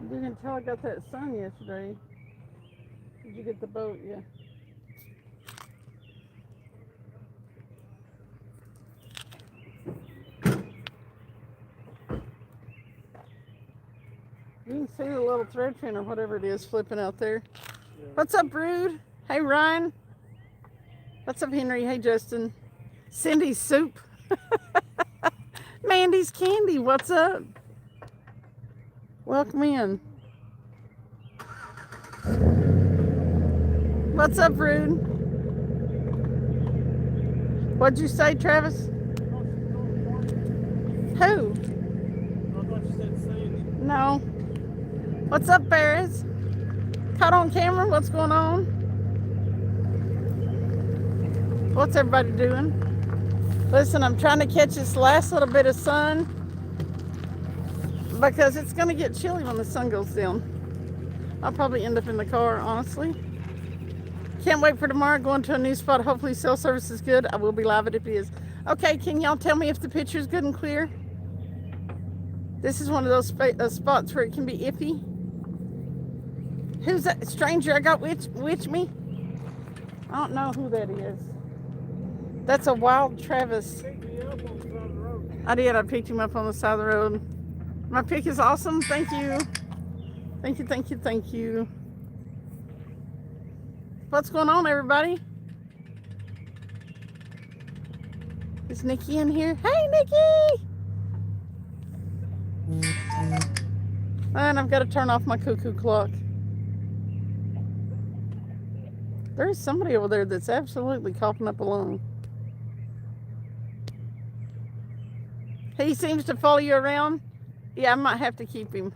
You can tell I got that sun yesterday. Did you get the boat? Yeah. You can see the little thread fin or whatever it is flipping out there. Yeah. What's up, Rude? Hey, Ryan. What's up, Henry? Hey, Justin. Cindy's soup. Mandy's candy. What's up? Welcome in. What's up, Rude? What'd you say, Travis? Who? I thought you said Sandy. No. What's up, Barris? Caught on camera? What's going on? What's everybody doing? Listen, I'm trying to catch this last little bit of sun because it's going to get chilly when the sun goes down. I'll probably end up in the car, honestly. Can't wait for tomorrow. Going to a new spot. Hopefully cell service is good. I will be live if it is. Okay, can y'all tell me if the picture is good and clear? This is one of those spots where it can be iffy. Who's that stranger I got with me? I don't know who that is. That's a wild Travis. Picked me up on the side of the road. I did. I picked him up on the side of the road. My pick is awesome. Thank you. Thank you, thank you, thank you. What's going on, everybody? Is Nikki in here? Hey, Nikki! And I've got to turn off my cuckoo clock. There's somebody over there that's absolutely coughing up a lung. He seems to follow you around. Yeah, I might have to keep him.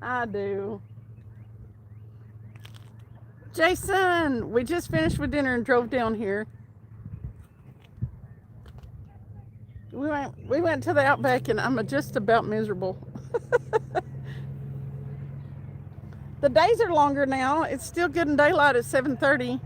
I do. Jason, we just finished with dinner and drove down here. We went to the Outback and I'm just about miserable. The days are longer now. It's still good in daylight at 7:30.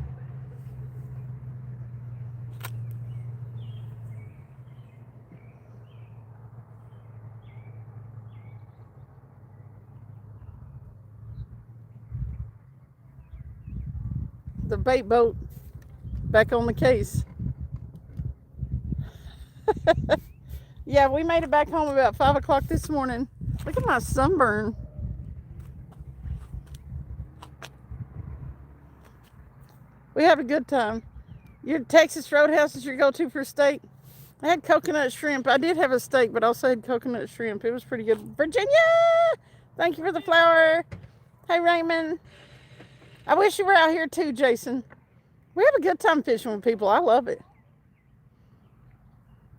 The bait boat back on the case. Yeah, we made it back home about 5 o'clock this morning. Look at my sunburn. We have a good time. Your Texas Roadhouse is your go-to for steak? I had coconut shrimp. I did have a steak, but also had coconut shrimp. It was pretty good. Virginia! Thank you for the flower. Hey, Raymond. I wish you were out here too, Jason. We have a good time fishing with people. I love it.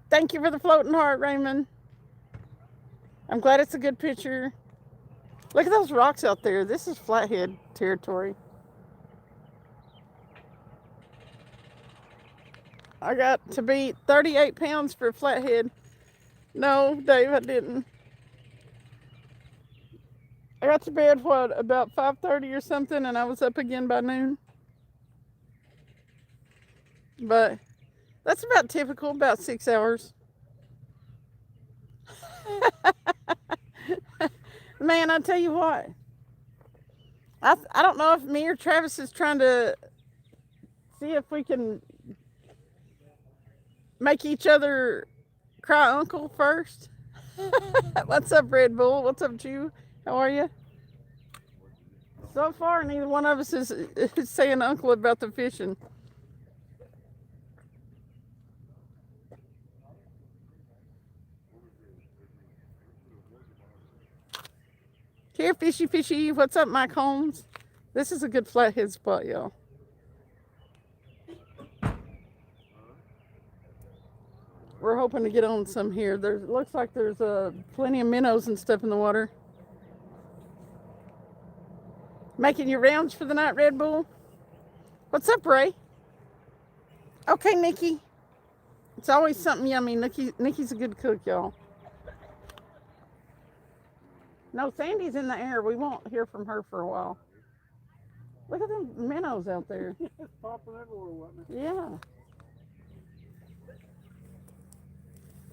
Thank you for the floating heart, Raymond. I'm glad it's a good picture. Look at those rocks out there. This is flathead territory. I got to beat 38 pounds for a flathead. No, Dave, I didn't. I got to bed, about 5:30 or something, and I was up again by noon. But that's about typical, about 6 hours. Man, I tell you what. I don't know if me or Travis is trying to see if we can make each other cry uncle first. What's up, Red Bull? What's up, Jew? How are you? So far, neither one of us is saying uncle about the fishing. Here, fishy, fishy. What's up, Mike Holmes? This is a good flathead spot, y'all. We're hoping to get on some here. Looks like there's plenty of minnows and stuff in the water. Making your rounds for the night, Red Bull? What's up, Ray? Okay, Nikki. It's always something yummy. Nikki's a good cook, y'all. No, Sandy's in the air. We won't hear from her for a while. Look at them minnows out there. It's popping everywhere, wasn't it? Yeah.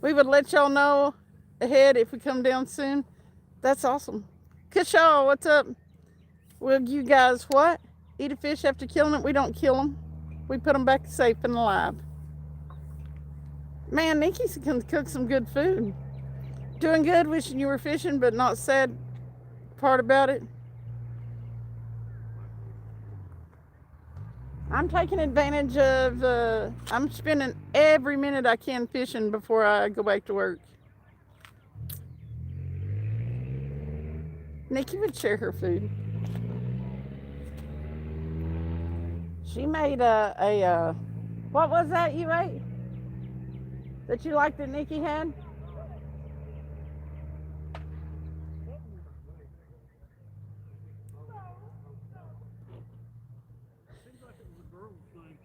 We would let y'all know ahead if we come down soon. That's awesome. Kashaw, what's up? Will you guys what? Eat a fish after killing it? We don't kill them. We put them back safe and alive. Man, Nikki can cook some good food. Doing good, wishing you were fishing, but not sad part about it. I'm taking advantage of, I'm spending every minute I can fishing before I go back to work. Nikki would share her food. She made what was that you ate? That you liked that Nikki had? Seems like it was a girl's thing.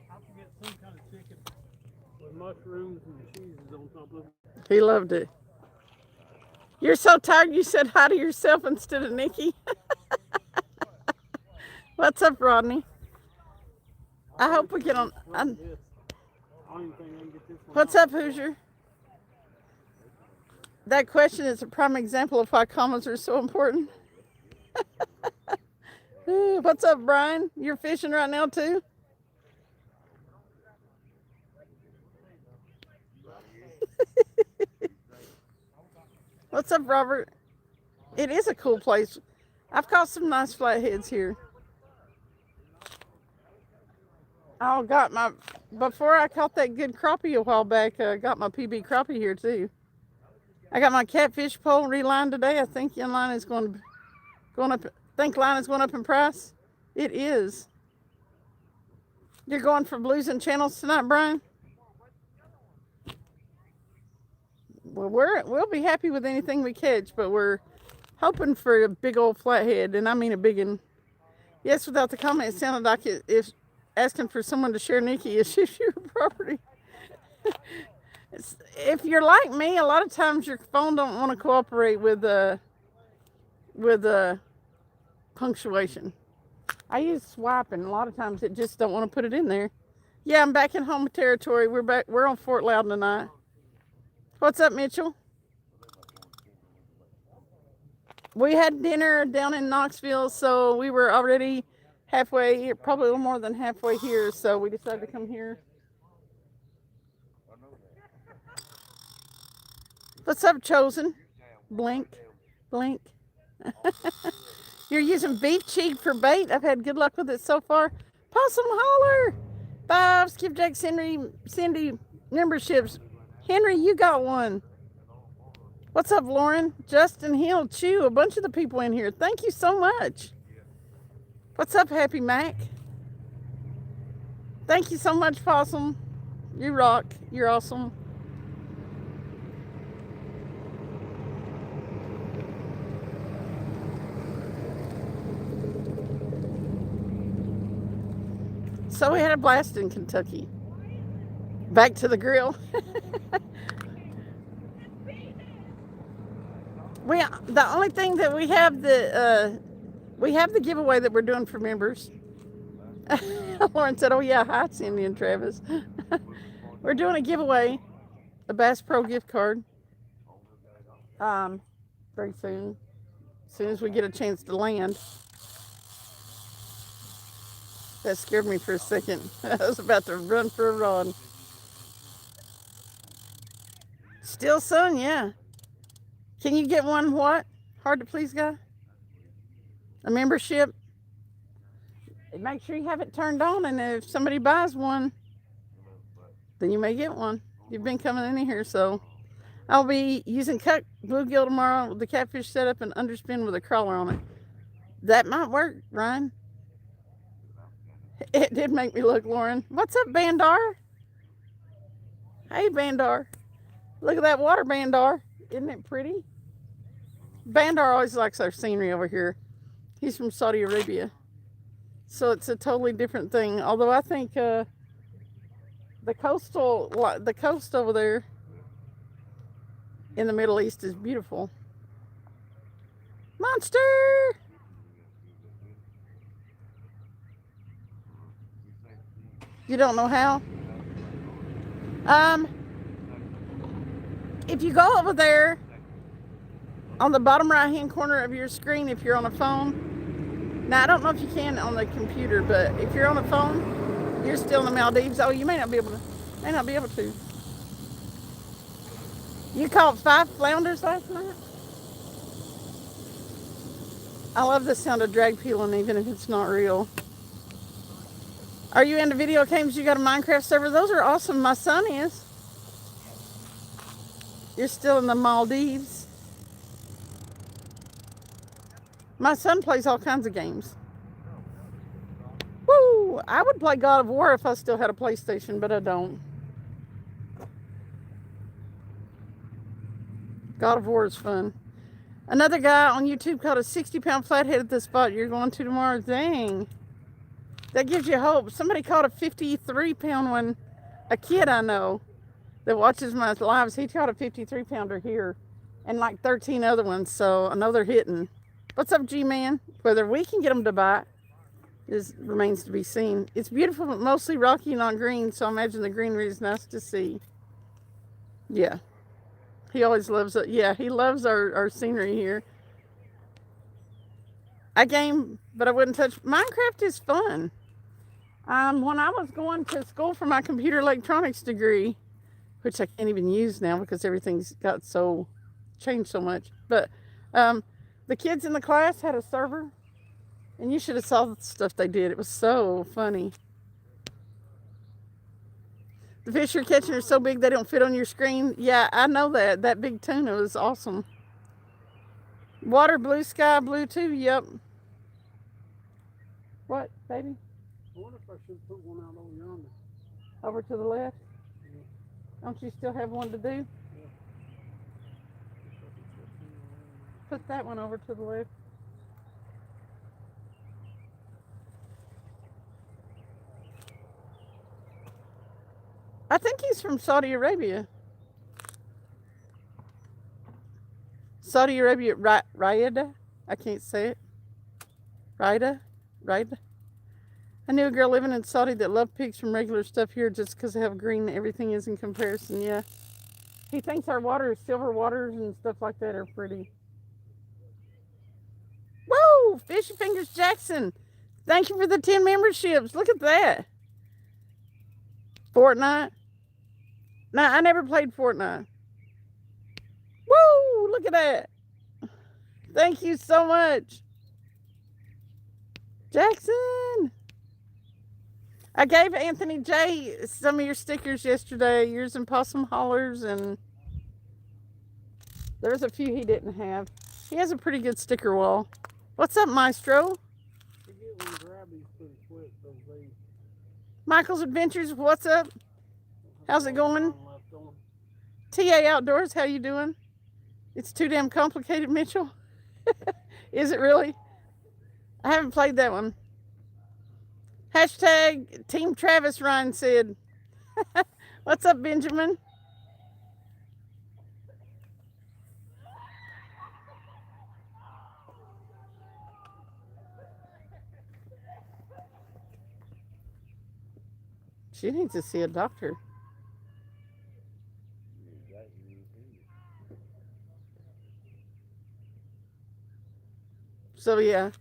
I forget some kind of chicken with mushrooms and cheeses on top of it. He loved it. You're so tired you said hi to yourself instead of Nikki. What's up, Rodney? I hope we get on. What's up, Hoosier? That question is a prime example of why commas are so important. What's up, Brian? You're fishing right now, too? What's up, Robert? It is a cool place. I've caught some nice flatheads here. I got my, before I caught that good crappie a while back, I got my PB crappie here too. I got my catfish pole relined today. I think line is going up. Think line is going up in price. It is. You're going for blues and channels tonight, Brian? Well, we'll be happy with anything we catch, but we're hoping for a big old flathead, and I mean a big one. Yes, without the comment, it sounded like if asking for someone to share Nikki is your property. If you're like me, a lot of times your phone don't want to cooperate with punctuation. I use swiping. A lot of times it just don't want to put it in there. Yeah, I'm back in home territory. We're on Fort Loudon tonight. What's up, Mitchell? We had dinner down in Knoxville, so we were already halfway, probably a little more than halfway here, so we decided to come here. What's up, Chosen? Blink, blink. You're using beef cheek for bait? I've had good luck with it so far. Possum holler! 5 SkipJack Cindy memberships. Henry, you got one. What's up, Lauren? Justin Hill, Chew, a bunch of the people in here. Thank you so much. What's up, Happy Mac? Thank you so much, Possum. You rock. You're awesome. So we had a blast in Kentucky. Back to the grill. The only thing that we have the giveaway that we're doing for members. Lauren said, "Oh yeah, hi Cindy and Travis." We're doing a giveaway, a Bass Pro gift card. Very soon, as soon as we get a chance to land. That scared me for a second. I was about to run for a rod. Still sun, yeah. Can you get one what? Hard to please guy? A membership? Make sure you have it turned on, and if somebody buys one, then you may get one. You've been coming in here, so I'll be using cut bluegill tomorrow with the catfish setup and underspin with a crawler on it. That might work, Ryan. It did make me look, Lauren. What's up, Bandar? Hey, Bandar. Look at that water, Bandar. Isn't it pretty? Bandar always likes our scenery over here. He's from Saudi Arabia. So it's a totally different thing. Although I think the coast over there in the Middle East is beautiful. Monster! You don't know how? If you go over there on the bottom right hand corner of your screen, if you're on a phone, now I don't know if you can on the computer, but if you're on a phone, you're still in the Maldives. Oh, you may not be able to. You caught 5 flounders last night? I love the sound of drag peeling, even if it's not real. Are you into video games? You got a Minecraft server? Those are awesome. My son is. You're still in the Maldives. My son plays all kinds of games. Woo! I would play God of War if I still had a PlayStation, but I don't. God of War is fun. Another guy on YouTube caught a 60-pound flathead at the spot you're going to tomorrow. Dang. That gives you hope. Somebody caught a 53-pound one. A kid I know that watches my lives, he caught a 53-pounder here and like 13 other ones. So I know they're hitting. What's up, G-Man? Whether we can get them to bite remains to be seen. It's beautiful, but mostly rocky and not green, so I imagine the greenery is nice to see. Yeah. He always loves it. Yeah, he loves our scenery here. I game, but I wouldn't touch. Minecraft is fun. When I was going to school for my computer electronics degree, which I can't even use now because everything's got changed so much. But the kids in the class had a server, and you should have saw the stuff they did. It was so funny. The fish you're catching are so big they don't fit on your screen. Yeah, I know that. That big tuna was awesome. Water, blue sky, blue too. Yep. What, baby? I wonder if I should put one out over yonder. Over to the left? Yeah. Don't you still have one to do? Yeah. Put that one over to the left. I think he's from Saudi Arabia. Saudi Arabia, Riyadh? I can't say it. Riyadh? I knew a girl living in Saudi that loved pigs from regular stuff here just because of how green everything is in comparison. Yeah. He thinks our silver waters and stuff like that are pretty. Whoa! Fishy Fingers Jackson. Thank you for the 10 memberships. Look at that. Fortnite. No, I never played Fortnite. Woo! Look at that. Thank you so much. Jackson. I gave Anthony J some of your stickers yesterday, yours and Possum Hollers, and there was a few he didn't have. He has a pretty good sticker wall. What's up, Maestro? Michael's Adventures, what's up? How's it going? TA Outdoors, how you doing? It's too damn complicated, Mitchell. Is it really? I haven't played that one. Hashtag Team Travis, Ryan said. What's up, Benjamin? She needs to see a doctor. So yeah,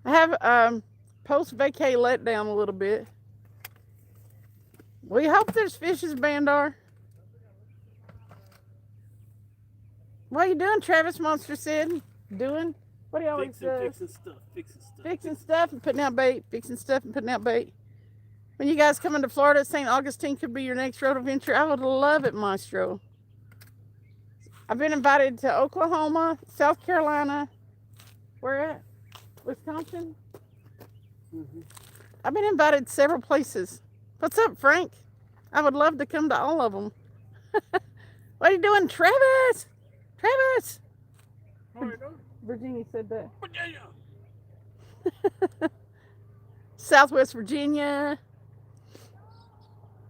I have post-vacay let down a little bit. We hope there's fishes, Bandar. What are you doing, Travis Monster said? Doing? What do you always say? Fixing stuff and putting out bait. Fixing stuff and putting out bait. When you guys come into Florida, St. Augustine could be your next road adventure. I would love it, Maestro. I've been invited to Oklahoma, South Carolina. Where at? Wisconsin? Mm-hmm. I've been invited several places. What's up, Frank? I would love to come to all of them. What are you doing, Travis? Travis! Virginia said that. Virginia! Southwest Virginia.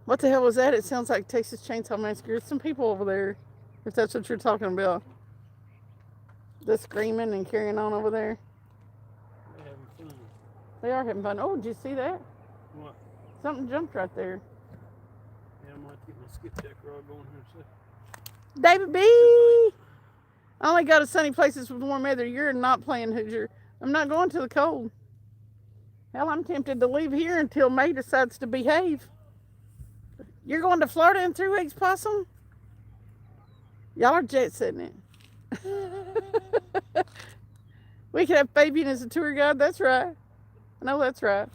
What the hell was that? It sounds like Texas Chainsaw Massacre. There's some people over there, if that's what you're talking about. The screaming and carrying on over there. They're having fun. They are having fun. Oh, did you see that? What? Something jumped right there. Yeah, I might get my SkipJack rod going here in a second. David B. I only go to sunny places with warm weather. You're not playing Hoosier. I'm not going to the cold. Hell, I'm tempted to leave here until May decides to behave. You're going to Florida in 3 weeks, Possum? Y'all are jet setting it. We could have Fabian as a tour guide. That's right. I know that's right.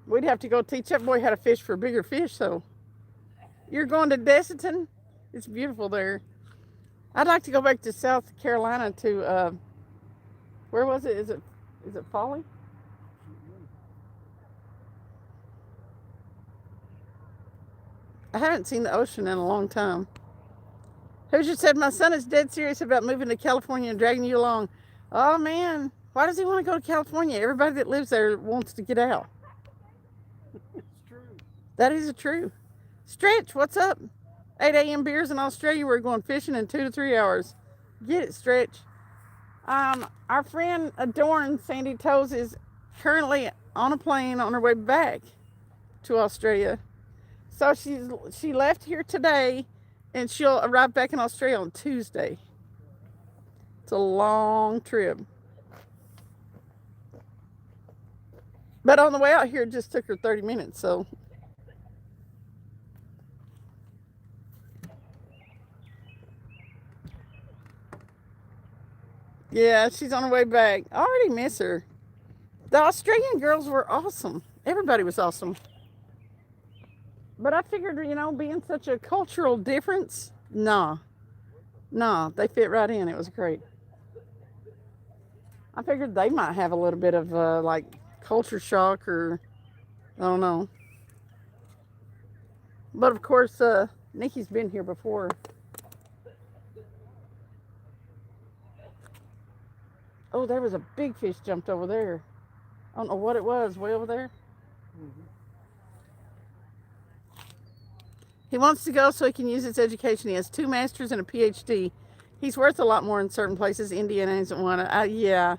We'd have to go teach that boy how to fish for bigger fish, though. You're going to Desiton? It's beautiful there. I'd like to go back to South Carolina to, where was it? Is it Folly? I haven't seen the ocean in a long time. Hoosier said, my son is dead serious about moving to California and dragging you along. Oh, man. Why does he want to go to California? Everybody that lives there wants to get out. It's true. That is true. Stretch, what's up? 8 a.m. beers in Australia. We're going fishing in 2 to 3 hours. Get it, Stretch. Our friend Adorn, Sandy Toes, is currently on a plane on her way back to Australia. So she left here today, and she'll arrive back in Australia on Tuesday. It's a long trip. But on the way out here, it just took her 30 minutes, so. Yeah, she's on her way back. I already miss her. The Australian girls were awesome. Everybody was awesome. But I figured, being such a cultural difference, nah, they fit right in. It was great. I figured they might have a little bit of culture shock, or I don't know. But of course, Nikki's been here before. Oh, there was a big fish jumped over there. I don't know what it was, way over there. Mm-hmm. He wants to go so he can use his education. He has 2 masters and a PhD. He's worth a lot more in certain places. Indiana isn't one. Yeah,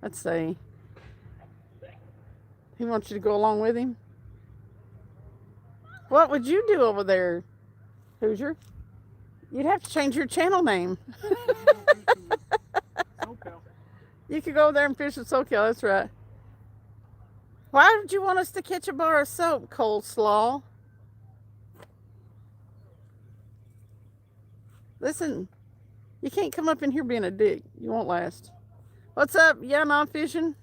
let's see. He wants you to go along with him. What would you do over there, Hoosier? You'd have to change your channel name. You could go there and fish with SoCal, that's right. Why would you want us to catch a bar of soap, coleslaw? Listen, you can't come up in here being a dick. You won't last. What's up? Yeah, not fishing.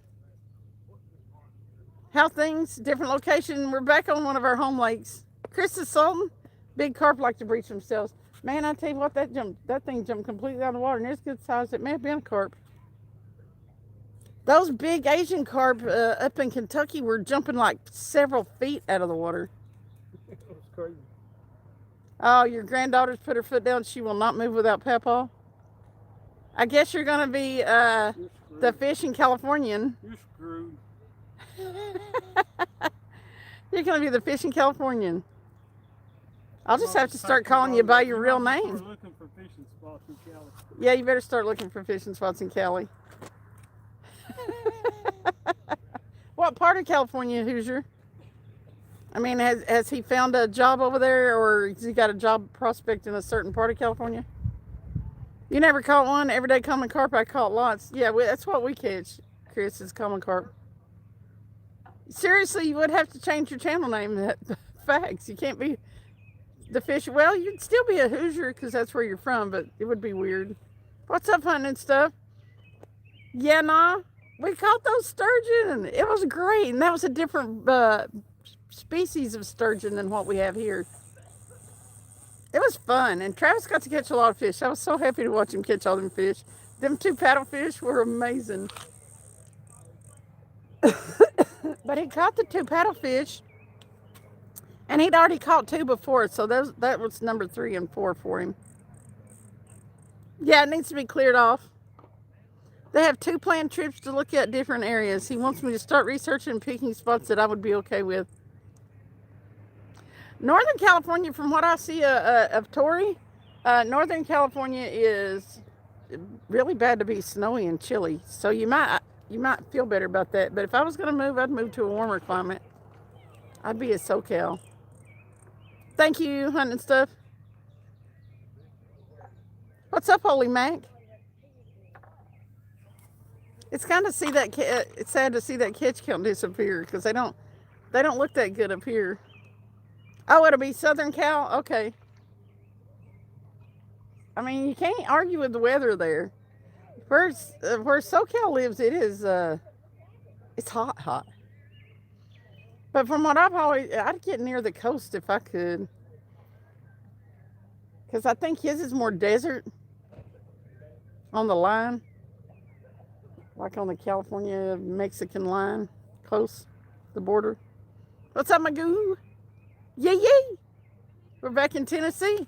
How things? Different location. We're back on one of our home lakes. Chris is Sultan. Big carp like to breach themselves. Man, I tell you what, that thing jumped completely out of the water, and it's good size. It may have been a carp. Those big Asian carp up in Kentucky were jumping like several feet out of the water. That was crazy. Oh, your granddaughter's put her foot down. She will not move without Papa. I guess you're going to be the fishing Californian. You're screwed. You're going to be the fishing Californian. I'll just have to start calling you by your real name. We're looking for fishing spots in Cali. Yeah, you better start looking for fishing spots in Cali. What part of California, Hoosier? I mean, has he found a job over there, or has he got a job prospect in a certain part of California? You never caught one? Everyday common carp, I caught lots. Yeah, that's what we catch, Chris, is common carp. Seriously, you would have to change your channel name. Facts. You can't be the fish. Well, you'd still be a Hoosier because that's where you're from, but it would be weird. What's up, hunting stuff? Yeah, nah. We caught those sturgeon, and it was great. And that was a different species of sturgeon than what we have here. It was fun, and Travis got to catch a lot of fish. I was so happy to watch him catch all them fish. Them 2 paddlefish were amazing. But he caught the 2 paddlefish, and he'd already caught 2 before, so that was number 3 and 4 for him. Yeah, it needs to be cleared off. They have 2 planned trips to look at different areas. He wants me to start researching and picking spots that I would be okay with. Northern California, from what I see of Tori, Northern California is really bad to be snowy and chilly, so you might feel better about that. But if I was going to move, I'd move to a warmer climate. I'd be a SoCal. Thank you, hunting stuff. What's up, Holy Mac? It's kind of see that it's sad to see that catch count disappear because they don't look that good up here. Oh, it'll be Southern Cal. Okay. I mean, you can't argue with the weather there. Where SoCal lives, it's hot. But from what I'd get near the coast if I could, because I think his is more desert on the line, like on the California Mexican line, close the border. What's up, Magoo? Yay! We're back in Tennessee.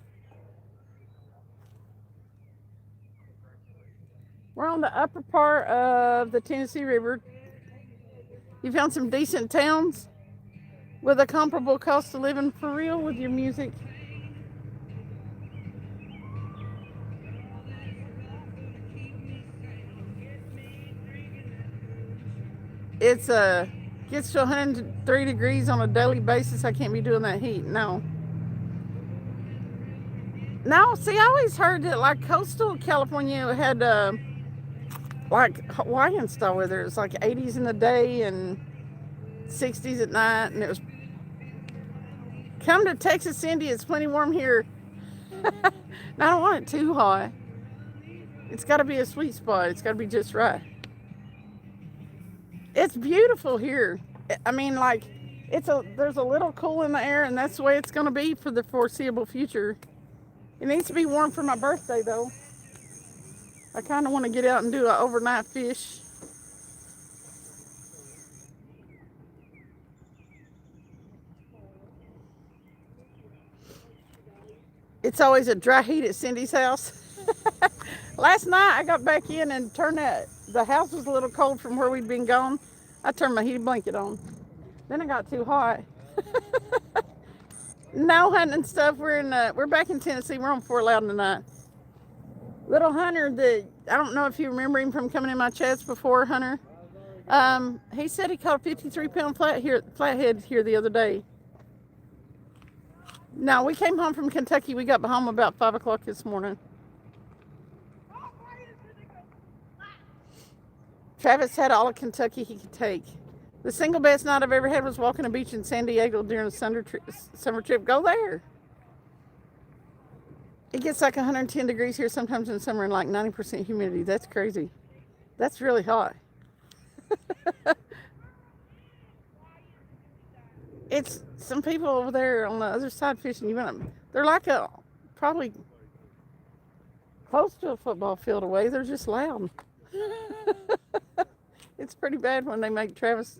We're on the upper part of the Tennessee River. You found some decent towns with a comparable cost of living for real with your music. It's gets to 103 degrees on a daily basis. I can't be doing that heat. No. See, I always heard that like coastal California had like Hawaiian style weather. It was like 80s in the day and 60s at night, and it was. Come to Texas, Cindy. It's plenty warm here. I don't want it too hot. It's got to be a sweet spot. It's got to be just right. It's beautiful here. I mean, like, there's a little cool in the air, and that's the way it's going to be for the foreseeable future. It needs to be warm for my birthday, though. I kind of want to get out and do an overnight fish. It's always a dry heat at Cindy's house. Last night I got back in and the house was a little cold from where we'd been gone. I turned my heated blanket on. Then it got too hot. No hunting stuff. We're back in Tennessee. We're on Fort Loudon tonight. Little Hunter, I don't know if you remember him from coming in my chats before, Hunter. He said he caught a 53-pound flathead here the other day. No, we came home from Kentucky. We got home about 5 o'clock this morning. Travis had all of Kentucky he could take. The single best night I've ever had was walking a beach in San Diego during a summer trip. Go there. It gets like 110 degrees here sometimes in summer and like 90% humidity. That's crazy. That's really hot. It's some people over there on the other side fishing. They're like probably close to a football field away. They're just loud. It's pretty bad when they make Travis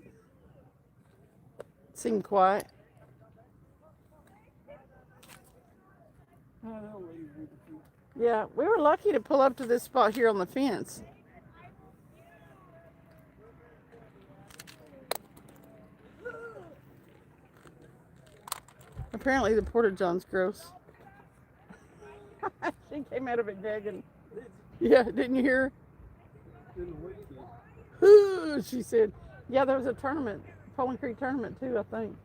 seem quiet. Yeah, we were lucky to pull up to this spot here on the fence. Apparently the porta-john's gross. She came out of it gagging. Yeah, didn't you hear her? Ooh, she said. Yeah, there was a tournament, Poland Creek tournament too, I think.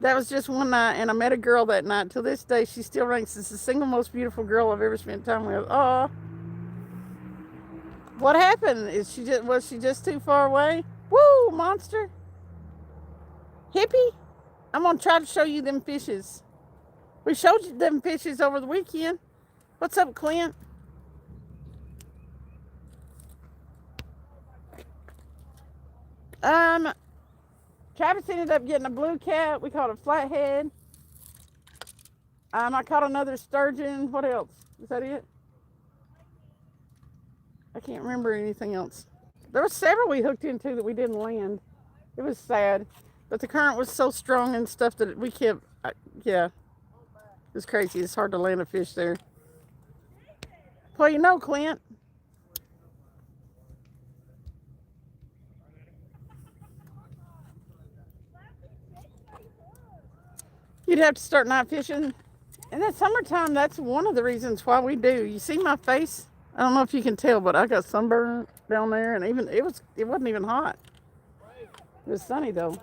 That was just one night, and I met a girl that night. Till this day, she still ranks as the single most beautiful girl I've ever spent time with. Oh, what happened? Was she just too far away? Woo, monster! Hippie, I'm gonna try to show you them fishes. We showed you them fishes over the weekend. What's up, Clint? Travis ended up getting a blue cat. We caught a flathead. I caught another sturgeon. What else? Is that it? I can't remember anything else. There were several we hooked into that we didn't land. It was sad. But the current was so strong and stuff that we kept, yeah. It was crazy. It's hard to land a fish there. Well, you know, Clint. You'd have to start night fishing. In the summertime, that's one of the reasons why we do. You see my face? I don't know if you can tell, but I got sunburn down there, and even it wasn't even hot. It was sunny though.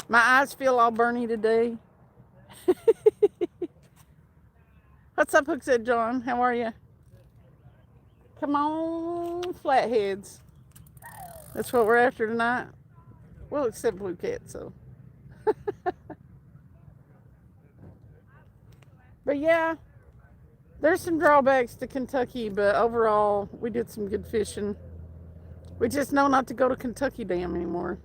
My eyes feel all burny today. What's up, Hooksaid John? How are you? Come on, flatheads. That's what we're after tonight. Well, except Blue Cat, so. But yeah, there's some drawbacks to Kentucky, but overall, we did some good fishing. We just know not to go to Kentucky Dam anymore.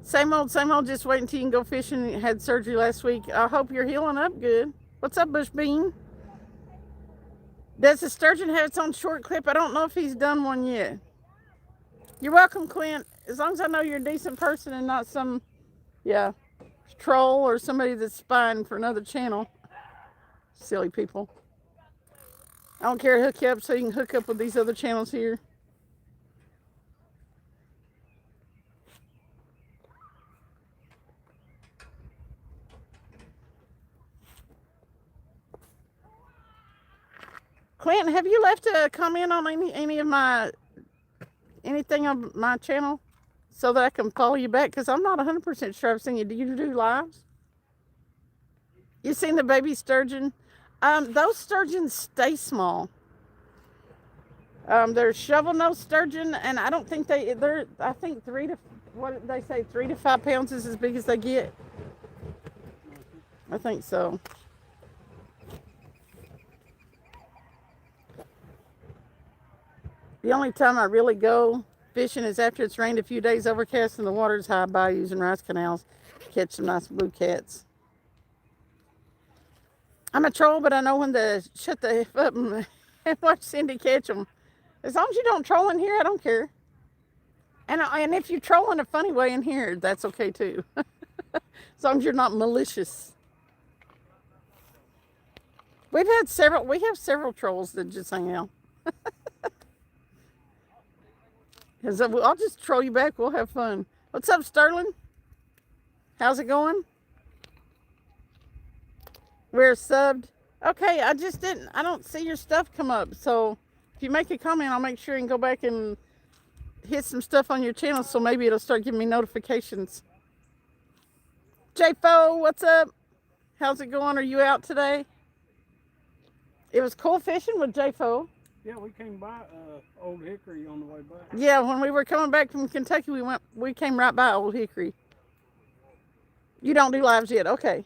Same old, just wait until you can go fishing. Had surgery last week. I hope you're healing up good. What's up, Bush Bean? Does the sturgeon have its own short clip? I don't know if he's done one yet. You're welcome, Clint. As long as I know you're a decent person and not some, troll or somebody that's spying for another channel. Silly people. I don't care to hook you up so you can hook up with these other channels here. Clint, have you left a comment on any of anything on my channel so that I can follow you back? Because I'm not 100% sure I've seen you. Do you do lives? You seen the baby sturgeon? Those sturgeons stay small. They're shovel-nosed sturgeon, and I don't think they're. I think 3 to 5 pounds is as big as they get. I think so. The only time I really go fishing is after it's rained a few days, overcast, and the water's high, bayous and rice canals. Catch some nice blue cats. I'm a troll, but I know when to shut the F up and watch Cindy catch them. As long as you don't troll in here, I don't care. And if you troll in a funny way in here, that's okay too. As long as you're not malicious. We have several trolls that just hang out. I'll just troll you back. We'll have fun. What's up, Sterling? How's it going? We're subbed. Okay, I don't see your stuff come up. So if you make a comment, I'll make sure and go back and hit some stuff on your channel so maybe it'll start giving me notifications. J-Fo, what's up? How's it going? Are you out today? It was cool fishing with J-Fo. Yeah, we came by Old Hickory on the way back. Yeah, when we were coming back from Kentucky, we came right by Old Hickory. You don't do lives yet, okay.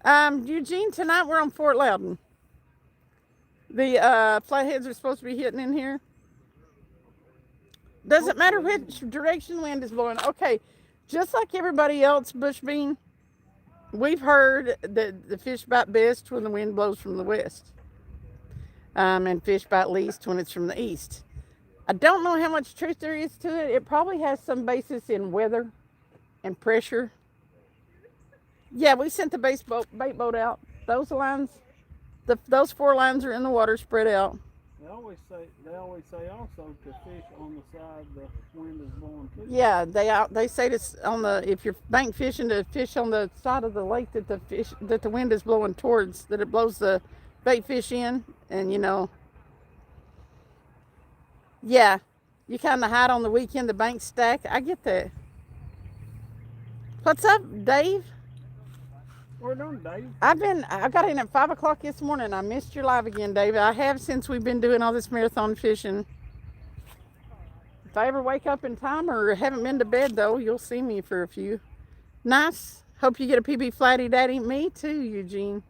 Eugene, tonight we're on Fort Loudon. The flatheads are supposed to be hitting in here. Doesn't matter which direction the wind is blowing. Okay, just like everybody else, Bush Bean, we've heard that the fish bite best when the wind blows from the west. And fish bite least when it's from the east. I don't know how much truth there is to it. It probably has some basis in weather and pressure. Yeah, we sent the bait boat out. Those lines, those 4 lines are in the water spread out. They always say also to fish on the side the wind is blowing too. Yeah, they say this if you're bank fishing, to fish on the side of the lake that the wind is blowing towards, that it blows the bait fish in, and yeah, you kind of hide on the weekend, the bank stack. I get that. What's up, Dave? We're done, Dave. I got in at 5 o'clock this morning. I missed your live again, Dave. I have since we've been doing all this marathon fishing. If I ever wake up in time or haven't been to bed, though, you'll see me for a few. Nice. Hope you get a PB Flatty Daddy. Me too, Eugene.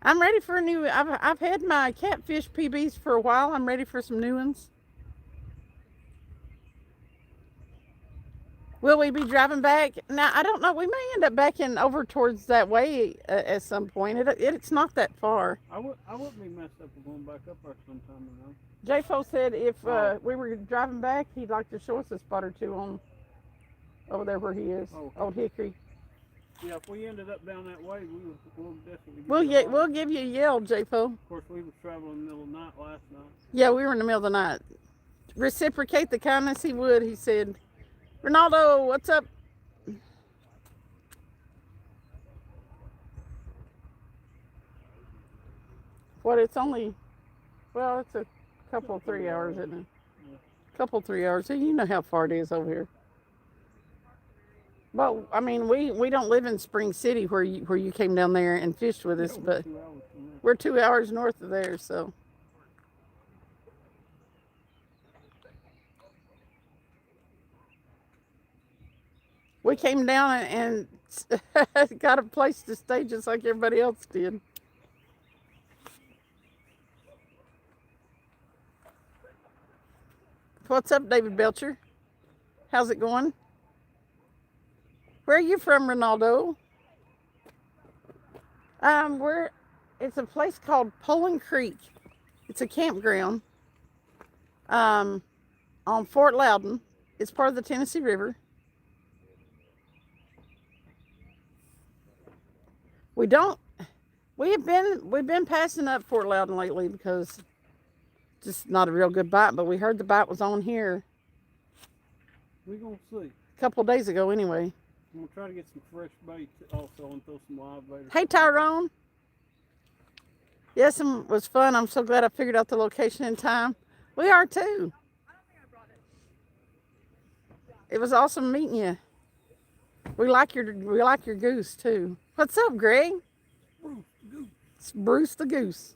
I'm ready for a new. I've had my catfish PBs for a while. I'm ready for some new ones. Will we be driving back? Now, I don't know. We may end up backing over towards that way at some point. It's not that far. I wouldn't be messed up with going back up there sometime, J-Fo said if we were driving back, he'd like to show us a spot or two on over there where he is, Old Hickory. Yeah, if we ended up down that way, we'll definitely. We'll give you a yell, J-Fo. Of course, we were traveling in the middle of the night last night. Yeah, we were in the middle of the night. Reciprocate the kindness, he would. He said, "Ronaldo, what's up?" What, it's only, well, it's a couple, 3 hours, isn't it? Couple, 3 hours. You know how far it is over here. But I mean, we don't live in Spring City where you came down there and fished with us, but we're 2 hours north of there, so. We came down and got a place to stay just like everybody else did. What's up, David Belcher? How's it going? Where are you from, Ronaldo? It's a place called Poland Creek. It's a campground on Fort Loudon. It's part of the Tennessee River. We've been passing up Fort Loudon lately because just not a real good bite, but we heard the bite was on here. We're gonna see. A couple of days ago anyway. I'm gonna try to get some fresh bait also and throw some live bait. Hey Tyrone. Yes, it was fun. I'm so glad I figured out the location in time. We are too. It was awesome meeting you. We like your goose too. What's up, Greg? Bruce the Goose. It's Bruce the Goose.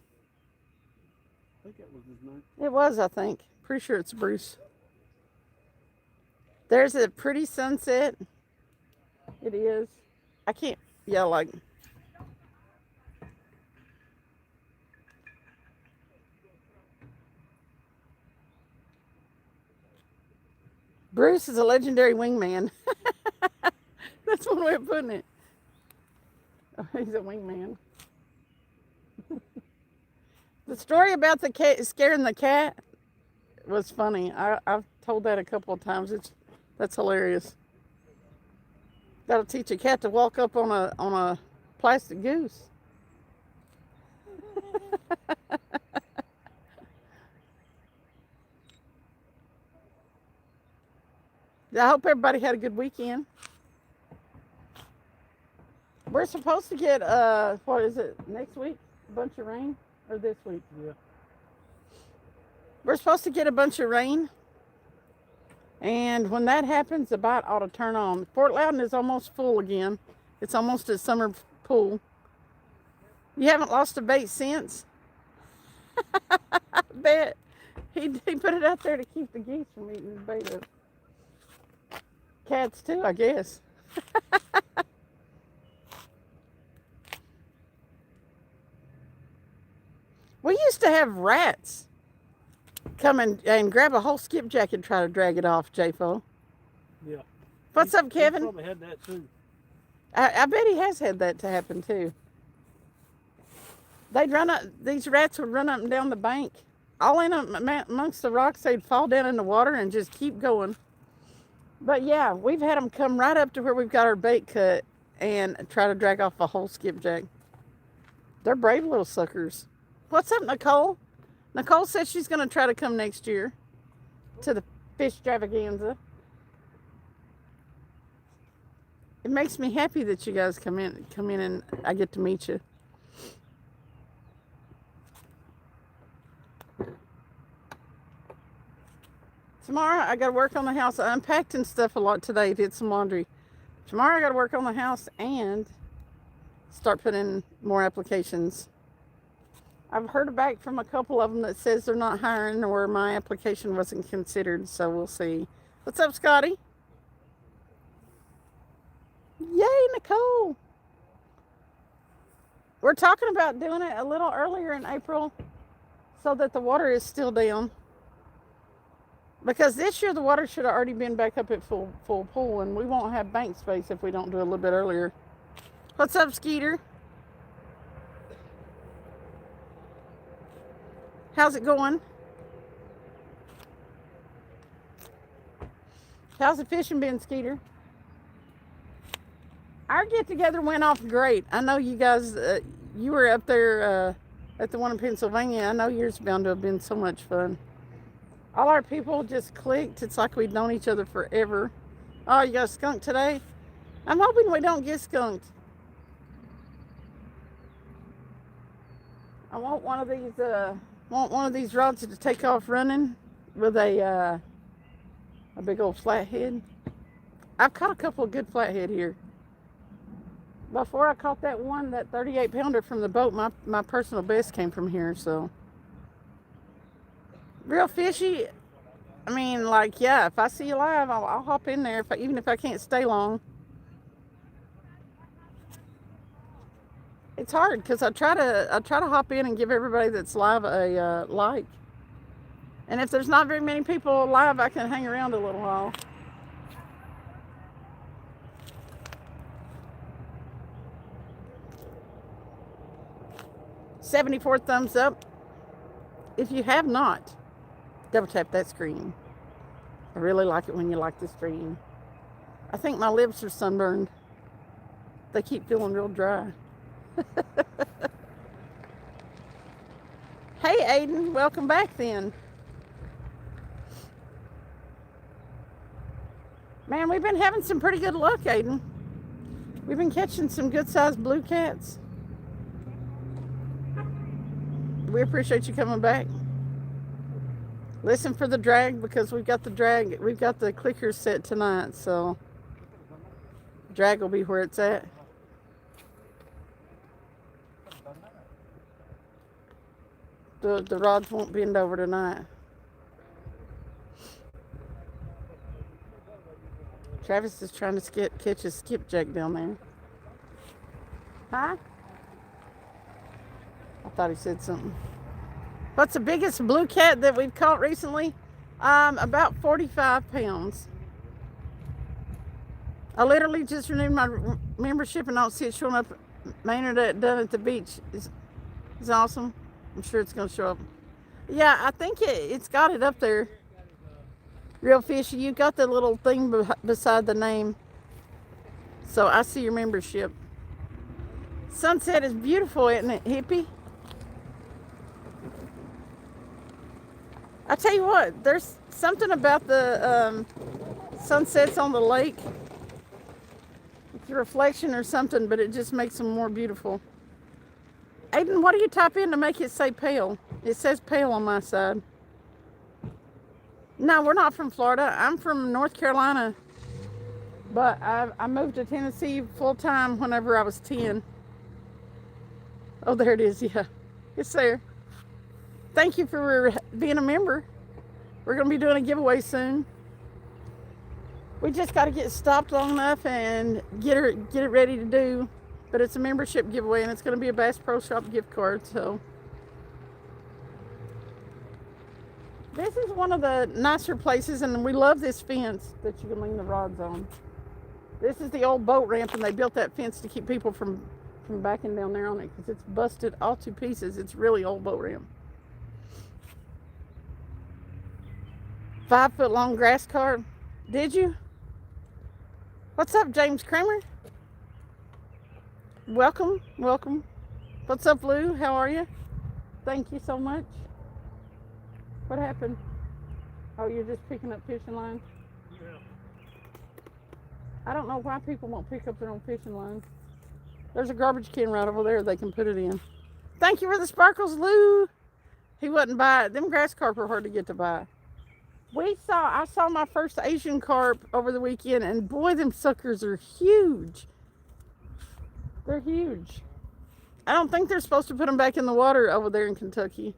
I think that was his name. It was, I think. Pretty sure it's Bruce. There's a pretty sunset. It is. I can't yell like. Bruce is a legendary wingman. That's one way of putting it. Oh, he's a wingman. The story about the cat scaring the cat was funny. I've told that a couple of times. That's hilarious. That'll teach a cat to walk up on a plastic goose. I hope everybody had a good weekend. We're supposed to get what is it, next week? A bunch of rain? Or this week? Yeah. We're supposed to get a bunch of rain. And when that happens, the bite ought to turn on. Fort Loudon is almost full again. It's almost a summer pool. You haven't lost a bait since? I bet. He put it out there to keep the geese from eating his bait up. Cats too, I guess. We used to have rats come and grab a whole skipjack and try to drag it off, J-Fo. Yeah. What's up, Kevin? He probably had that too. I bet he has had that to happen too. They'd run up, these rats would run up and down the bank. All in amongst the rocks, they'd fall down in the water and just keep going. But yeah, we've had them come right up to where we've got our bait cut and try to drag off a whole skipjack. They're brave little suckers. What's up, Nicole? Nicole says she's going to try to come next year to the fish extravaganza. It makes me happy that you guys come in and I get to meet you. Tomorrow I got to work on the house. I unpacked and stuff a lot today. Did some laundry. Tomorrow I got to work on the house and start putting in more applications. I've heard back from a couple of them that says they're not hiring or my application wasn't considered, so we'll see. What's up, Scotty? Yay, Nicole. We're talking about doing it a little earlier in April so that the water is still down. Because this year the water should have already been back up at full pool, and we won't have bank space if we don't do it a little bit earlier. What's up, Skeeter? How's it going? How's the fishing been, Skeeter? Our get-together went off great. I know you guys, you were up there at the one in Pennsylvania. I know yours bound to have been so much fun. All our people just clicked. It's like we'd known each other forever. Oh, you got skunked today? I'm hoping we don't get skunked. I want one of these rods to take off running with a big old flathead. I've caught a couple of good flathead here. Before I caught that 38 pounder from the boat, my personal best came from here. So real fishy. I mean, like, yeah, if I see you live, I'll hop in there, even if I can't stay long. It's hard because I try to hop in and give everybody that's live a like. And if there's not very many people live, I can hang around a little while. '74 thumbs up. If you have not, double tap that screen. I really like it when you like the screen. I think my lips are sunburned. They keep feeling real dry. Hey Aiden, welcome back then. Man, we've been having some pretty good luck, Aiden. We've been catching some good sized blue cats. We appreciate you coming back. Listen for the drag because we've got the clickers set tonight, so drag will be where it's at. The rods won't bend over tonight. Travis is trying to catch a skipjack down there. Huh? I thought he said something. What's the biggest blue cat that we've caught recently? About 45 pounds. I literally just renewed my membership and I don't see it showing up. Maynard done at the beach is awesome. I'm sure it's going to show up. Yeah, I think it's got it up there. Real Fishy, you got the little thing beside the name. So I see your membership. Sunset is beautiful, isn't it, hippie? I tell you what, there's something about the sunsets on the lake. It's a reflection or something, but it just makes them more beautiful. Aiden, what do you type in to make it say pale? It says pale on my side. No, we're not from Florida. I'm from North Carolina. But I moved to Tennessee full time whenever I was 10. Oh, there it is. Yeah, it's there. Thank you for being a member. We're going to be doing a giveaway soon. We just got to get stopped long enough and get it ready to do. But it's a membership giveaway and it's going to be a Bass Pro Shop gift card. So this is one of the nicer places, and we love this fence that you can lean the rods on. This is the old boat ramp, and they built that fence to keep people from backing down there on it because it's busted all to pieces. It's really old boat ramp. 5 foot long grass carp. Did you? What's up, James Kramer? Welcome. What's up, Lou? How are you? Thank you so much. What happened? Oh, you're just picking up fishing lines? Yeah. I don't know why people won't pick up their own fishing lines. There's a garbage can right over there they can put it in. Thank you for the sparkles, Lou. He wouldn't buy it. Them grass carp are hard to get to buy. I saw my first Asian carp over the weekend, and boy, them suckers are huge. They're huge. I don't think they're supposed to put them back in the water over there in Kentucky.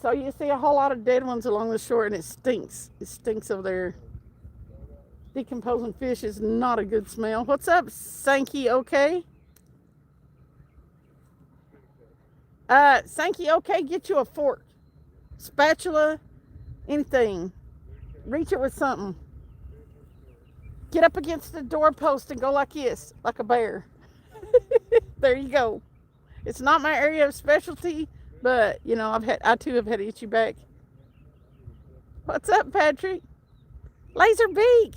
So you see a whole lot of dead ones along the shore, and it stinks. It stinks over there. Decomposing fish is not a good smell. What's up, Sankey? Okay. Sankey, okay, get you a fork, spatula, anything. Reach it with something. Get up against the doorpost and go like this, like a bear. There you go. It's not my area of specialty, but you know, I too have had to hit you back. What's up, Patrick? Laser beak.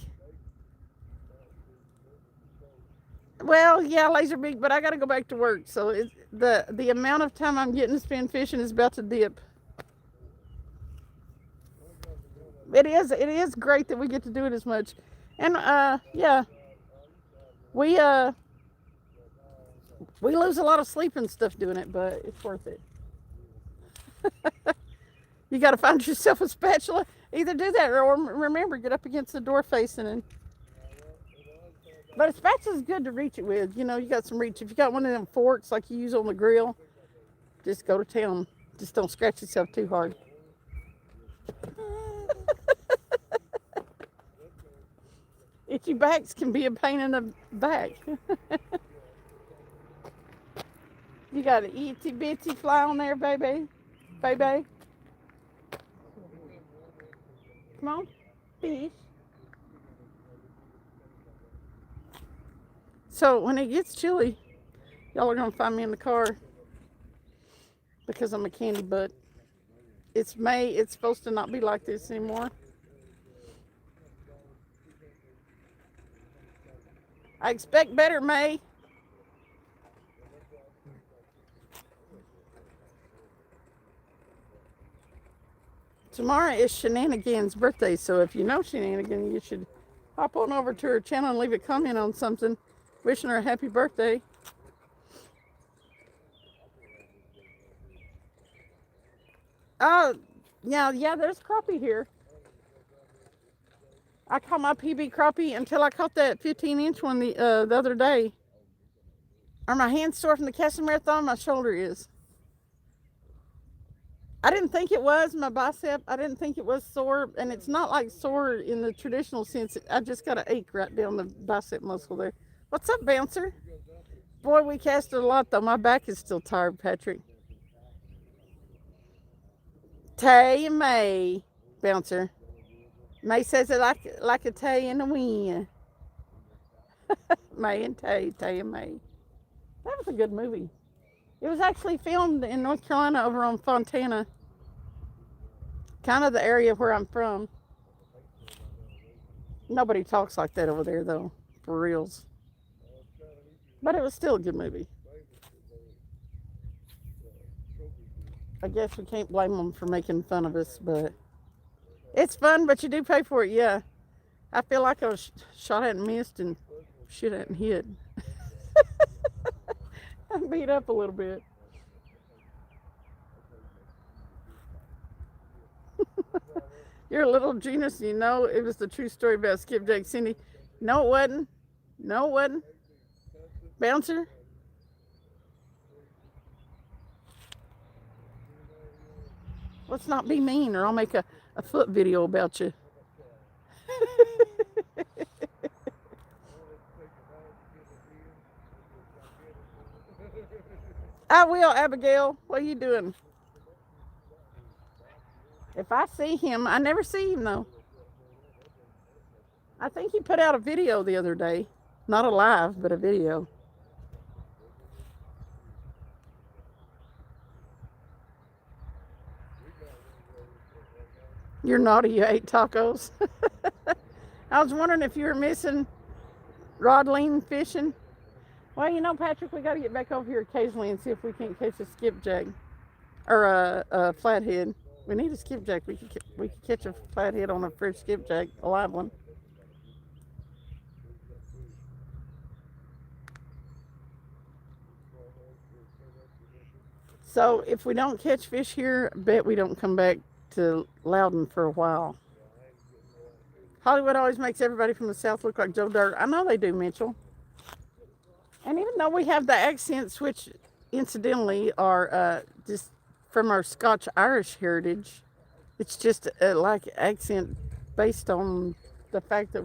Well, yeah, laser beak, but I got to go back to work. So the amount of time I'm getting to spend fishing is about to dip. It is great that we get to do it as much. And yeah, We lose a lot of sleep and stuff doing it, but it's worth it. You got to find yourself a spatula. Either do that or remember, get up against the door facing and. But a spatula's good to reach it with. You know, you got some reach. If you got one of them forks like you use on the grill, just go to town. Just don't scratch yourself too hard. Itchy backs can be a pain in the back. You got an itsy bitsy fly on there, baby. Baby. Come on, fish. So when it gets chilly, y'all are gonna find me in the car because I'm a candy butt. It's May. It's supposed to not be like this anymore. I expect better, May. Tomorrow is Shenanigan's birthday, so if you know Shenanigan, you should hop on over to her channel and leave a comment on something, wishing her a happy birthday. Yeah, there's crappie here. I caught my PB crappie until I caught that 15-inch one the other day. Are my hands sore from the casting marathon? My shoulder is. I didn't think it was my bicep. I didn't think it was sore, and it's not like sore in the traditional sense. I just got an ache right down the bicep muscle there. What's up, Bouncer? Boy, we casted a lot though. My back is still tired, Patrick. Tay and May, Bouncer. May says it like a Tay in the wind. May and Tay, Tay and May. That was a good movie. It was actually filmed in North Carolina over on Fontana. Kind of the area where I'm from. Nobody talks like that over there though, for reals. But it was still a good movie. I guess we can't blame them for making fun of us, but it's fun, but you do pay for it, yeah. I feel like I was shot at and missed and shit hadn't hit. I'm beat up a little bit. You're a little genius, you know. It was the true story about SkipJack Cindy. No, it wasn't. No, it wasn't. Bouncer? Let's not be mean or I'll make a foot video about you. I will, Abigail. What are you doing? If I see him, I never see him though. I think he put out a video the other day. Not a live, but a video. You're naughty, you ate tacos. I was wondering if you were missing Rodleen fishing. Well, you know, Patrick, we got to get back over here occasionally and see if we can't catch a skipjack or a flathead. We need a skipjack. We could catch a flathead on a fresh skipjack, a live one. So if we don't catch fish here, I bet we don't come back to Loudon for a while. Hollywood always makes everybody from the South look like Joe Dirt. I know they do, Mitchell. And even though we have the accents, which incidentally are just from our Scotch-Irish heritage, it's just like accent based on the fact that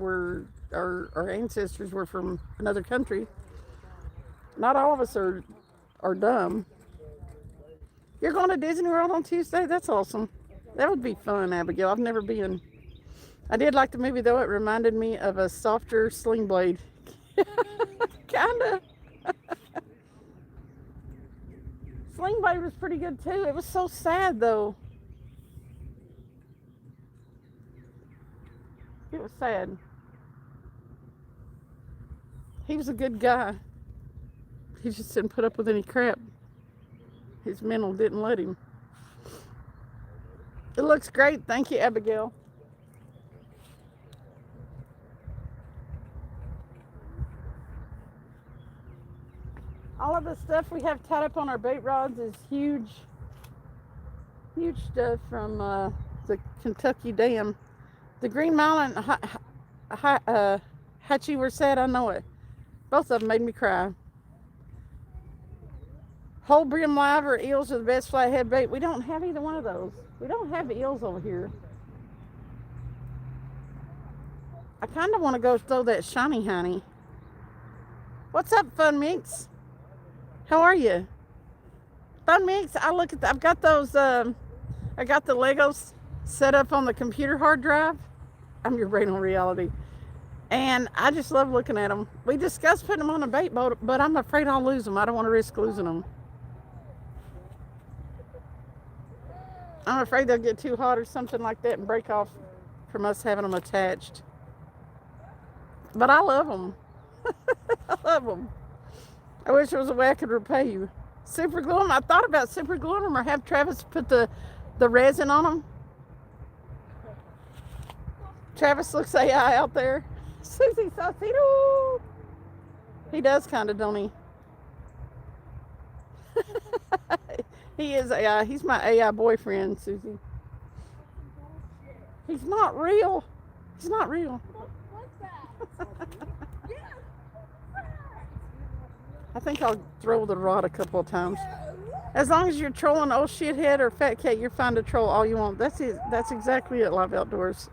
our ancestors were from another country. Not all of us are dumb. You're going to Disney World on Tuesday? That's awesome. That would be fun, Abigail. I've never been. I did like the movie, though. It reminded me of a softer Sling Blade. Kinda. Sling Blade was pretty good, too. It was so sad, though. It was sad. He was a good guy. He just didn't put up with any crap. His mental didn't let him. It looks great. Thank you, Abigail. All of the stuff we have tied up on our bait rods is huge, huge stuff from the Kentucky Dam. The Green Mile and Hachi were sad, I know it. Both of them made me cry. Whole brim live or eels are the best flathead bait. We don't have either one of those. We don't have eels over here. I kind of want to go throw that shiny honey. What's up, Fun Mix? How are you? Fun Mix, I've got those, I got the Legos set up on the computer hard drive. I'm your brain on reality. And I just love looking at them. We discussed putting them on a bait boat, but I'm afraid I'll lose them. I don't want to risk losing them. I'm afraid they'll get too hot or something like that and break off from us having them attached. But I love them. I love them. I wish there was a way I could repay you. Super glue them. I thought about super gluing them or have Travis put the resin on them. Travis looks AI out there. Susie Saucito. He does kind of, don't he? He is AI. He's my AI boyfriend, Susie. He's not real. He's not real. What's that? I think I'll throw the rod a couple of times. As long as you're trolling old shithead or fat cat, you're fine to troll all you want. That's it. That's exactly it, Live Outdoors.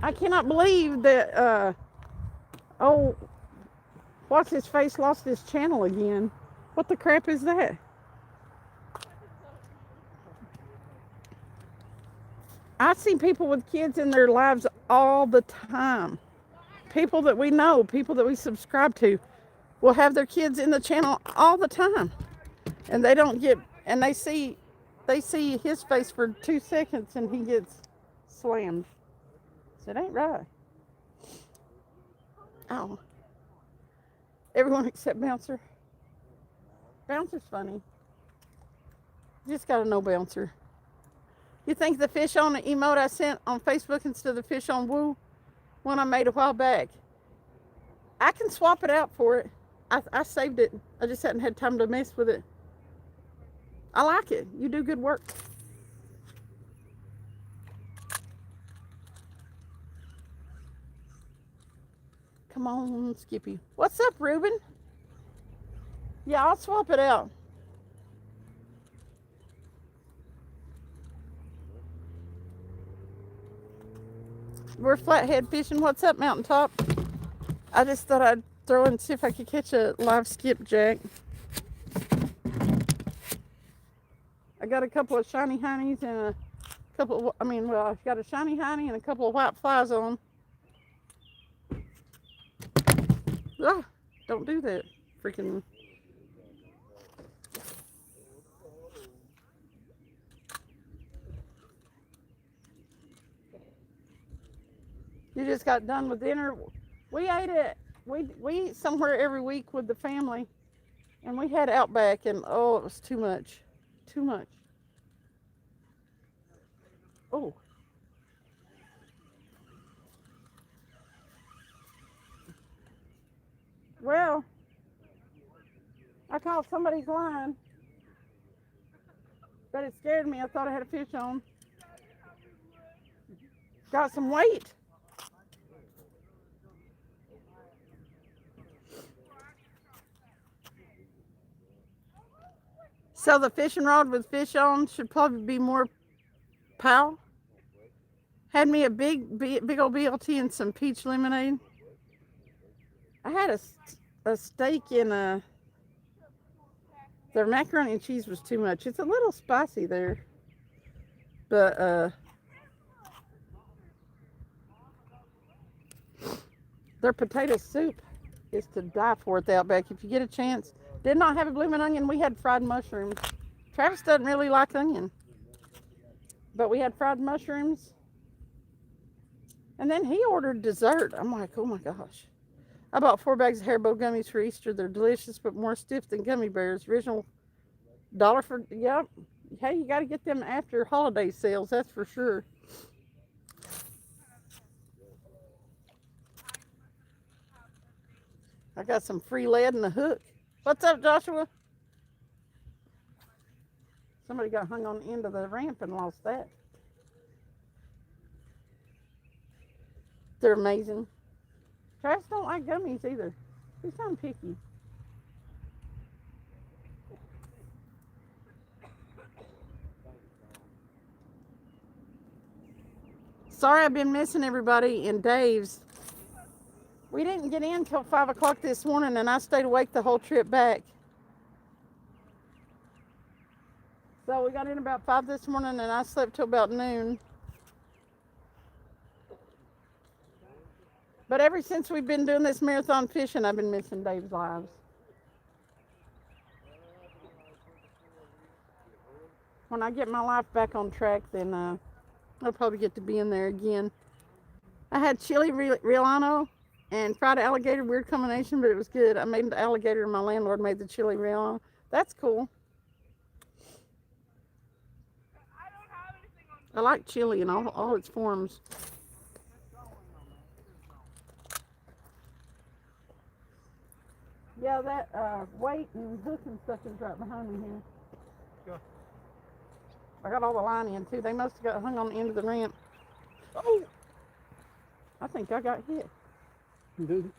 I cannot believe that, what's his face lost his channel again. What the crap is that? I see people with kids in their lives all the time. People that we know, people that we subscribe to, will have their kids in the channel all the time. And they don't get, and they see his face for 2 seconds and he gets slammed. So it ain't right. Oh. Everyone except Bouncer. Bouncer's funny. You just gotta know Bouncer. You think the fish on the emote I sent on Facebook instead of the fish on Woo one I made a while back? I can swap it out for it. I saved it. I just hadn't had time to mess with it. I like it. You do good work. Come on, Skippy. What's up, Ruben? Yeah, I'll swap it out. We're flathead fishing. What's up, Mountaintop? I just thought I'd throw and see if I could catch a live skipjack. I got a couple of shiny honeys and a couple of, I've got a shiny honey and a couple of white flies on. Ah, don't do that. Freaking. You just got done with dinner. We ate it. We eat somewhere every week with the family, and we had Outback, and oh, it was too much. Too much. Oh. Well, I caught somebody's line, but it scared me. I thought I had a fish on. Got some weight. So the fishing rod with fish on should probably be more pow. Had me a big old BLT and some peach lemonade. I had a steak in a. Their macaroni and cheese was too much. It's a little spicy there, but their potato soup is to die for at the Outback. If you get a chance. Did not have a blooming onion. We had fried mushrooms. Travis doesn't really like onion, but we had fried mushrooms. And then he ordered dessert. I'm like, oh my gosh. I bought 4 bags of Haribo gummies for Easter. They're delicious, but more stiff than gummy bears. Original $1 for, yep. Hey, you got to get them after holiday sales, that's for sure. I got some free lead and a hook. What's up, Joshua? Somebody got hung on the end of the ramp and lost that. They're amazing. Travis don't like gummies either. He's kind of picky. Sorry I've been missing everybody in Dave's. We didn't get in till 5 o'clock this morning, and I stayed awake the whole trip back. So we got in about 5 this morning, and I slept till about noon. But ever since we've been doing this marathon fishing, I've been missing Dave's lives. When I get my life back on track, then I'll probably get to be in there again. I had chili relleno and fried alligator, weird combination, but it was good. I made the alligator and my landlord made the chili relleno. That's cool. I like chili in all its forms. Yeah, that weight and hook and stuff is right behind me here. Go. I got all the line in too. They must have got hung on the end of the ramp. Oh! I think I got hit. Dude.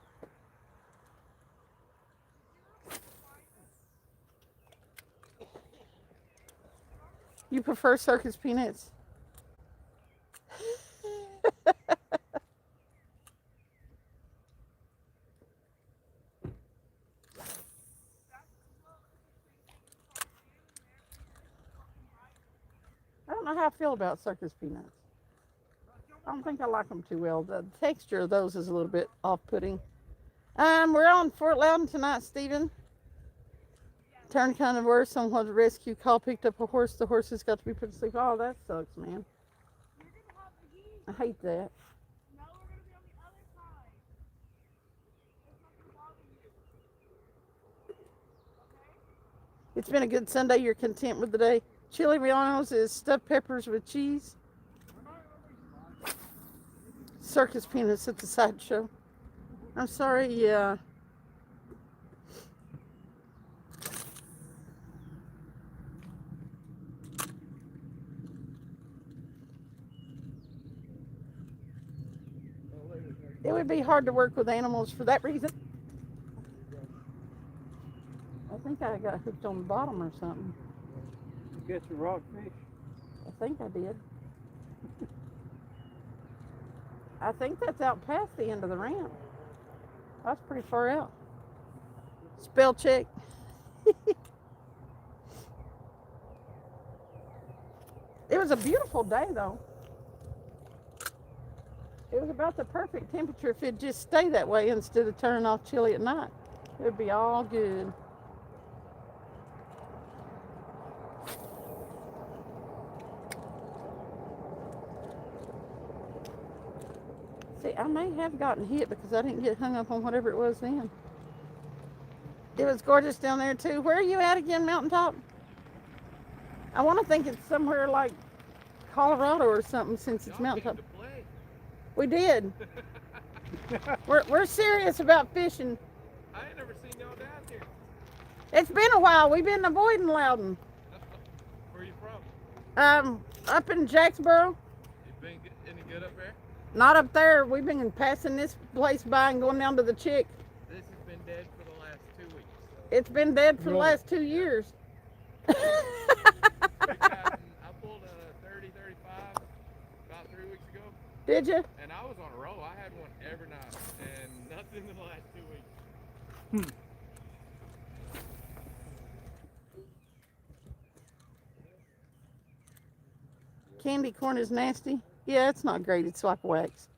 You prefer circus peanuts? I don't know how I feel about circus peanuts. I don't think I like them too well. The texture of those is a little bit off-putting. We're on Fort Loudon tonight, Stephen. Turned kind of worse on what a rescue call picked up a horse. The horses got to be put to sleep. Oh, that sucks, man. I hate that. It's been a good Sunday. You're content with the day. Chili rellenos is stuffed peppers with cheese. Circus peanuts at the sideshow. I'm sorry, yeah. It would be hard to work with animals for that reason. I think I got hooked on the bottom or something. You get your rockfish? I think I did. I think that's out past the end of the ramp. That's pretty far out. Spell check. It was a beautiful day though. It was about the perfect temperature if it just stayed that way instead of turning off chilly at night. It would be all good. See, I may have gotten hit because I didn't get hung up on whatever it was then. It was gorgeous down there too. Where are you at again, Mountaintop? I want to think it's somewhere like Colorado or something since it's Mountaintop. We did. We're serious about fishing. I ain't never seen y'all down here. It's been a while. We've been avoiding Loudon. Where are you from? Up in Jacksboro. You been any good up there? Not up there. We've been passing this place by and going down to the Chick. This has been dead for the last 2 weeks. It's been dead for the last 2 years. I pulled a 30, 35 about 3 weeks ago. Did you? And I was on a roll. I had one every night. And nothing in the last 2 weeks. Candy corn is nasty. Yeah, it's not great. It's like wax.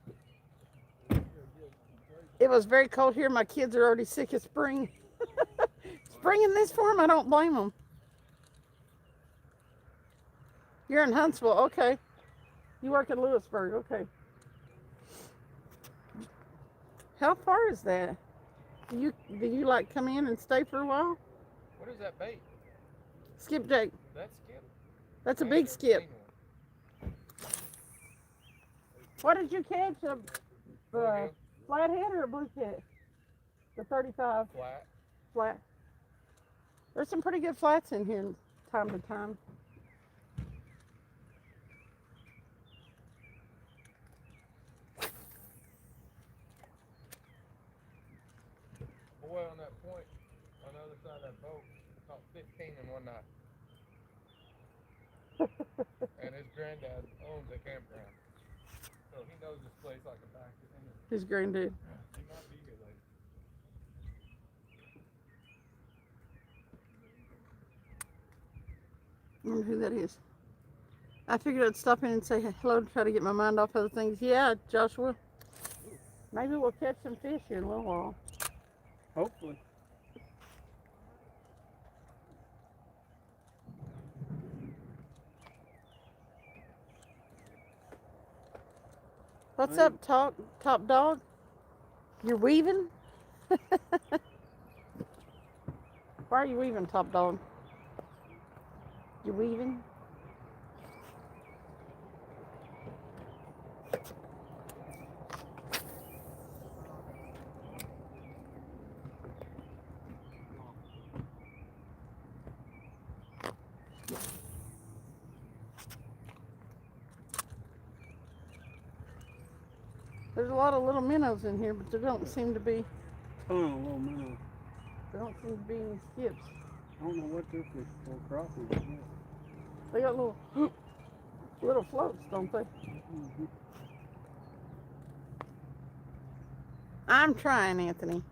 It was very cold here. My kids are already sick of spring. Spring in this form, I don't blame them. You're in Huntsville. Okay. You work in Lewisburg. Okay. How far is that? Do you like come in and stay for a while? What is that bait? SkipJack. That's skip. That's a big skip. What did you catch? A flathead or a blue cat? The 35 Flat. flat. There's some pretty good flats in here time to time. Boy, on that point, on the other side of that boat, caught 15 in one night. And his granddad owns a campground. So he knows this place like a back of his hand. His granddad. He might be here later. I wonder who that is. I figured I'd stop in and say hello to try to get my mind off other things. Yeah, Joshua. Maybe we'll catch some fish here in a little while. Hopefully. What's up, top dog? You're weaving? Why are you weaving, top dog? You weaving? There's a lot of little minnows in here, but there don't seem to be. Ton of little minnows. There don't seem to be any skips. I don't know what they're fish for. Crappie. Yeah. They got little floats, don't they? Mm-hmm. I'm trying, Anthony.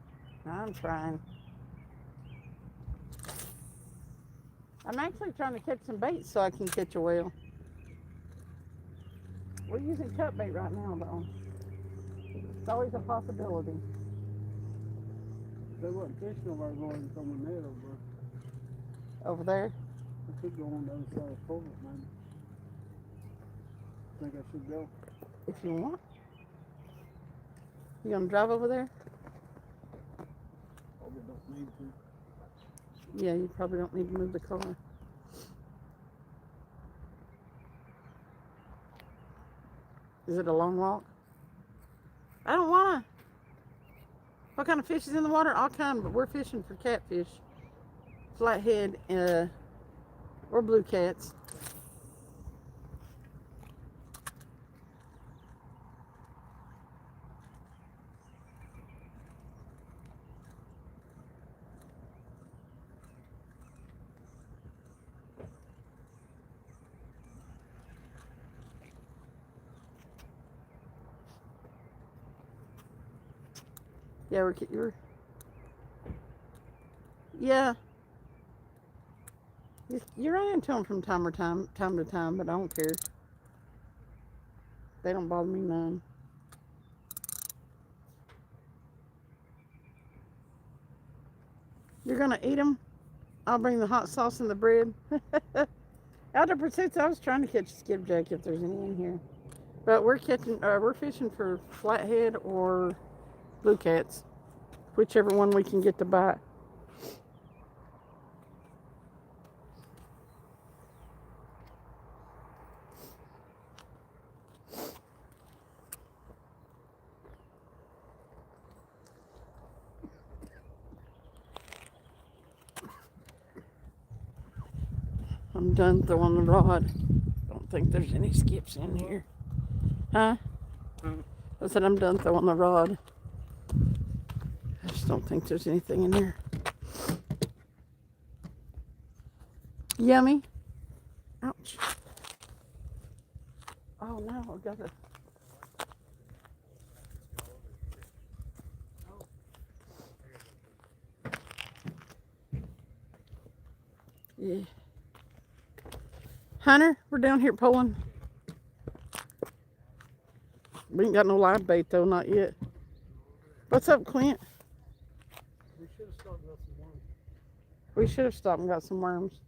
I'm trying. I'm actually trying to catch some bait so I can catch a whale. We're using cut bait right now, though. It's always a possibility. If they wasn't fishing over there, going from the net over. Over there? I could go on the other side of the culvert, maybe. Think I should go. If you want. You gonna drive over there? Probably don't need to. Yeah, you probably don't need to move the car. Is it a long walk? I don't wanna. What kind of fish is in the water? All kind, but we're fishing for catfish. Flathead, or blue cats. Yeah, yeah. You run into them from time to time, but I don't care. They don't bother me none. You're gonna eat them? I'll bring the hot sauce and the bread. Outdoor Pursuits, I was trying to catch a skipjack if there's any in here. But we're fishing for flathead or blue cats. Whichever one we can get to bite. I'm done throwing the rod. Don't think there's any skips in here. Huh? I said I'm done throwing the rod. I just don't think there's anything in here. Yummy. Ouch. Oh no, I got a... Yeah. Hunter, we're down here pulling. We ain't got no live bait though, not yet. What's up, Clint? We should have stopped and got some worms. We should have stopped and got some worms.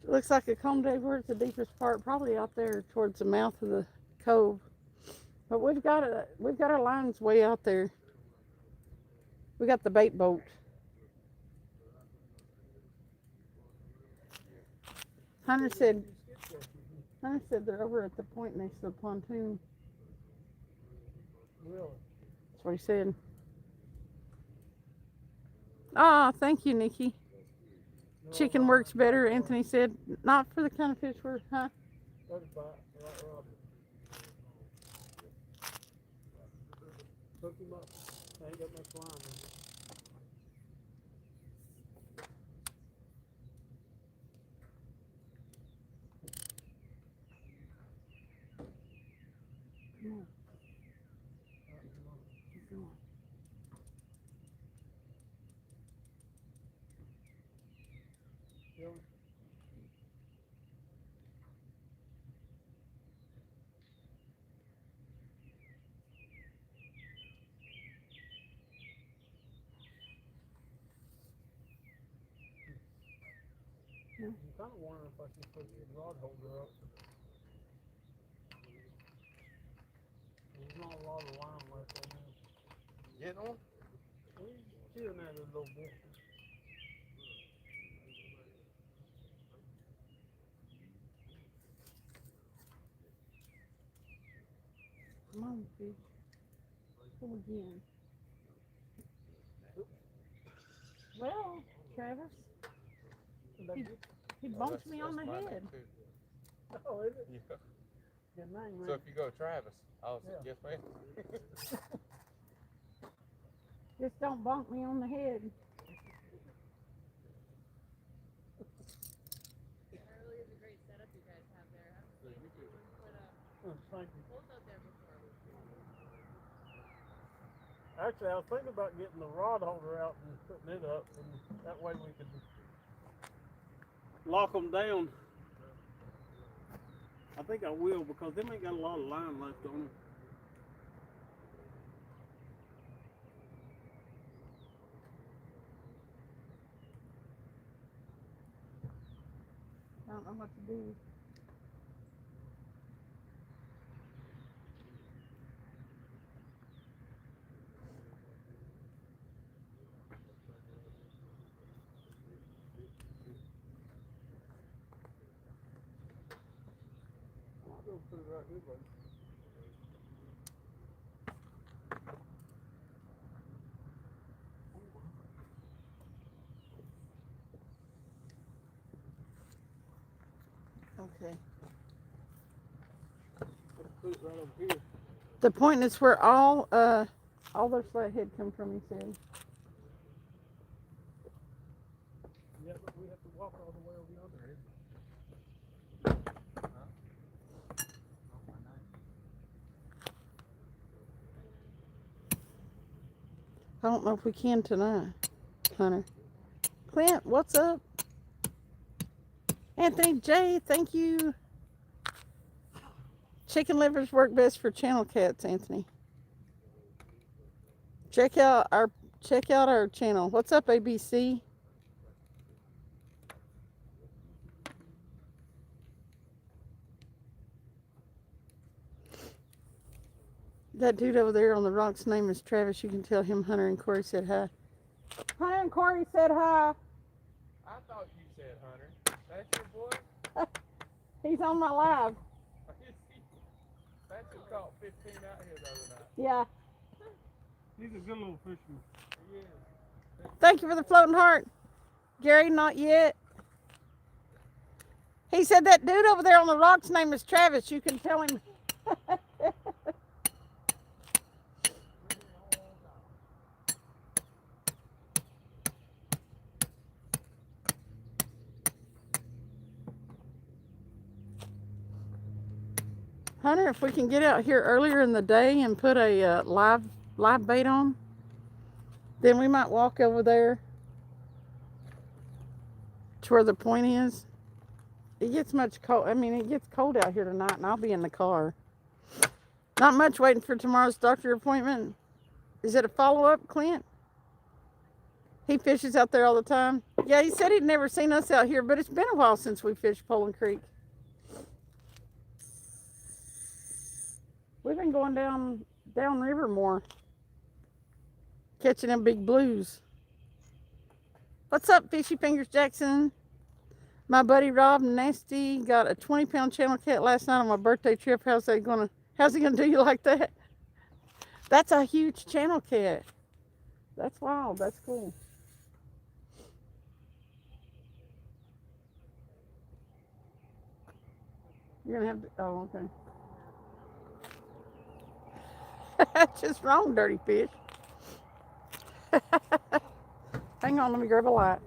It looks like a comb day. Where's the deepest part? Probably out there towards the mouth of the cove. But we've got our lines way out there. We got the bait boat. Hunter said they're over at the point next to the pontoon. Really? That's what he said. Ah, thank you, Nikki. Chicken works better, Anthony said. Not for the kind of fish we're, huh? 35, right, Hook him up. I ain't got much line in it. Come on. Keep going. Really? Yeah. I'm kind of wondering if I should put the rod holder up. There's not a lot of line left on there. Getting on? He's chewing at it a little bit. Come on, fish. Pull again. Well, Travis, he bumped me on the head. Oh, is it? Yeah. Good name, man. So if you go Travis, I'll say, yes, ma'am. Just don't bump me on the head. That really is a great setup you guys have there. I haven't seen anyone put Thank you. poles out there before. Actually, I was thinking about getting the rod holder out and putting it up, and that way we could lock them down. I think I will, because them ain't got a lot of line left on them. I don't know what to do. I'll go put it right here, buddy. Okay. Put it right over here. The point is where all their flathead come from, he said. Yeah, but we have to walk all the way over yonder. I don't know if we can tonight, Hunter. Clint, what's up? Anthony J, thank you. Chicken livers work best for channel cats, Anthony. Check out our channel. What's up, ABC? That dude over there on the rock's name is Travis. You can tell him Hunter and Corey said hi. Hunter and Corey said hi. I thought you said Hunter. That's your boy? He's on my live. That's just caught 15 out here the other night. Yeah. He's a good little fisherman. He is. Thank you for the floating heart. Gary, not yet. He said that dude over there on the rock's name is Travis. You can tell him. Hunter, if we can get out here earlier in the day and put a live bait on, then we might walk over there to where the point is. It gets much cold. I mean, it gets cold out here tonight, and I'll be in the car. Not much waiting for tomorrow's doctor appointment. Is it a follow-up, Clint? He fishes out there all the time. Yeah, he said he'd never seen us out here, but it's been a while since we fished Poland Creek. We've been going down river more, catching them big blues. What's up, Fishy Fingers Jackson? My buddy Rob Nasty got a 20-pound channel cat last night on my birthday trip. How's he gonna do you like that? That's a huge channel cat. That's wild. That's cool. You're gonna have to. Oh, okay. Just wrong, dirty fish. Hang on, let me grab a light.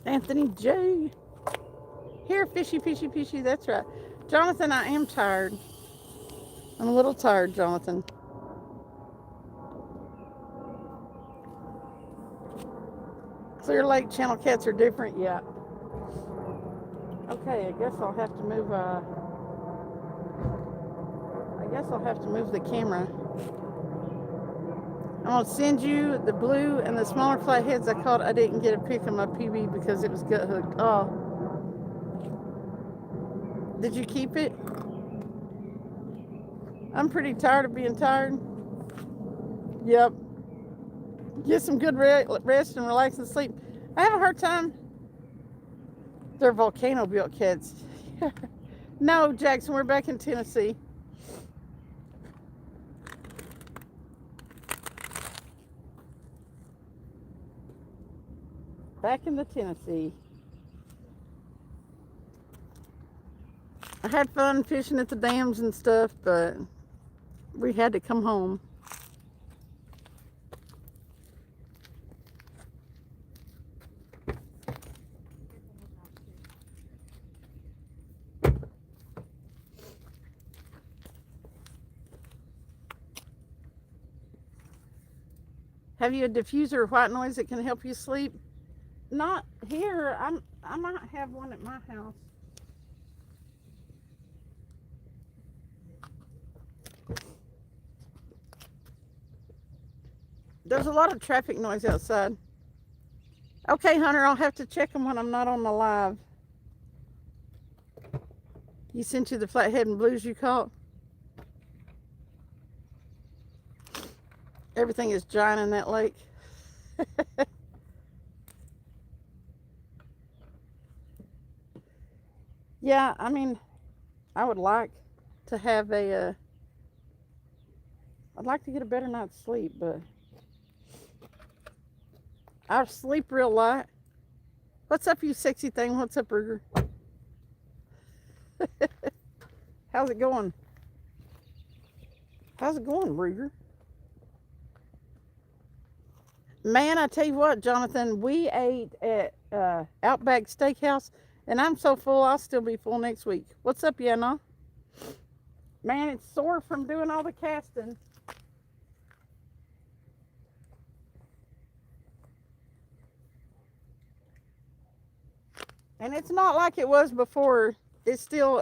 Anthony J. Here, fishy, fishy, fishy. That's right. Jonathan, I am tired. I'm a little tired, Jonathan. Clear Lake channel cats are different, yeah. Okay, I guess I'll have to move. The camera. I'm gonna send you the blue and the smaller flatheads I caught. I didn't get a pic of my PB because it was gut hooked. Oh, did you keep it? I'm pretty tired of being tired. Yep. Get some good rest and relax and sleep. I have a hard time. They're volcano built cats. No, Jackson, we're back in Tennessee. Back in the Tennessee. I had fun fishing at the dams and stuff, but we had to come home. Have you a diffuser or white noise that can help you sleep? Not here. I might have one at my house. There's a lot of traffic noise outside. Okay, Hunter, I'll have to check them when I'm not on the live. You sent you the flathead and blues you caught? Everything is giant in that lake. Yeah, I mean, I would like to have I'd like to get a better night's sleep, but I sleep real light. What's up, you sexy thing? What's up, Ruger? How's it going? How's it going, Ruger? Man, I tell you what, Jonathan, we ate at Outback Steakhouse, and I'm so full, I'll still be full next week. What's up, Yana? Man, it's sore from doing all the casting. And it's not like it was before. It still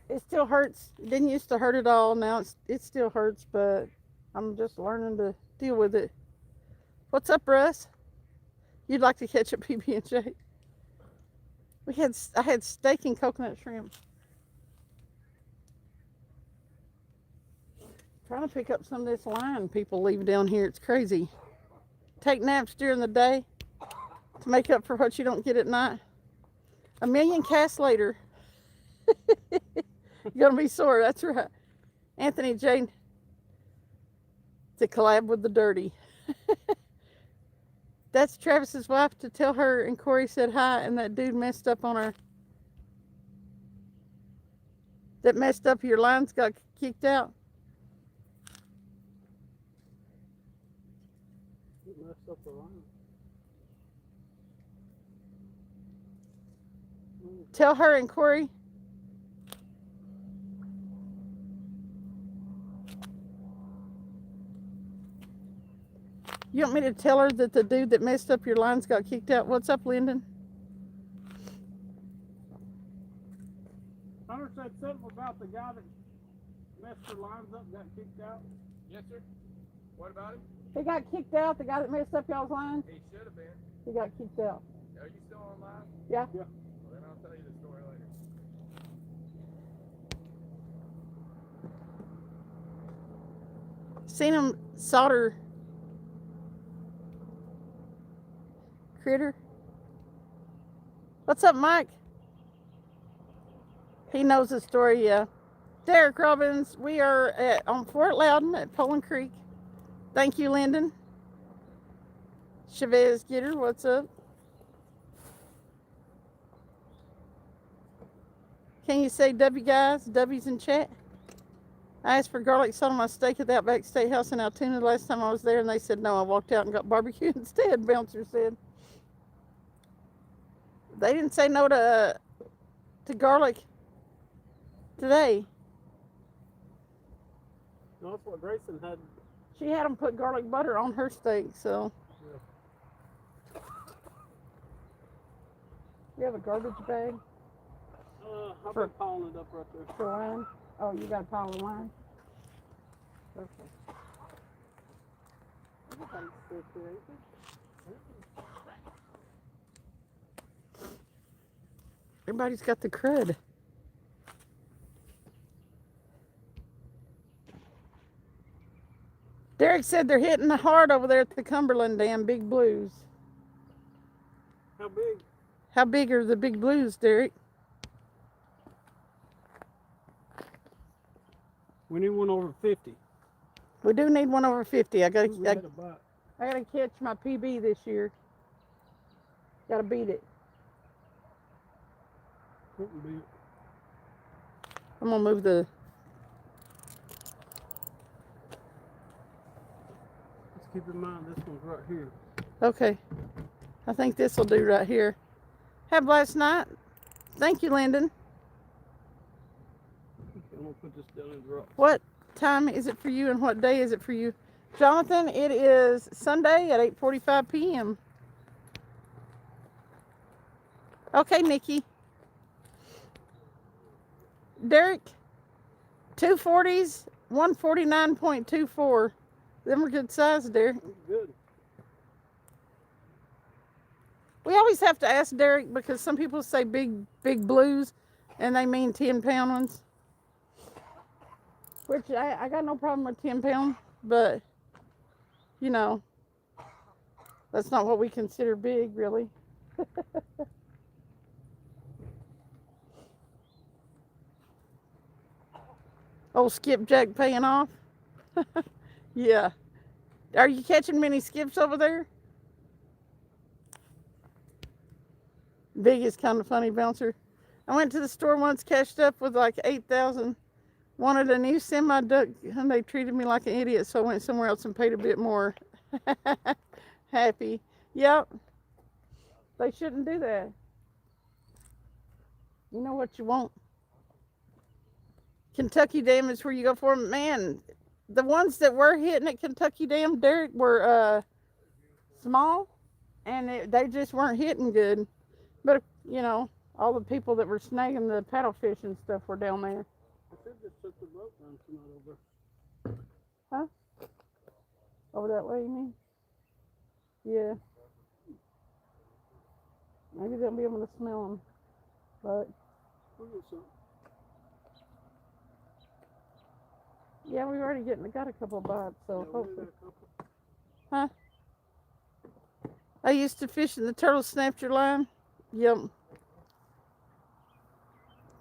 hurts. It didn't used to hurt at all. Now it still hurts, but I'm just learning to deal with it. What's up, Russ? You'd like to catch a PB&J? I had steak and coconut shrimp. Trying to pick up some of this line people leave down here. It's crazy. Take naps during the day to make up for what you don't get at night. 1,000,000 casts later. You're gonna be sore. That's right. Anthony J. To collab with the dirty. That's Travis's wife to tell her and Corey said hi and that dude messed up on her. That messed up your lines got kicked out. It messed up the line. Tell her and Corey. You want me to tell her that the dude that messed up your lines got kicked out? What's up, Lyndon? Hunter? said something about the guy that messed their lines up and got kicked out? Yes, sir. What about him? He got kicked out. The guy that messed up y'all's line. He should have been. He got kicked out. Are you still on live? Yeah. Yeah. Well, then I'll tell you the story later. Seen him solder critter. What's up, Mike? He knows the story, yeah. Derek Robbins, we are on Fort Loudon at Poland Creek. Thank you, Lyndon. Chavez Getter, what's up? Can you say W, guys? W's in chat. I asked for garlic salt on my steak at the Outback Steakhouse in Altoona the last time I was there, and they said no. I walked out and got barbecue instead, Bouncer said. They didn't say no to garlic today. No, that's what Grayson had. She had them put garlic butter on her steak, so. Yeah. You have a garbage bag I've been piling it up right there. for wine? Oh, you got a pile of wine? Okay. Everybody's sick here, ain't they? Everybody's got the crud. Derek said they're hitting the hard over there at the Cumberland Dam, Big Blues. How big? How big are the Big Blues, Derek? We need one over 50. We do need one over 50. I We had gotta a bite. catch my PB this year. Gotta beat it. Couldn't be it. I'm gonna move the. Let's keep in mind this one's right here. Okay. I think this will do right here. Have last night. Thank you, Lyndon. Okay, I'm gonna put this down in the rock. What time is it for you and what day is it for you? Jonathan, it is Sunday at 8:45 p.m. Okay, Nikki. Derek, 240s, 149.24. Them are good size, Derek. That's good. We always have to ask Derek because some people say big blues and they mean 10-pound ones. Which I got no problem with 10-pound, but you know, that's not what we consider big, really. Old SkipJack paying off. Yeah. Are you catching many skips over there? Big is kind of funny, Bouncer. I went to the store once, cashed up with like 8,000. Wanted a new semi-duck, and they treated me like an idiot, so I went somewhere else and paid a bit more. Happy. Yep. They shouldn't do that. You know what you want. Kentucky Dam is where you go for them. Man, the ones that were hitting at Kentucky Dam, Derek, were small, and they just weren't hitting good. But, you know, all the people that were snagging the paddlefish and stuff were down there. I should just took the boat down tonight over. Huh? Over that way, you mean? Yeah. Maybe they'll be able to smell them. But, We'll get some. yeah, we've already got a couple of bites, so Yeah, we hopefully. got a couple. Huh? I used to fish and the turtle snapped your line. Yep.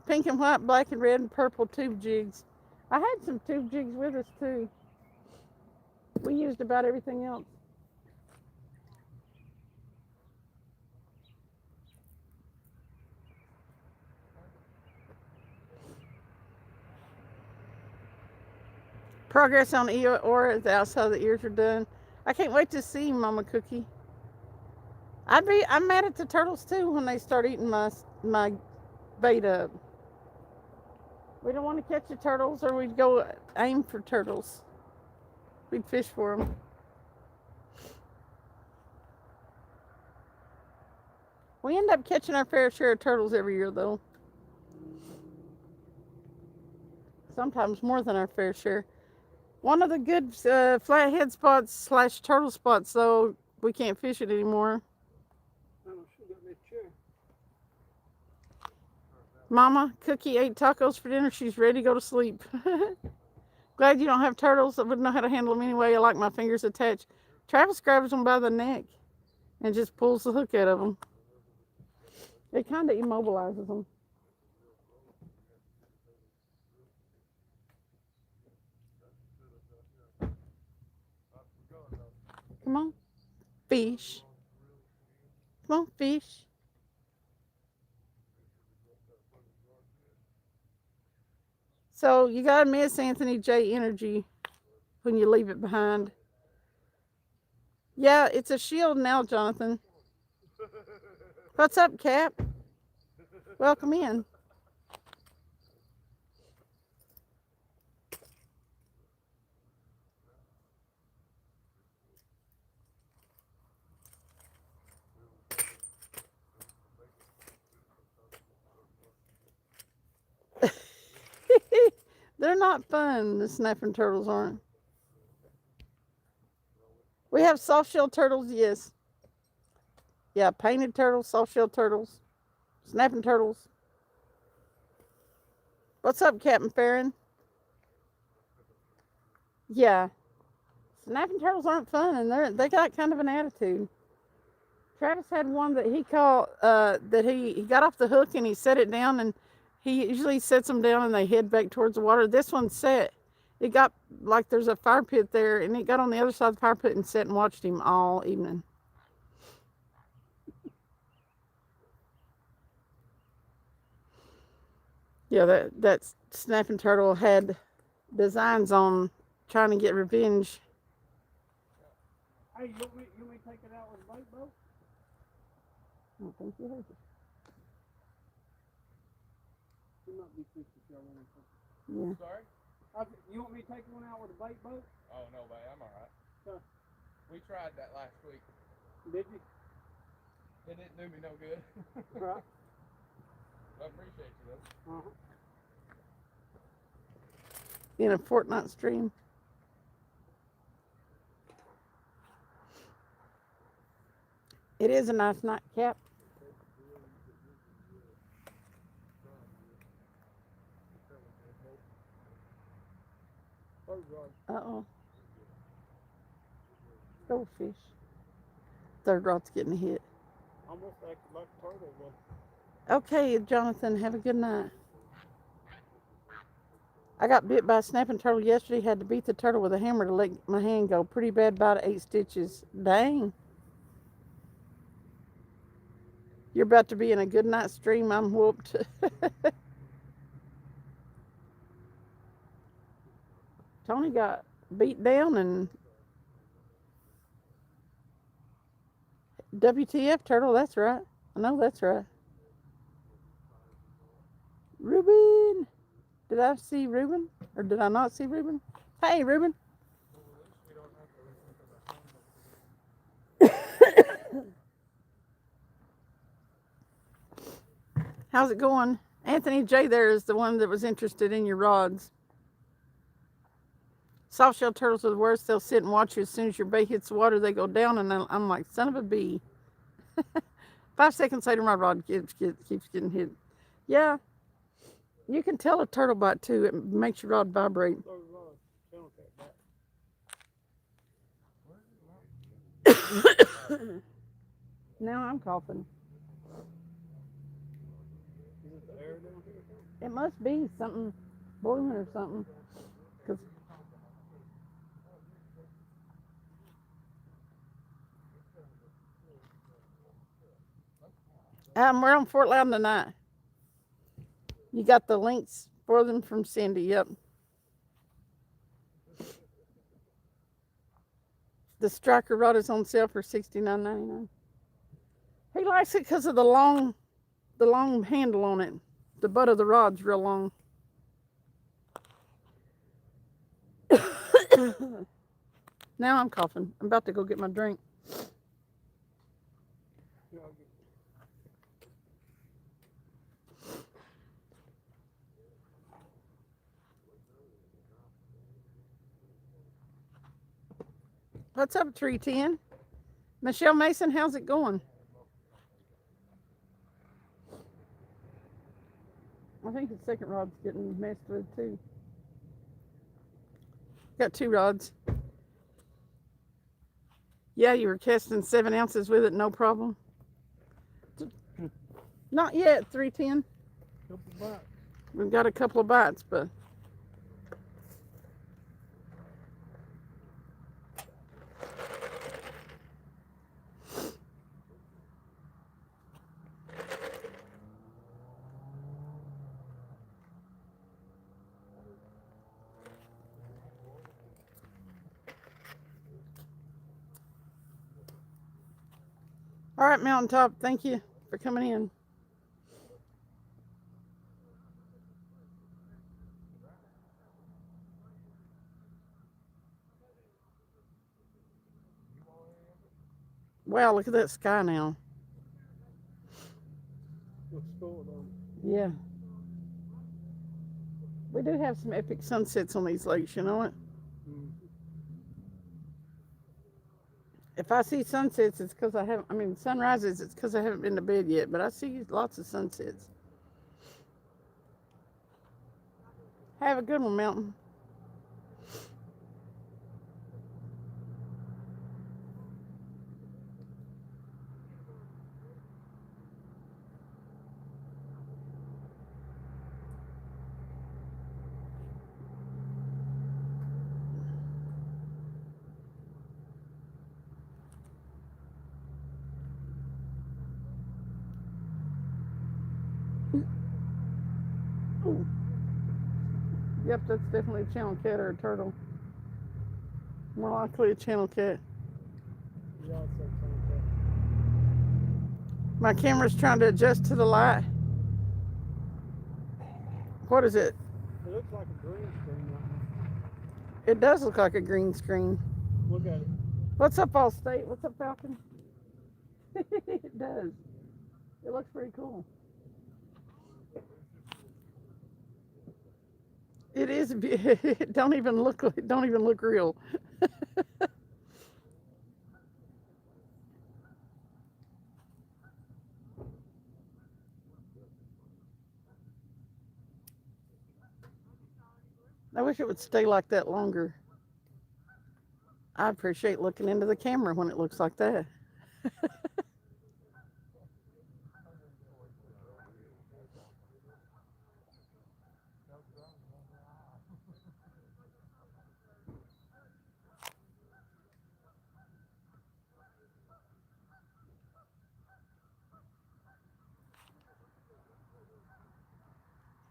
Pink and white, black and red and purple tube jigs. I had some tube jigs with us too. We used about everything else. Progress on Eeyore, the outside of the ears are done. I can't wait to see Mama Cookie. I'm mad at the turtles too when they start eating my bait up. We don't want to catch the turtles, or we'd go aim for turtles. We'd fish for them. We end up catching our fair share of turtles every year, though. sometimes more than our fair share. One of the good flathead spots / turtle spots, though, we can't fish it anymore. Oh, she got me a chair. Mama, Cookie ate tacos for dinner. She's ready to go to sleep. Glad you don't have turtles. I wouldn't know how to handle them anyway. I like my fingers attached. Travis grabs them by the neck and just pulls the hook out of them. It kind of immobilizes them. Come on, fish. Come on, fish. So you gotta miss Anthony J energy when you leave it behind. Yeah, it's a shield now, Jonathan. What's up, Cap? Welcome in. They're not fun, the snapping turtles aren't. We have soft shell turtles, yes. Yeah, painted turtles, soft shell turtles, snapping turtles. What's up, Captain Farron? Yeah. Snapping turtles aren't fun, and they got kind of an attitude. Travis had one that he caught, that he got off the hook and he set it down, and he usually sets them down and they head back towards the water. This one set. It got like there's a fire pit there, and it got on the other side of the fire pit and sat and watched him all evening. Yeah, that snapping turtle had designs on trying to get revenge. Hey, you want me to take it out with a bait boat? I don't think you heard it. You might be fishing if y'all want to. Yeah. Sorry? You want me to take one out with a bait boat? Oh, no, babe, I'm alright. Huh. We tried that last week. Did you? It didn't do me no good. Right. I appreciate you, though. Uh-huh. In a fortnight stream. It is a nice night, Cap. Uh-oh. Goldfish. Third rod's getting hit. Almost acted like a turtle, but Okay, Jonathan, have a good night. I got bit by a snapping turtle yesterday. Had to beat the turtle with a hammer to let my hand go. Pretty bad bite, 8 stitches. Dang. You're about to be in a good night stream. I'm whooped. Tony got beat down and WTF turtle, that's right. I know that's right. Reuben. Did I see Reuben? Or did I not see Reuben? Hey, Reuben. How's it going? Anthony J there is the one that was interested in your rods. Soft shell turtles are the worst. They'll sit and watch you. As soon as your bait hits the water, they go down, and I'm like, son of a bee. 5 seconds later, my rod keeps getting hit. Yeah, you can tell a turtle bite too. It makes your rod vibrate. Now I'm coughing. is it the air down here? It must be something boiling or something. 'Cause we're on Fort Loudon tonight. You got the links for them from Cindy. Yep. The striker rod is on sale for $69.99. He likes it because of the long handle on it. The butt of the rod's real long. Now I'm coughing. I'm about to go get my drink. Yeah, I'll get What's up, 310? Michelle Mason, how's it going? I think the second rod's getting messed with too. Got 2 rods. Yeah, you were casting 7 ounces with it, no problem. Not yet, 310. Couple bites. We've got a couple of bites, but all right, Mountaintop, thank you for coming in. Wow, look at that sky now. Looks cool, though. Yeah. We do have some epic sunsets on these lakes, you know it? If I see sunsets, it's because sunrises, it's because I haven't been to bed yet, but I see lots of sunsets. Have a good one, Mountain. Ooh. Yep, that's definitely a channel cat or a turtle. More likely a channel cat. Yeah, it's like something My camera's trying to adjust to the light. What is it? It looks like a green screen right now. It does look like a green screen. Look at it. What's up, Allstate? What's up, Falcon? It does. It looks pretty cool. It is. It don't even look real. I wish it would stay like that longer. I appreciate looking into the camera when it looks like that.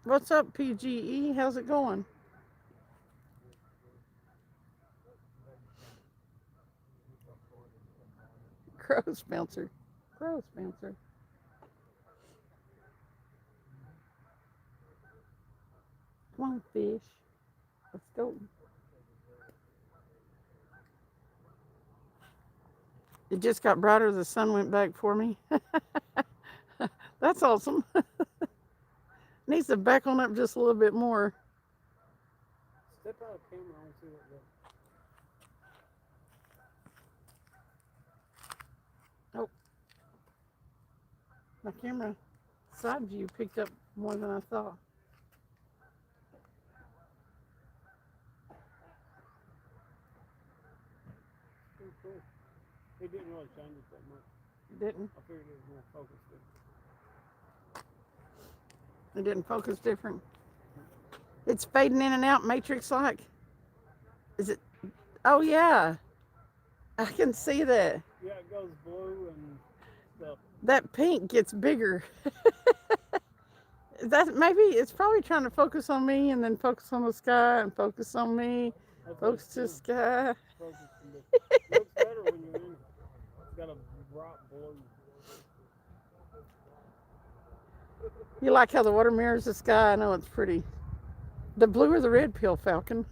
What's up, PGE? How's it going? Crow Spencer. Crow Spencer. Come on, fish. Let's go. It just got brighter. The sun went back for me. That's awesome. Needs to back on up just a little bit more. Step out of camera, I want to see what it looks. Oh. My camera side view picked up more than I thought. Pretty cool. It didn't really change it that much. Didn't. I figured it was more focused. It didn't focus different. It's fading in and out, matrix like. Is it? Oh yeah, I can see that. Yeah, it goes blue and stuff. That pink gets bigger. That maybe it's probably trying to focus on me and then focus on the sky and focus on me, focus to the sky. It looks better when you're in it. It's got a bright blue. You like how the water mirrors the sky? I know it's pretty. The blue or the red pill, Falcon?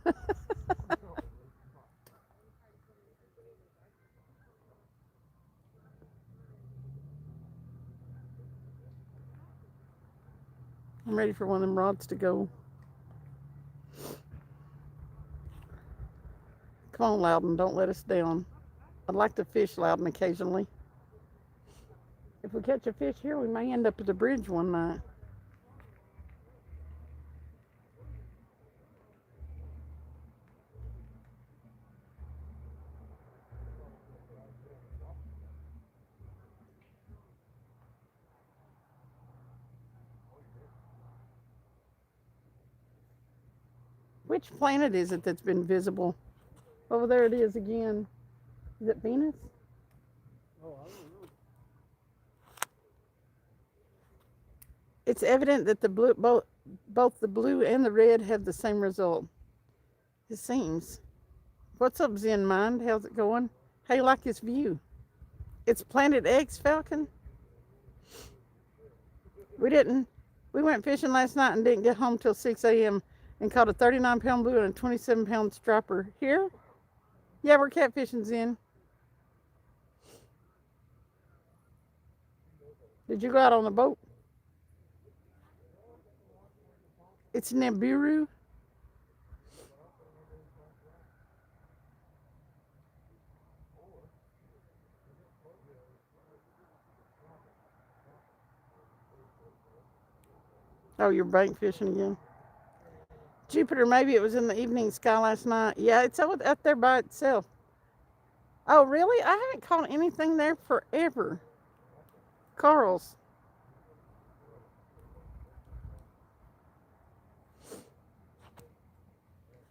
I'm ready for one of them rods to go. Come on, Loudon, don't let us down. I'd like to fish Loudon occasionally. If we catch a fish here, we may end up at the bridge one night. Which planet is it that's been visible? Over there it is again. Is it Venus? Oh, I don't know. It's evident that the blue, both the blue and the red have the same result. It seems. What's up, Zen Mind? How's it going? How you like this view? It's Planet X, Falcon. We went fishing last night and didn't get home till 6 a.m. and caught a 39-pound blue and a 27-pound striper. Here? Yeah, we're catfishing, Zen. Did you go out on the boat? It's Nibiru. Oh, you're bank fishing again. Jupiter, maybe it was in the evening sky last night. Yeah, it's out there by itself. Oh, really? I haven't caught anything there forever. Carl's.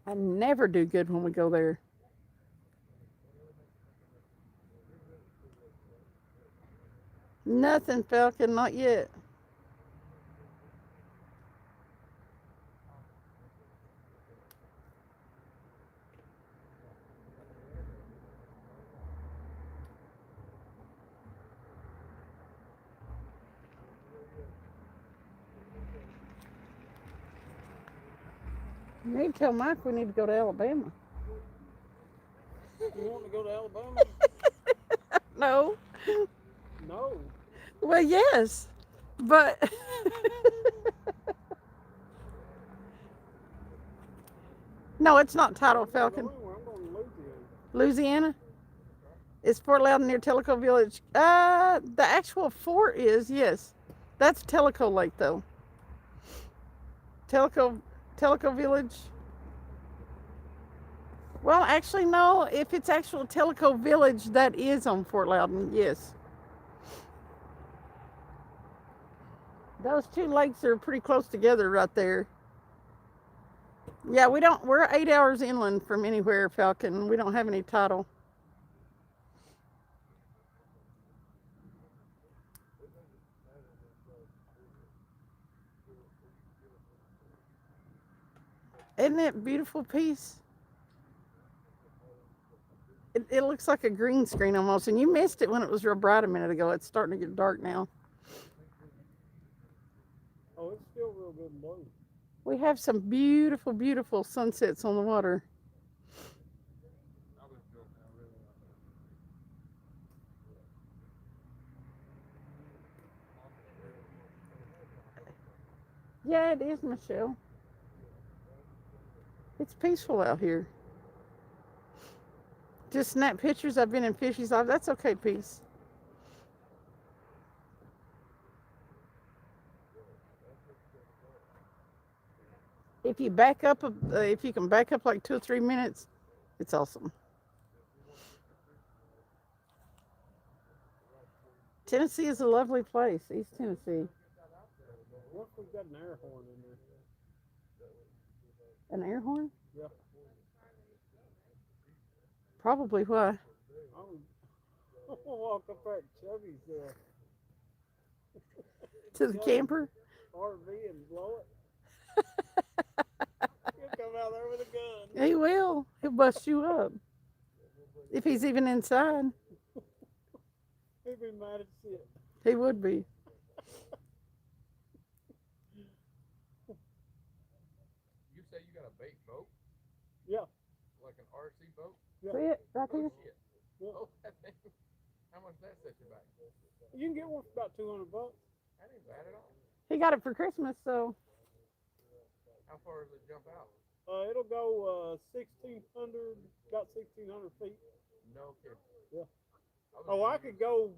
I never do good when we go there. Nothing, Falcon, not yet. You need to tell Mike we need to go to Alabama. You want to go to Alabama? No. No. Well, yes, but no, it's not tidal, Falcon. I'm going to Louisiana. Louisiana? Is Fort Loudon near Tellico Village? The actual fort is, yes. That's Tellico Lake, though. Tellico Village. Well, actually, no. If it's actual Tellico Village, that is on Fort Loudon, yes. Those two lakes are pretty close together right there. Yeah, we're 8 hours inland from anywhere, Falcon. We don't have any tidal. Isn't that a beautiful piece? It looks like a green screen almost, and you missed it when it was real bright a minute ago. It's starting to get dark now. Oh, it's still real good and blue. We have some beautiful, beautiful sunsets on the water. Yeah, it is, Michelle. It's peaceful out here. Just snap pictures. I've been in Fishy's life. That's okay, peace. If you back up, if you can back up like 2 or 3 minutes, it's awesome. Tennessee is a lovely place, East Tennessee. What if we've got an air horn in there? An air horn? Yeah. Probably why. I'm gonna walk up there at Chubby's To the camper? RV and blow it. He'll come out there with a gun. He will. He'll bust you up. If he's even inside. He'd be mad as shit. He would be. You say you got a bait boat? Yeah. Like an RC boat? Yeah. See it right Oh, there? shit. Yeah. Oh, that thing. How much that set you back? You can get one for about $200. That ain't bad at all. He got it for Christmas, so How far does it jump out? It'll go 1,600, about 1,600 feet. No kidding. Oh, I can go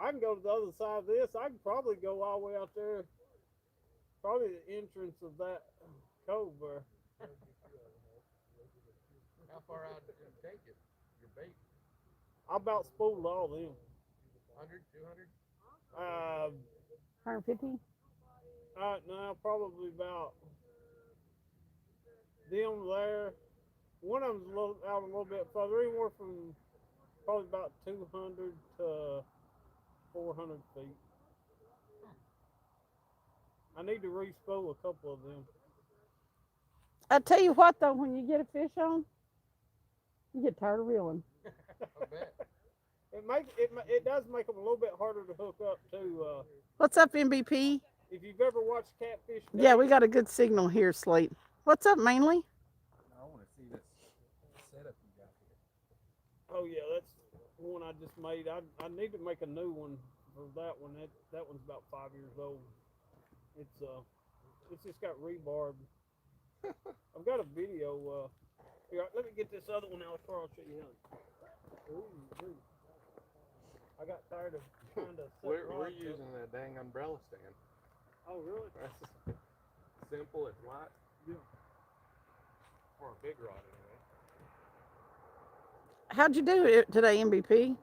to the other side of this. I can probably go all the way out there. Probably the entrance of that cove there. How far out did you take it? Your bait? I about spooled all them. 100, 200? 150? Now probably about them there. One of them's out a little bit further, anywhere from probably about 200 to 400 feet. I need to re-spool a couple of them. I tell you what, though, when you get a fish on, you get tired of reeling. I bet. It does make them a little bit harder to hook up too. What's up, MBP? If you've ever watched Catfish Day, Yeah, we got a good signal here, Slate. What's up, mainly? I want to see this setup you got here. oh yeah, that's the one I just made. I need to make a new one for that one. That one's about 5 years old. It's just got rebarb. I've got a video. Here, let me get this other one out of the car. I'll show you how. Ooh. I got tired of trying to. We're using a dang umbrella stand. Oh really? That's simple, it's light. Yeah. For a big rod anyway. How'd you do it today, MBP?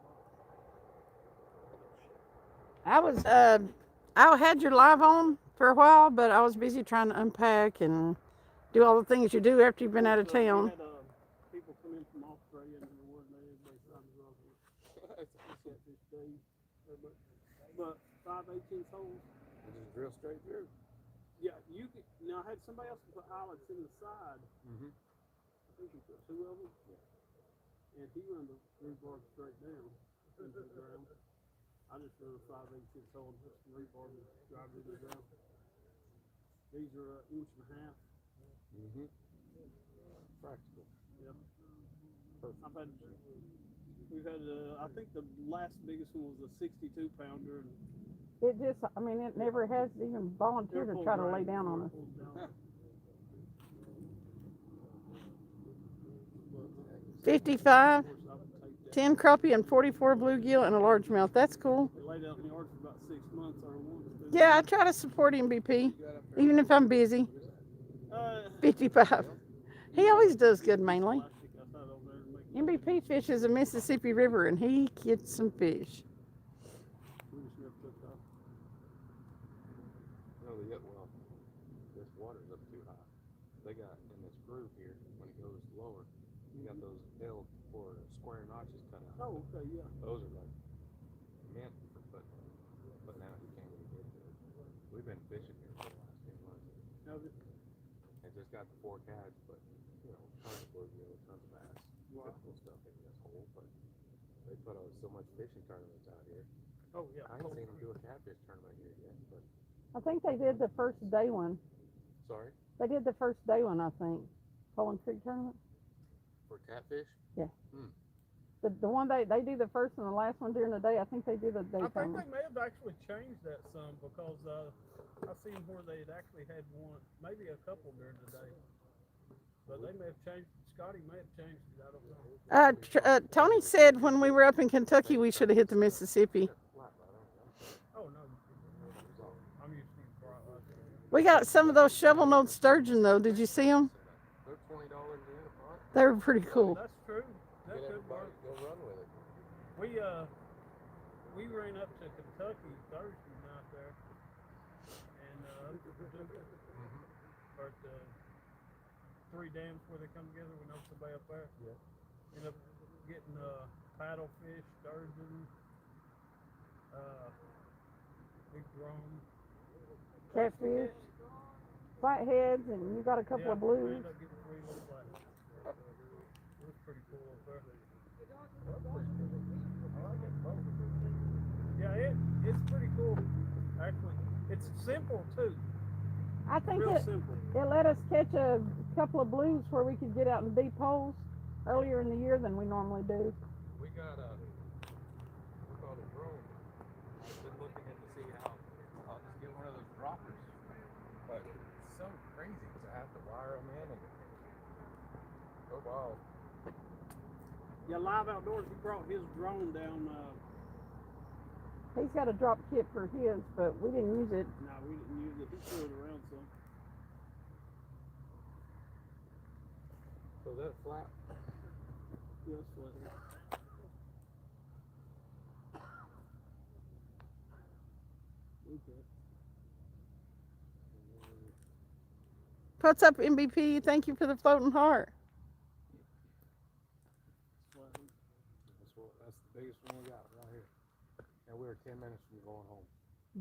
I had your live on for a while, but I was busy trying to unpack and do all the things you do after you've been out of town. We had people come in from Australia and everybody signed us up here. Catfish Day. But 5/18 holes. Just drill straight through. Yeah, you could. Now I had somebody else put eyelets in the side. Mm-hmm. I think he put 2 of them. Yeah. And he run the rebarb straight down into the ground. I just run a 5/18 hole and put some rebarb and drive it in the ground. These are 1.5 inches. Mm-hmm. Practical. Yeah. Perfect. We've had, I think the last biggest one was a 62 pounder. It never has even volunteered to try to lay down on us. 55, 10 crappie, and 44 bluegill, and a largemouth. That's cool. They laid out in the yard for about 6 months. Yeah, I try to support MBP, even if I'm busy. 55. He always does good, mainly. MBP fishes the Mississippi River, and he gets some fish. Well, this water's up too high. They got in this groove here, when it goes lower, you got those L or square notches cut out. Oh, okay, yeah. Those are like meant for putting, but now you can't really get to it. We've been fishing here for the last 10 months. And just got the 4 cats, but tons of bluegill, tons of bass, typical stuff in this hole. But they put out so much fishing tournaments out here. Oh yeah. I ain't seen them do a catfish tournament here yet, but. I think they did the first day one. Sorry? They did the first day one, I think. Poland Creek tournament. For catfish? Yeah. The one they do the first and the last one during the day. I think they do the day I think tournament. they may have actually changed that some because I've seen where they had actually had one, maybe a couple during the day. But they may have changed. Scotty may have changed it. I don't know. Tony said when we were up in Kentucky, we should have hit the Mississippi. Oh no. I'm used to We got some of those shovel-nosed sturgeon, though. Did you see them? They're $20 in a pot. They were pretty cool. That's true. That Get could work. everybody to go run with it. We ran up to Kentucky Thursday night there, and or at the 3 dams where they come together. We know somebody up there. Yeah. Ended up getting paddlefish, sturgeon, big drum, Catfish, flatheads, and you got a couple of we blues. ended up getting 3 little flatheads. It was pretty cool up there. Yeah, it's pretty cool. Actually, it's simple too. I think Real it simple. let us catch a couple of blues where we could get out in deep holes earlier in the year than we normally do. We got we call it drone. I've been looking in to see how I'll just get one of those droppers. But it's so crazy because I have to wire them in and go wild. Yeah, Live Outdoors, he brought his drone down. He's got a drop kit for his, but we didn't use it. No, we didn't use it. He threw it around some. So that flat. Yeah, it's flat. Okay. What's up, MVP? Thank you for the floating heart. That's the biggest one we got right here. And we were 10 minutes from going home.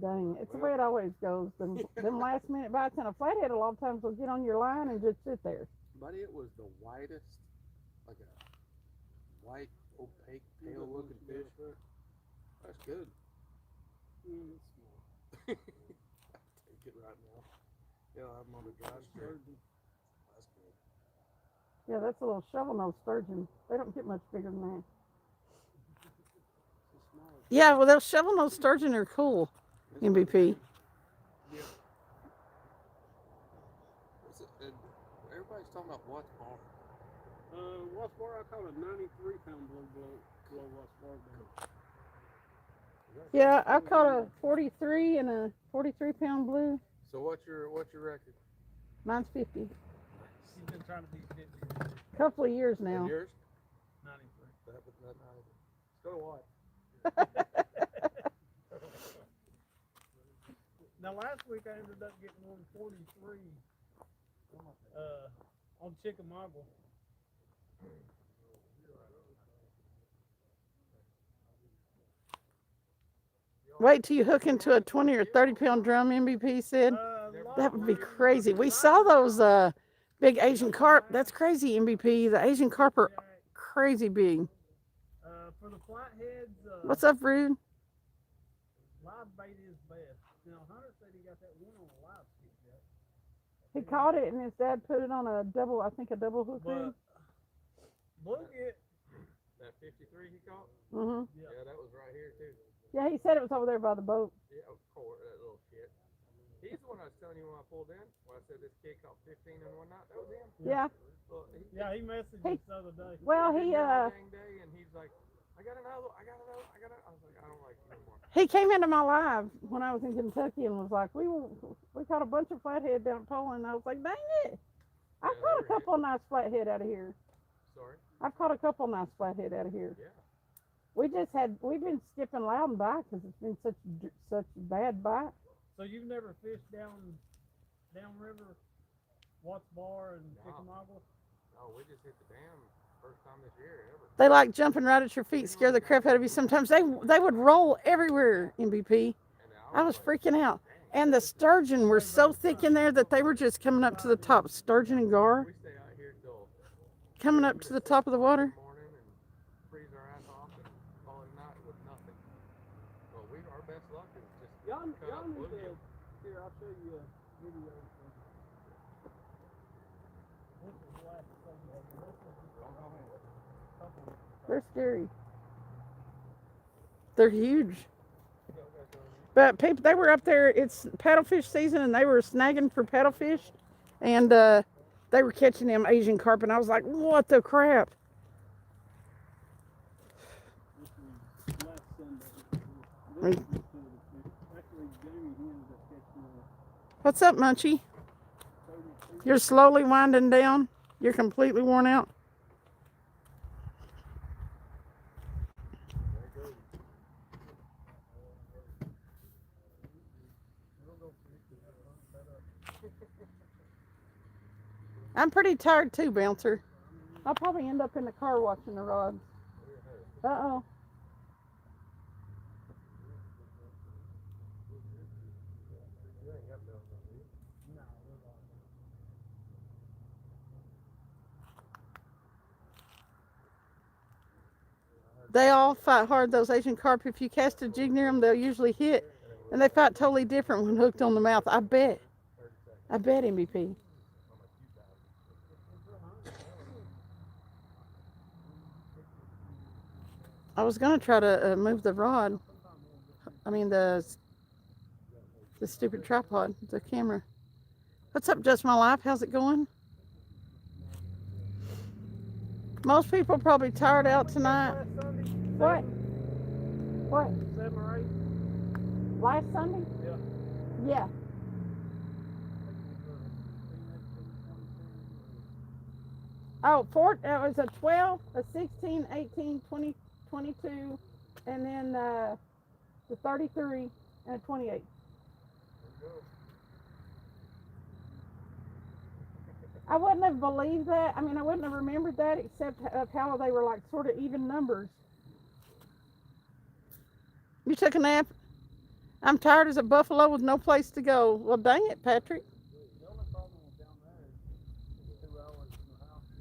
Dang, it's the way it always goes. Them last minute bites, and a flathead a lot of times will get on your line and just sit there. Buddy, it was the whitest, like a white, opaque, pale looking fish. That's good. It's small. I'll take it right now. Yeah, I'm on the dry sturgeon. That's good. Yeah, that's a little shovel-nose sturgeon. They don't get much bigger than that. Yeah, well, those shovel-nose sturgeon are cool. MVP. Yeah. Everybody's talking about what's bar. What's bar? I caught a 93-pound blow what's bar down. Yeah, I caught a 43 and a 43-pound blue. So what's your record? Mine's 50. She's been trying to be 50. Couple of years now. And yours? 93. That was not either. So what? Now last week I ended up getting 143 on Chickamauga. Wait till you hook into a 20 or 30-pound drum, MVP said. That would be crazy. We saw those big Asian carp. That's crazy, MVP. The Asian carp are crazy big. For the flatheads, What's up, Rude? live bait is best. Now Hunter said he got that one on a live SkipJack. He caught it and his dad put it on a double, I think a double hook rig. Blue get That 53 he caught? Mm-hmm. yeah. Yeah, that was right here too. Yeah, he said it was over there by the boat. Yeah, of course, that little shit. He's the one I was telling you when I pulled in. When I said this kid caught 15 in one night. That was him. Yeah. Well, Yeah, he messaged Hey. us the other day. Well, been he here all dang day, and he's like, I got another. I was like, I don't like you anymore. he came into my live when I was in Kentucky and was like, we caught a bunch of flathead down at Poland. And I was like, dang it. I Yeah, caught they a were couple nice flathead out of here. Sorry. I've caught a couple nice flathead out of here. Yeah. We've been skipping Loudon by because it's been such bad bite. So you've never fished downriver, Watts Bar and No. Chickamauga? No, we just hit the dam first time this year ever. They like jumping right at your feet, scare the crap out of you. Sometimes they would roll everywhere, MVP. And I was freaking out. And the sturgeon were so thick in there that they were just coming up to the top. Sturgeon and gar we stay out here till coming up to the top of the water. morning and freeze our ass off and call it a night with nothing. Well, our best luck is just Y'all cut out need bluegill. to, here, I'll show you a video. This is last Sunday. They're scary. They're huge. But people, they were up there. It's paddlefish season, and they were snagging for paddlefish, and they were catching them Asian carp. And I was like, "What the crap?" This was last Sunday. Right. Actually, Jamie, he ended up catching What's up, Munchie? 32. You're slowly winding down. You're completely worn out. I'm pretty tired too, Bouncer. I'll probably end up in the car watching the rods. Uh-oh. They all fight hard, those Asian carp. If you cast a jig near them, they'll usually hit. And they fight totally different when hooked on the mouth. I bet. MVP. I was going to try to move the rod. I mean, the stupid tripod, the camera. What's up, Just My Life? How's it going? Most people probably tired out tonight. Last Sunday? What? What? 7 or 8? Last Sunday? Yeah. Yeah. Oh, it was a 12, a 16, 18, 20, 22, and then the 33 and a 28. I wouldn't have believed that. I mean, I wouldn't have remembered that except of how they were like sort of even numbers. You took a nap? I'm tired as a buffalo with no place to go. Well, dang it, Patrick. The only problem with down there is 2 hours from the house.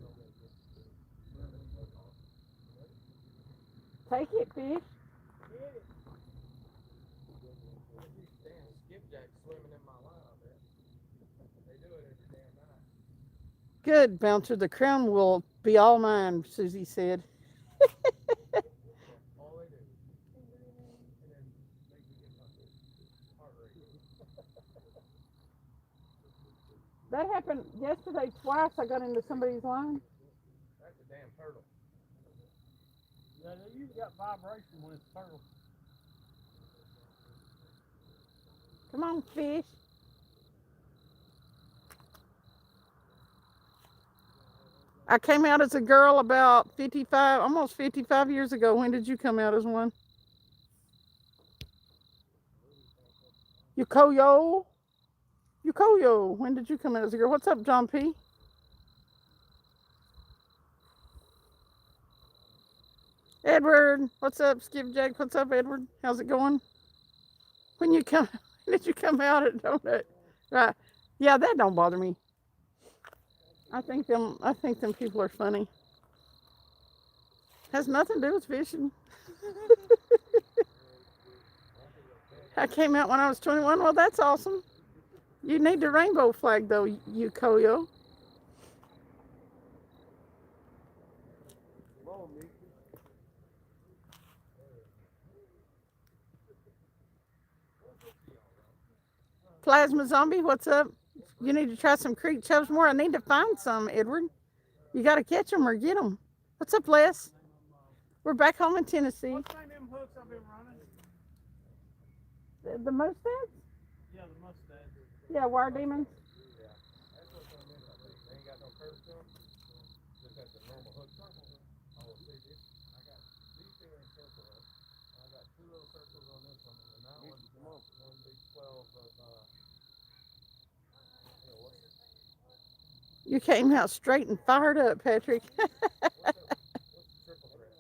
Take it, fish. Damn, SkipJack swimming in my line, man. They do it every damn night. Good, Bouncer. The crown will be all mine, Susie said. All they do. And then make me get my heart rate. That happened yesterday twice. I got into somebody's line. That's a damn turtle. Yeah, they usually got vibration when it's turtle. Come on, fish. I came out as a girl about 55, almost 55 years ago. When did you come out as one? Yukoyo? Yukoyo. When did you come out as a girl? What's up, John P? Edward. What's up, SkipJack? What's up, Edward? How's it going? When did you come out at Donut? Right. Yeah, that don't bother me. I think them people are funny. Has nothing to do with fishing. I came out when I was 21. Well, that's awesome. You need the rainbow flag, though, you Koyo. Plasma Zombie, what's up? You need to try some creek chubs more. I need to find some, Edward. You got to catch them or get them. What's up, Les? We're back home in Tennessee. What's the name of them hooks I've been running? The mustache? Yeah, the mustache. Yeah, wire demons. Yeah. That's what I'm in. They ain't got no curve to them. Just got the normal hook. Oh, see, I got these two in circle hooks. I got 2 little circles on this one, and that one's one big 12 of You came out straight and fired up, Patrick. what's the triple thread?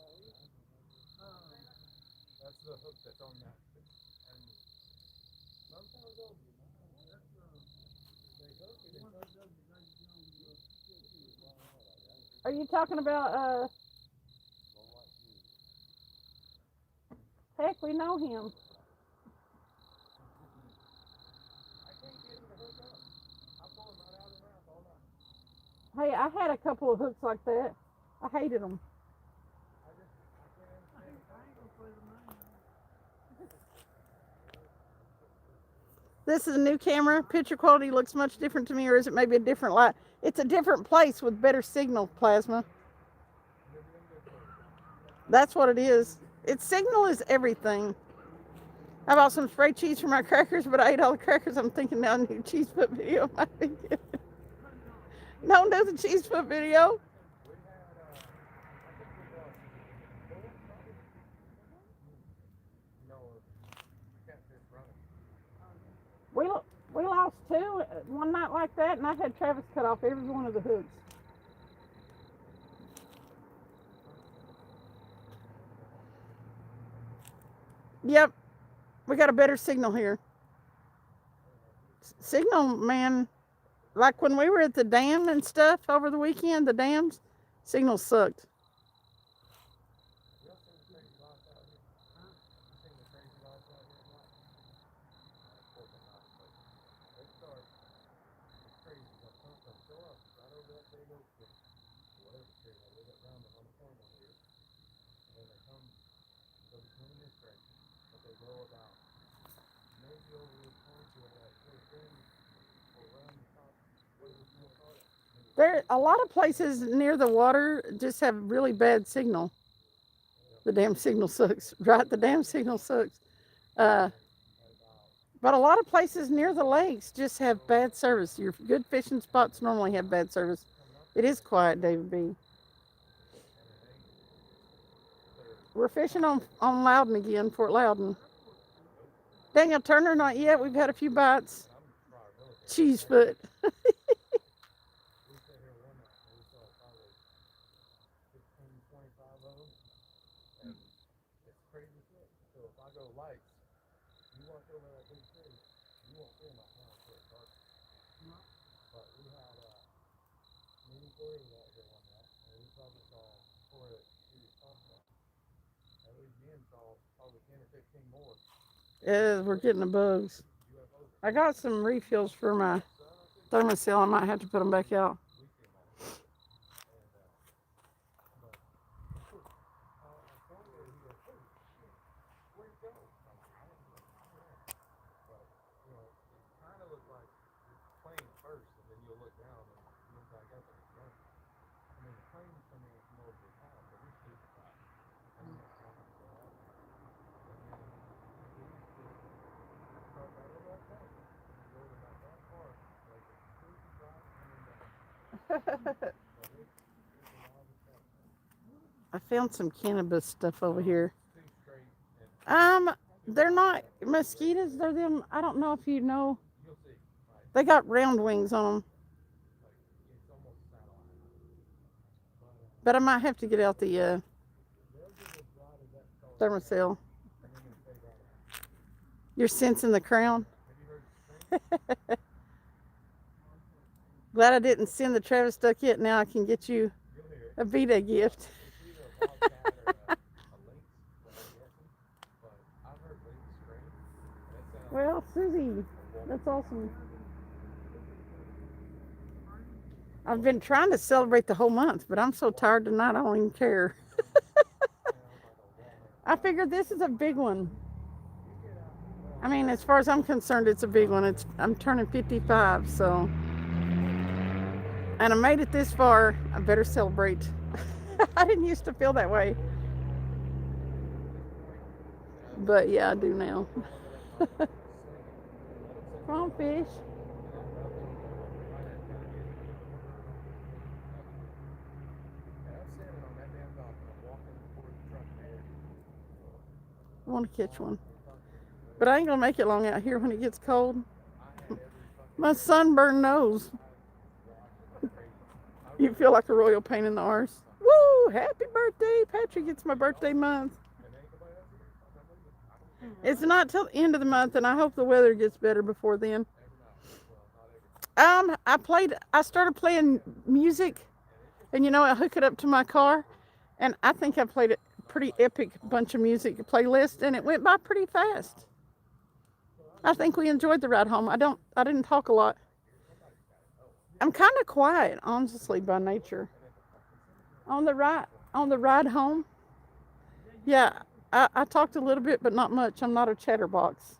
That's the hook that's on that. And sometimes they'll Are you talking about, heck, we know him. I can't get him to hook up. I pull him right out of the mouth all night. Hey, I had a couple of hooks like that. I hated them. I can't understand. This is a new camera. Picture quality looks much different to me, or is it maybe a different light? It's a different place with better signal, Plasma. That's what it is. Its signal is everything. I bought some spray cheese for my crackers, but I ate all the crackers. I'm thinking now a new cheese foot video might be good. Don't do the cheese foot video. We lost 2 one night like that, and I had Travis cut off every one of the hooks. Yep, we got a better signal here. Signal, man, like when we were at the dam and stuff over the weekend, the dams, signal sucked. There, a lot of places near the water just have really bad signal. The damn signal sucks, right? The damn signal sucks. Uh, but a lot of places near the lakes just have bad service. Your good fishing spots normally have bad service. It is quiet, David B. We're fishing on Loudon again, Fort Loudon. Daniel Turner, not yet. We've had a few bites. Cheesefoot. Yeah, we're getting the bugs. I got some refills for my thermocell. I might have to put them back out. I found some cannabis stuff over here. They're not mosquitoes. They're them. I don't know if you know. They got round wings on them. But I might have to get out the thermocell. You're sensing the crown? Glad I didn't send the Travis duck yet. Now I can get you a Vita gift. Well, Susie, that's awesome. I've been trying to celebrate the whole month, but I'm so tired tonight I don't even care. I figured this is a big one. I mean, as far as I'm concerned, it's a big one. I'm turning 55, so. And I made it this far. I better celebrate. I didn't used to feel that way. But yeah, I do now. Come on, fish. I want to catch one. But I ain't going to make it long out here when it gets cold. My sunburned nose. You feel like a royal pain in the arse. Woo! Happy birthday, Patrick. It's my birthday month. It's not till the end of the month, and I hope the weather gets better before then. I started playing music, and I hook it up to my car, and I think I played a pretty epic bunch of music playlist, and it went by pretty fast. I think we enjoyed the ride home. I didn't talk a lot. I'm kind of quiet, honestly, by nature. On the ride home, yeah, I talked a little bit, but not much. I'm not a chatterbox.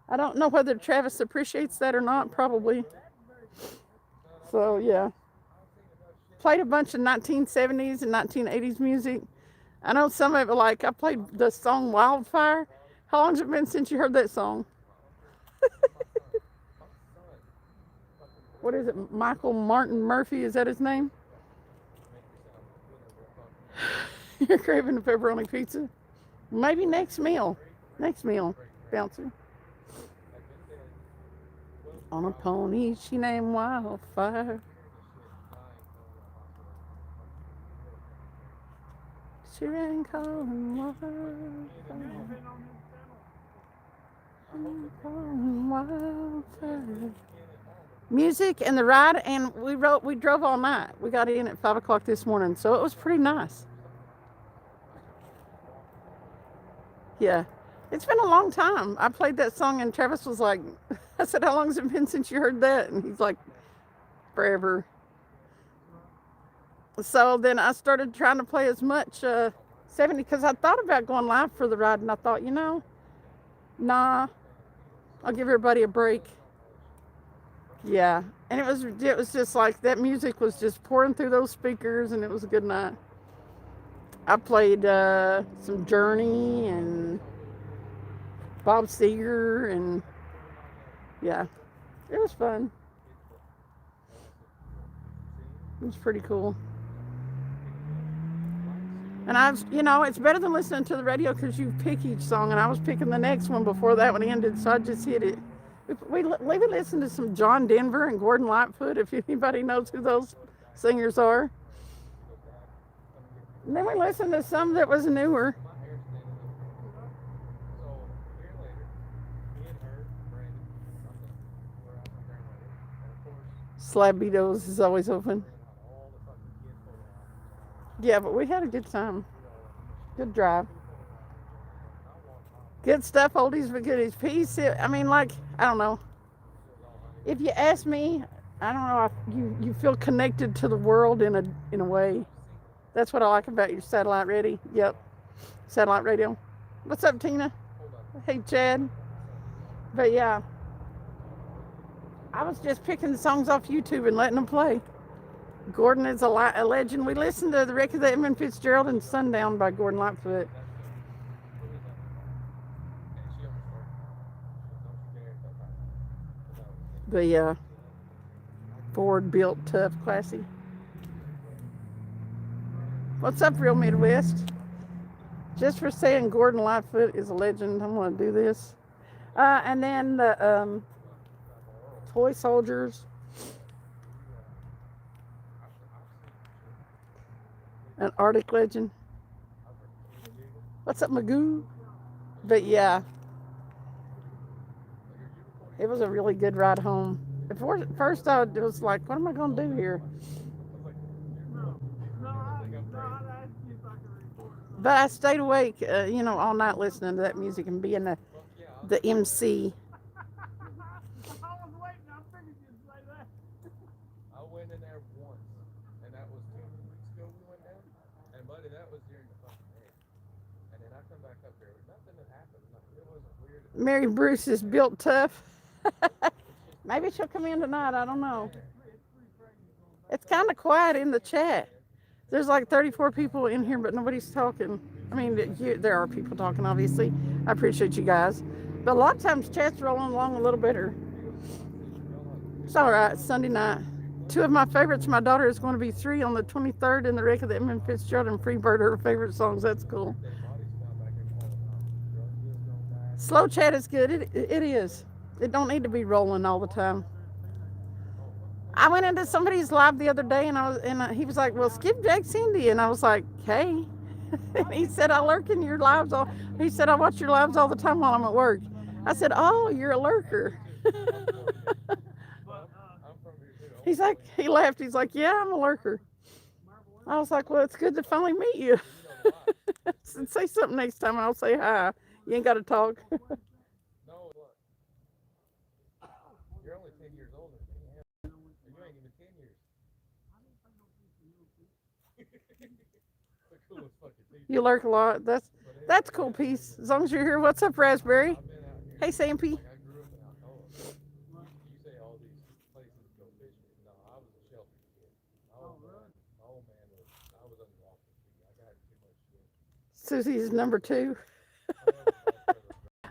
I don't know whether Travis appreciates that or not, probably. So, yeah. Played a bunch of 1970s and 1980s music. I know some of it, I played the song Wildfire. How long's it been since you heard that song? What is it? Michael Martin Murphy, is that his name? You're craving a pepperoni pizza? Maybe next meal. Bouncer. On a pony she named Wildfire. She ran calling wildfire. Wildfire. Music and the ride, and we drove all night. We got in at 5 o'clock this morning, so it was pretty nice. Yeah, it's been a long time. I played that song, and Travis was like, I said, how long has it been since you heard that? And he's like, forever. So then I started trying to play as much 70, because I thought about going live for the ride, and I thought, nah, I'll give everybody a break. Yeah, and it was just like that music was just pouring through those speakers, and it was a good night. I played some Journey and Bob Seger, and yeah, it was fun. It was pretty cool. And it's better than listening to the radio because you pick each song, and I was picking the next one before that one ended, so I just hit it. We listened to some John Denver and Gordon Lightfoot, if anybody knows who those singers are. And then we listened to some that was newer. Slabitos is always open. Yeah, but we had a good time. Good drive. Good stuff, oldies but goodies. Peace. I mean, like, I don't know. If you ask me, I don't know. You feel connected to the world in a way. That's what I like about your satellite ready. Yep, satellite radio. What's up, Tina? Hey, Chad. But yeah, I was just picking the songs off YouTube and letting them play. Gordon is a legend. We listened to the record of Edmund Fitzgerald and Sundown by Gordon Lightfoot. But yeah, Ford built tough, classy. What's up, Real Midwest? Just for saying Gordon Lightfoot is a legend, I'm going to do this. And then the Toy Soldiers. An Arctic legend. What's up, Magoo? But yeah, it was a really good ride home. At first I was like, what am I going to do here? But I stayed awake, all night listening to that music and being the MC. I was waiting. I figured you'd say that. I went in there once, and that was 2 weeks ago we went down. And buddy, that was during the fucking day. And then I come back up there, nothing had happened. It wasn't weird. Mary Bruce is built tough. Maybe she'll come in tonight. I don't know. It's kind of quiet in the chat. There's like 34 people in here, but nobody's talking. I mean, there are people talking, obviously. I appreciate you guys. But a lot of times chat's rolling along a little better. It's all right. It's Sunday night. 2 of my favorites. My daughter is going to be 3 on the 23rd in the record of Edmund Fitzgerald and Freebird are her favorite songs. That's cool. Slow chat is good. It is. It don't need to be rolling all the time. I went into somebody's live the other day and he was like, well, SkipJack Cindy. And I was like, hey. And he said, I lurk in your lives. He said, I watch your lives all the time while I'm at work. I said, oh, you're a lurker. He's like, he laughed. He's like, yeah, I'm a lurker. I was like, well, it's good to finally meet you. Say something next time and I'll say hi. You ain't got to talk. No, look. You're only 10 years older than me. And you ain't even 10 years. The coolest fucking people. You lurk a lot. That's cool, Peace. As long as you're here. What's up, Raspberry? Hey, Sampy. I grew up in Alcoa. You say all these places go fishing. No, I was a shelter kid. Oh, really? Oh, man. I was unlawful. I got too much shit. Susie's number 2.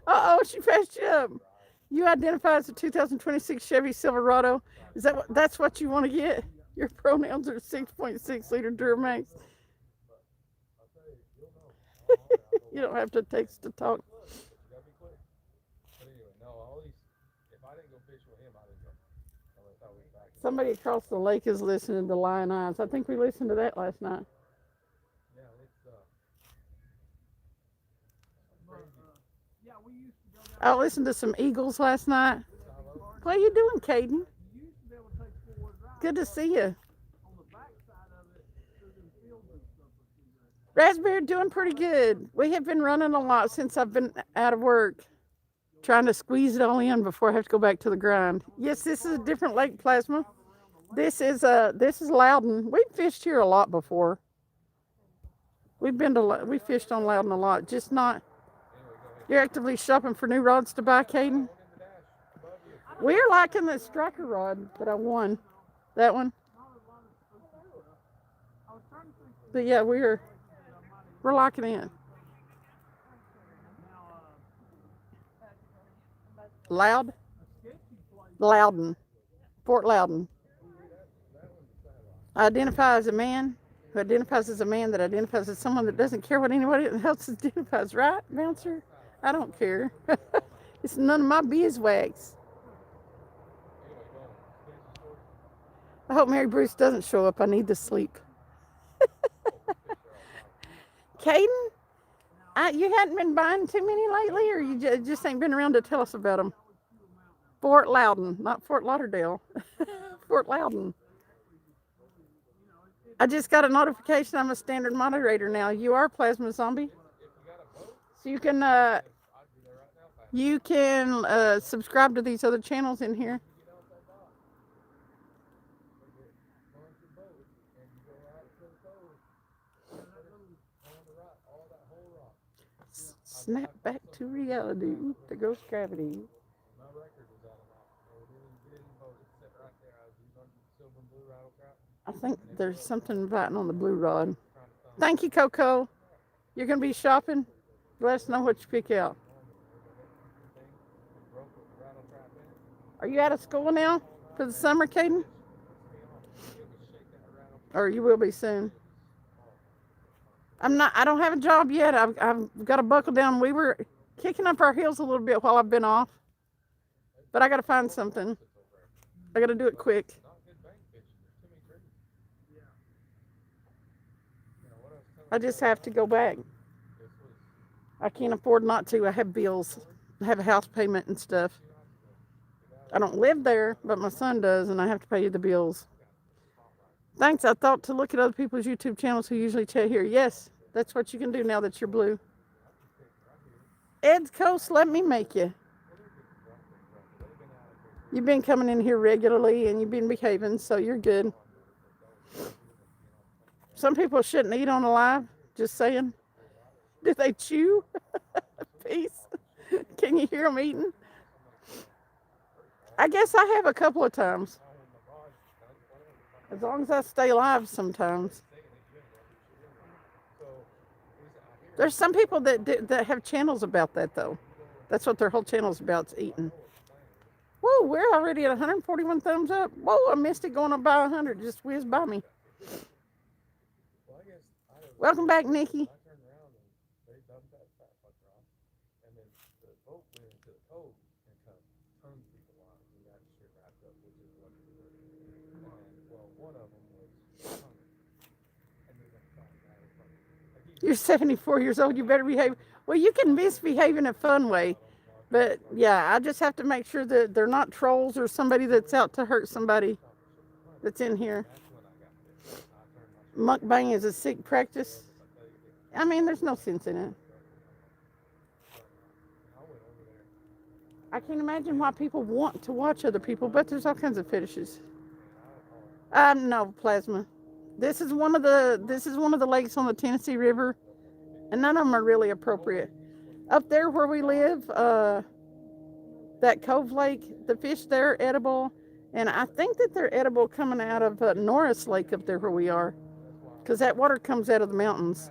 Uh-oh, she passed you up. You identify as a 2026 Chevy Silverado. That's what you want to get? Your pronouns are 6.6 liter Duramax. You don't have to text to talk. Somebody across the lake is listening to Lion Eyes. I think we listened to that last night. I listened to some Eagles last night. What are you doing, Caden? Good to see you. Raspberry doing pretty good. We have been running a lot since I've been out of work, trying to squeeze it all in before I have to go back to the grind. Yes, this is a different lake, Plasma. This is Loudon. We've fished here a lot before. We fished on Loudon a lot, just not. You're actively shopping for new rods to buy, Caden? We're liking the striker rod that I won. That one. But yeah, we're locking in. Loud? Loudon. Fort Loudon. I identify as a man who identifies as a man that identifies as someone that doesn't care what anybody else identifies, right, Bouncer? I don't care. It's none of my beeswax. I hope Mary Bruce doesn't show up. I need to sleep. Caden, you hadn't been buying too many lately, or you just ain't been around to tell us about them? Fort Loudon, not Fort Lauderdale. Fort Loudon. I just got a notification I'm a standard moderator now. You are Plasma Zombie. So you can subscribe to these other channels in here. Snap back to reality. There goes gravity. I think there's something biting on the blue rod. Thank you, Coco. You're going to be shopping? Let us know what you pick out. Are you out of school now for the summer, Caden? Or you will be soon. I don't have a job yet. I've got to buckle down. We were kicking up our heels a little bit while I've been off. But I got to find something. I got to do it quick. I just have to go back. I can't afford not to. I have bills. I have a house payment and stuff. I don't live there, but my son does, and I have to pay the bills. Thanks. I thought to look at other people's YouTube channels who usually chat here. Yes, that's what you can do now that you're blue. Ed's Coast, let me make you. You've been coming in here regularly, and you've been behaving, so you're good. Some people shouldn't eat on a live, just saying. Do they chew? Peace. Can you hear them eating? I guess I have a couple of times. As long as I stay alive sometimes. There's some people that have channels about that, though. That's what their whole channel is about, is eating. Whoa, we're already at 141 thumbs up. Whoa, I missed it going up by 100. Just whizzed by me. Welcome back, Nikki. You're 74 years old. You better behave. Well, you can misbehave in a fun way. But, yeah, I just have to make sure that they're not trolls or somebody that's out to hurt somebody that's in here. Mukbang is a sick practice. I mean, there's no sense in it. I can't imagine why people want to watch other people, but there's all kinds of fetishes. No, Plasma. This is one of the lakes on the Tennessee River, and none of them are really appropriate. Up there where we live, that Cove Lake, the fish there are edible, and I think that they're edible coming out of Norris Lake up there where we are, because that water comes out of the mountains.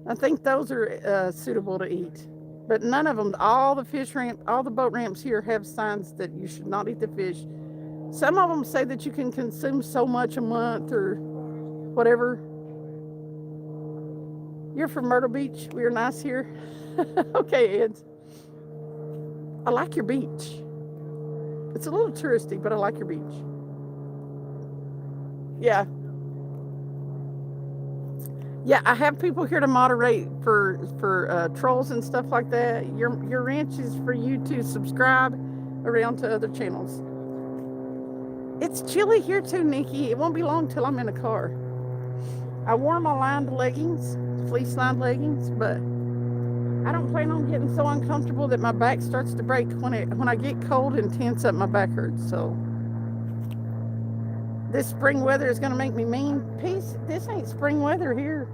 I think those are suitable to eat, but none of them. All the boat ramps here have signs that you should not eat the fish. Some of them say that you can consume so much a month or whatever. You're from Myrtle Beach. We're nice here. Okay, Ed. I like your beach. It's a little touristy, but I like your beach. Yeah. Yeah, I have people here to moderate for trolls and stuff like that. Your ranch is for you to subscribe around to other channels. It's chilly here too, Nikki. It won't be long till I'm in a car. I wore my lined leggings, fleece lined leggings, but I don't plan on getting so uncomfortable that my back starts to break when I get cold and tense up. My back hurts. So this spring weather is going to make me mean. Peace. This ain't spring weather here.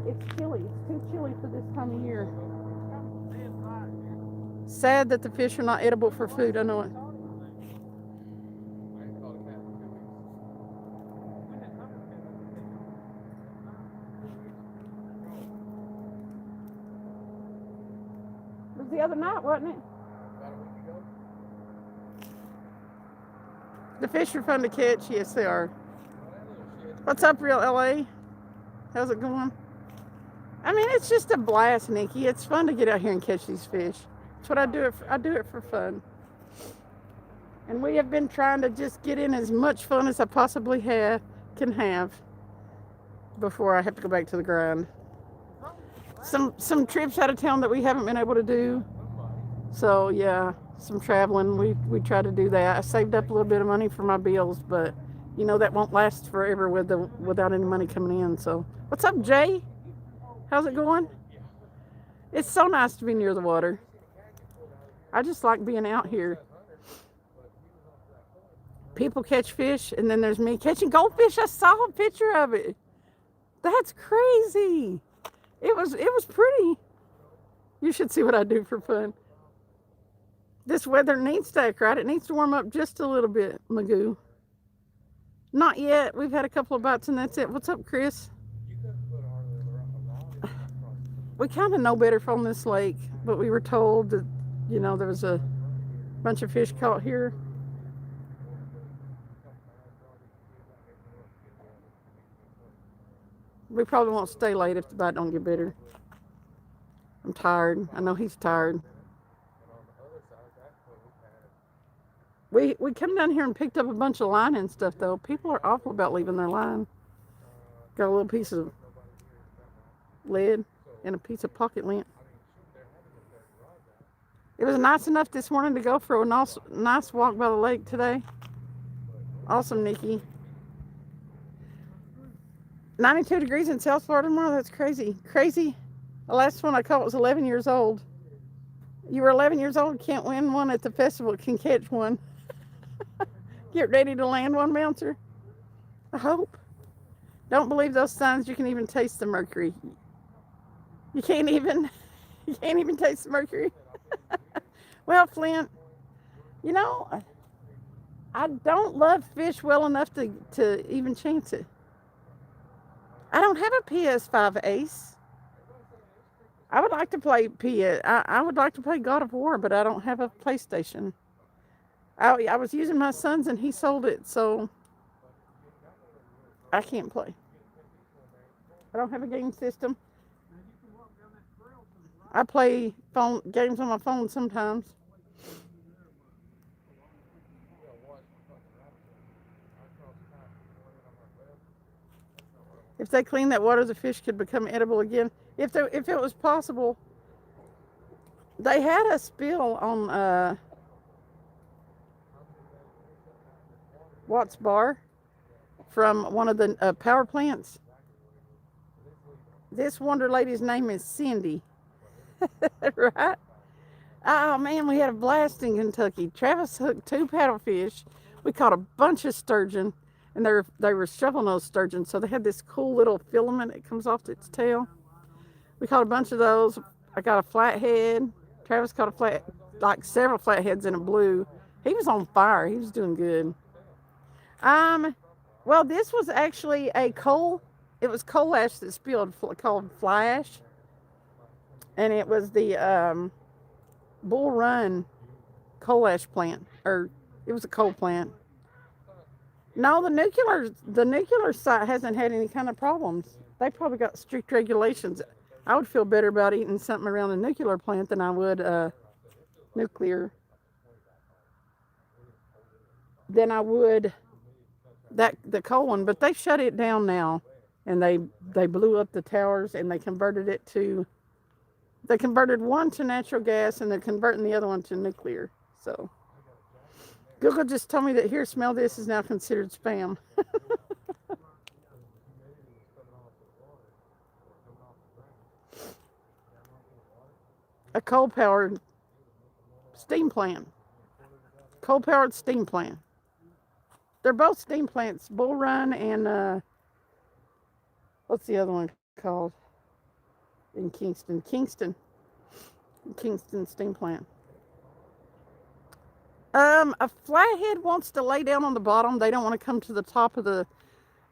It's chilly. It's too chilly for this time of year. Sad that the fish are not edible for food. I know it. I ain't caught a cat in 2 weeks. It was the other night, wasn't it? About a week ago. The fish are fun to catch. Yes, they are. Oh, that little shit. What's up, Real LA? How's it going? I mean, it's just a blast, Nikki. It's fun to get out here and catch these fish. That's what I do it for. I do it for fun. And we have been trying to just get in as much fun as I possibly can have before I have to go back to the grind. Some trips out of town that we haven't been able to do. So yeah, some traveling. We try to do that. I saved up a little bit of money for my bills, but you know that won't last forever without any money coming in. So what's up, Jay? How's it going? It's so nice to be near the water. I just like being out here. People catch fish, and then there's me catching goldfish. I saw a picture of it. That's crazy. It was pretty. You should see what I do for fun. This weather needs to act right. It needs to warm up just a little bit, Magoo. Not yet. We've had a couple of bites, and that's it. What's up, Chris? We kind of know better from this lake, but we were told that, you know, there was a bunch of fish caught here. We probably won't stay late if the bite don't get better. I'm tired. I know he's tired. We come down here and picked up a bunch of line and stuff, though. People are awful about leaving their line. Got a little piece of lead and a piece of pocket lint. It was nice enough this morning to go for a nice walk by the lake today. Awesome, Nikki. 92 degrees in South Florida tomorrow. That's crazy. Crazy. The last one I caught was 11 years old. You were 11 years old, can't win one at the festival, can catch one. Get ready to land one, Bouncer. I hope. Don't believe those signs. You can even taste the mercury. You can't even taste the mercury. Well, Flint, you know, I don't love fish well enough to even chance it. I don't have a PS5 Ace. I would like to play I would like to play God of War, but I don't have a PlayStation. I was using my son's and he sold it, so I can't play. I don't have a game system. I play phone games on my phone sometimes. If they clean that water, the fish could become edible again. If it was possible. They had a spill on Watts Bar from one of the power plants. This wonder lady's name is Cindy. Right? Oh man, we had a blast in Kentucky. Travis hooked 2 paddlefish. We caught a bunch of sturgeon, and they were shovel-nosed sturgeon, so they had this cool little filament that comes off its tail. We caught a bunch of those. I got a flathead. Travis caught several flatheads in a blue. He was on fire. He was doing good. Well, this was actually it was coal ash that spilled, called fly ash. And it was the Bull Run coal ash plant, or it was a coal plant. No, the nuclear site hasn't had any kind of problems. They probably got strict regulations. I would feel better about eating something around a nuclear plant than I would the coal one. But they shut it down now, and they blew up the towers, and they converted one to natural gas, and they're converting the other one to nuclear. So Google just told me that here, smell this is now considered spam. A coal-powered steam plant. Coal-powered steam plant. They're both steam plants, Bull Run and what's the other one called? In Kingston steam plant. A flathead wants to lay down on the bottom. They don't want to come to the top of the.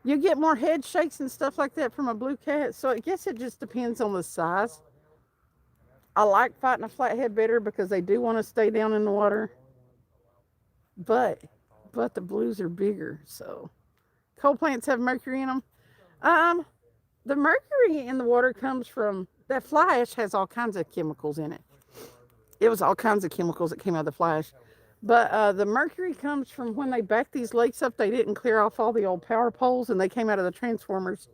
You get more head shakes and stuff like that from a blue cat. So I guess it just depends on the size. I like fighting a flathead better because they do want to stay down in the water. But the blues are bigger. So coal plants have mercury in them. The mercury in the water comes from that fly ash has all kinds of chemicals in it. It was all kinds of chemicals that came out of the fly ash. But the mercury comes from when they backed these lakes up, they didn't clear off all the old power poles and they came out of the transformers.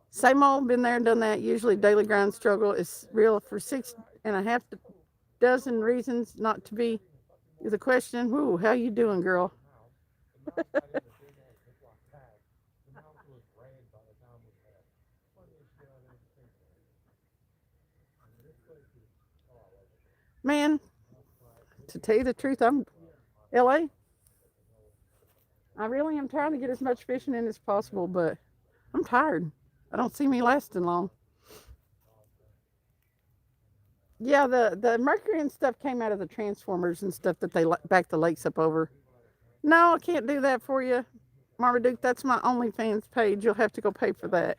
Same old, been there and done that. Usually daily grind struggle is real for 6.5 dozen reasons not to be the question. Whoo, how you doing, girl? Man, to tell you the truth, I'm LA. I really am trying to get as much fishing in as possible, but I'm tired. I don't see me lasting long. Yeah, the mercury and stuff came out of the transformers and stuff that they backed the lakes up over. No, I can't do that for you, Marmaduke. That's my OnlyFans page. You'll have to go pay for that.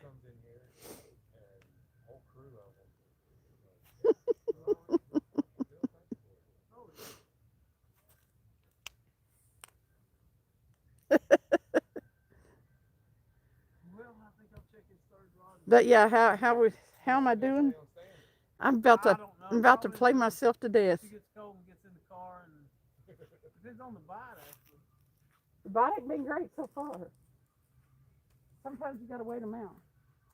But yeah, how am I doing? I'm about to play myself to death. She gets cold and gets in the car, and depends on the bite actually. The bite ain't been great so far. Sometimes you gotta wait them out.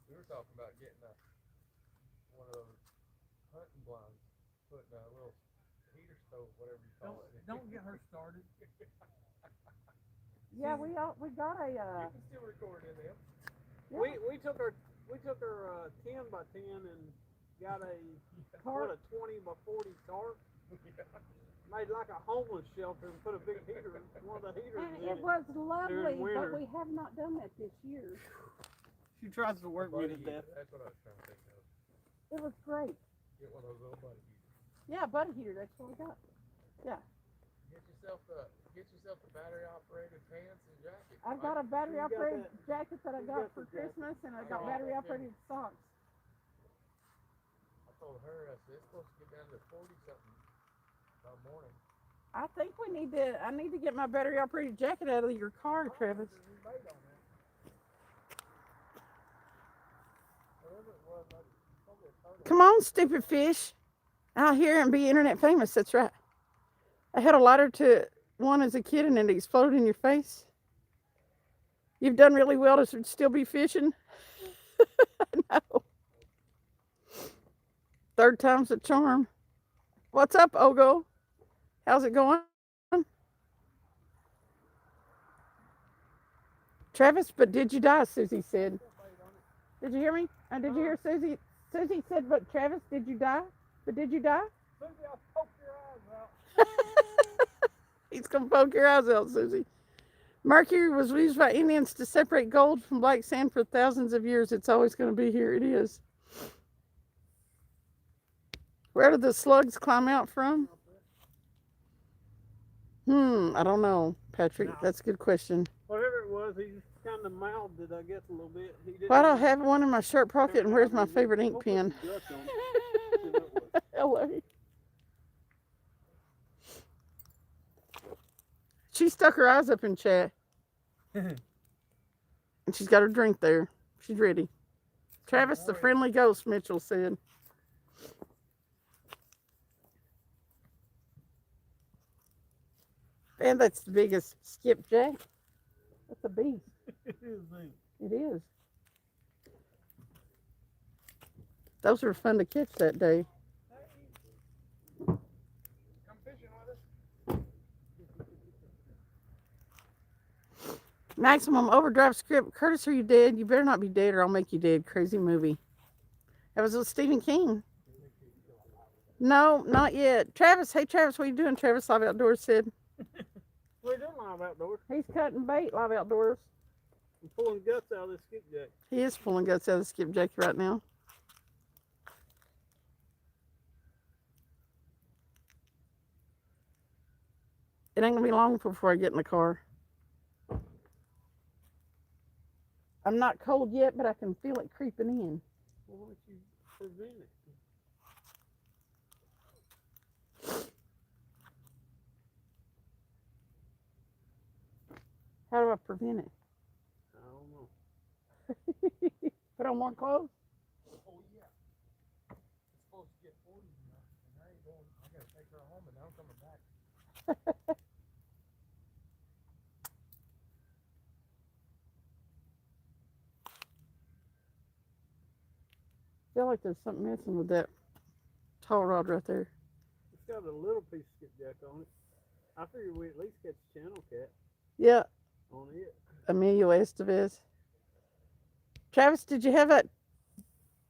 We were talking about getting one of those hunting blinds, putting a little heater stove, whatever you call it. Don't get her started. Yeah, we got a. You can still record in them. Yeah. We took her 10 by 10 and got a 20 by 40 tarp. Made like a homeless shelter and put a big heater, one of the heaters And in it was lovely, but winter. we have not done that this year. She tries to work me to death. That's what I was trying to think of. It was great. Get one of those little buddy heaters. Yeah, buddy heater. That's what we got. Yeah. Get yourself the battery operated pants and jacket. I've got a battery You got operated that? jacket that I You got got for the jacket. Christmas, and I got Oh, battery okay. operated socks. I told her, I said, it's supposed to get down to 40 something by morning. I think I need to get my battery operated jacket out of your car, Travis. Come on, stupid fish. Out here and be internet famous. That's right. I had a lighter to one as a kid and it exploded in your face. You've done really well to still be fishing. No. Third time's a charm. What's up, Ogo? How's it going? Travis, but did you die? Susie said. Did you hear me? Did you hear Susie? Susie said, but Travis, did you die? But did you die? Susie, I'll poke your eyes out. He's going to poke your eyes out, Susie. Mercury was used by Indians to separate gold from black sand for thousands of years. It's always going to be here. It is. Where did the slugs climb out from? I don't know, Patrick. That's a good question. Whatever it was, he just kind of mouthed it, I guess, a little bit. Why do I have one in my shirt pocket, and where's my favorite ink pen? Hello. She stuck her eyes up in chat. And she's got her drink there. She's ready. Travis, the friendly ghost, Mitchell said. And that's the biggest skipjack. That's a beast. It is. Those were fun to catch that day. Come fishing with us. Maximum Overdrive script. Curtis, are you dead? You better not be dead or I'll make you dead. Crazy movie. That was with Stephen King. No, not yet. Travis, hey Travis, what are you doing? Travis Live Outdoors said. We're doing live outdoors. He's cutting bait live outdoors. I'm pulling guts out of this skipjack. He is pulling guts out of the skipjack right now. It ain't gonna be long before I get in the car. I'm not cold yet, but I can feel it creeping in. Well, why don't you prevent it? How do I prevent it? I don't know. Put on more clothes? Oh yeah. It's supposed to get 40 now, and I ain't going. I gotta take her home, and now I'm coming back. I feel like there's something missing with that tall rod right there. It's got a little piece of skipjack on it. I figured we at least catch a channel cat Yeah, on it. Emilio Estevez. Travis, did you have that?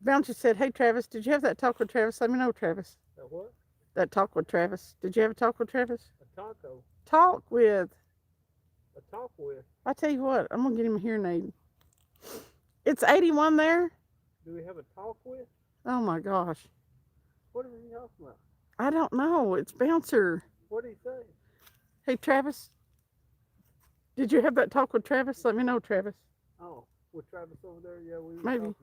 Bouncer said, hey, Travis, did you have that talk with Travis? Let me know, Travis. That what? That talk with Travis. Did you have a talk with Travis? A taco. Talk with. A talk with. I tell you what, I'm going to get him a hearing aid. It's 81 there? Do we have a talk with? Oh, my gosh. What are we talking about? I don't know. It's Bouncer. What did he say? Hey, Travis, did you have that talk with Travis? Let me know, Travis. Oh, with Travis over there? Yeah, we were Maybe. talking.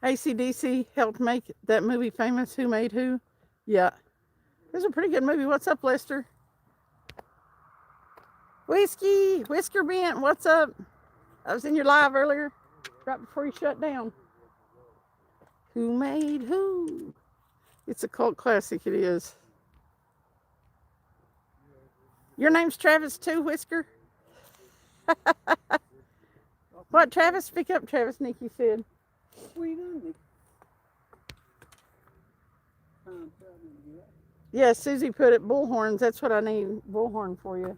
AC/DC helped make that movie famous. Who Made Who? Yeah. It was a pretty good movie. What's up, Lester? Whisker Bent, what's up? I was in your live earlier, right before you shut down. Who Made Who? It's a cult classic, it is. Your name's Travis too, Whisker? What, Travis? Speak up, Travis, Nikki said. What are you doing, Nick? Yeah, Susie put it, bullhorns. That's what I need, bullhorn for you.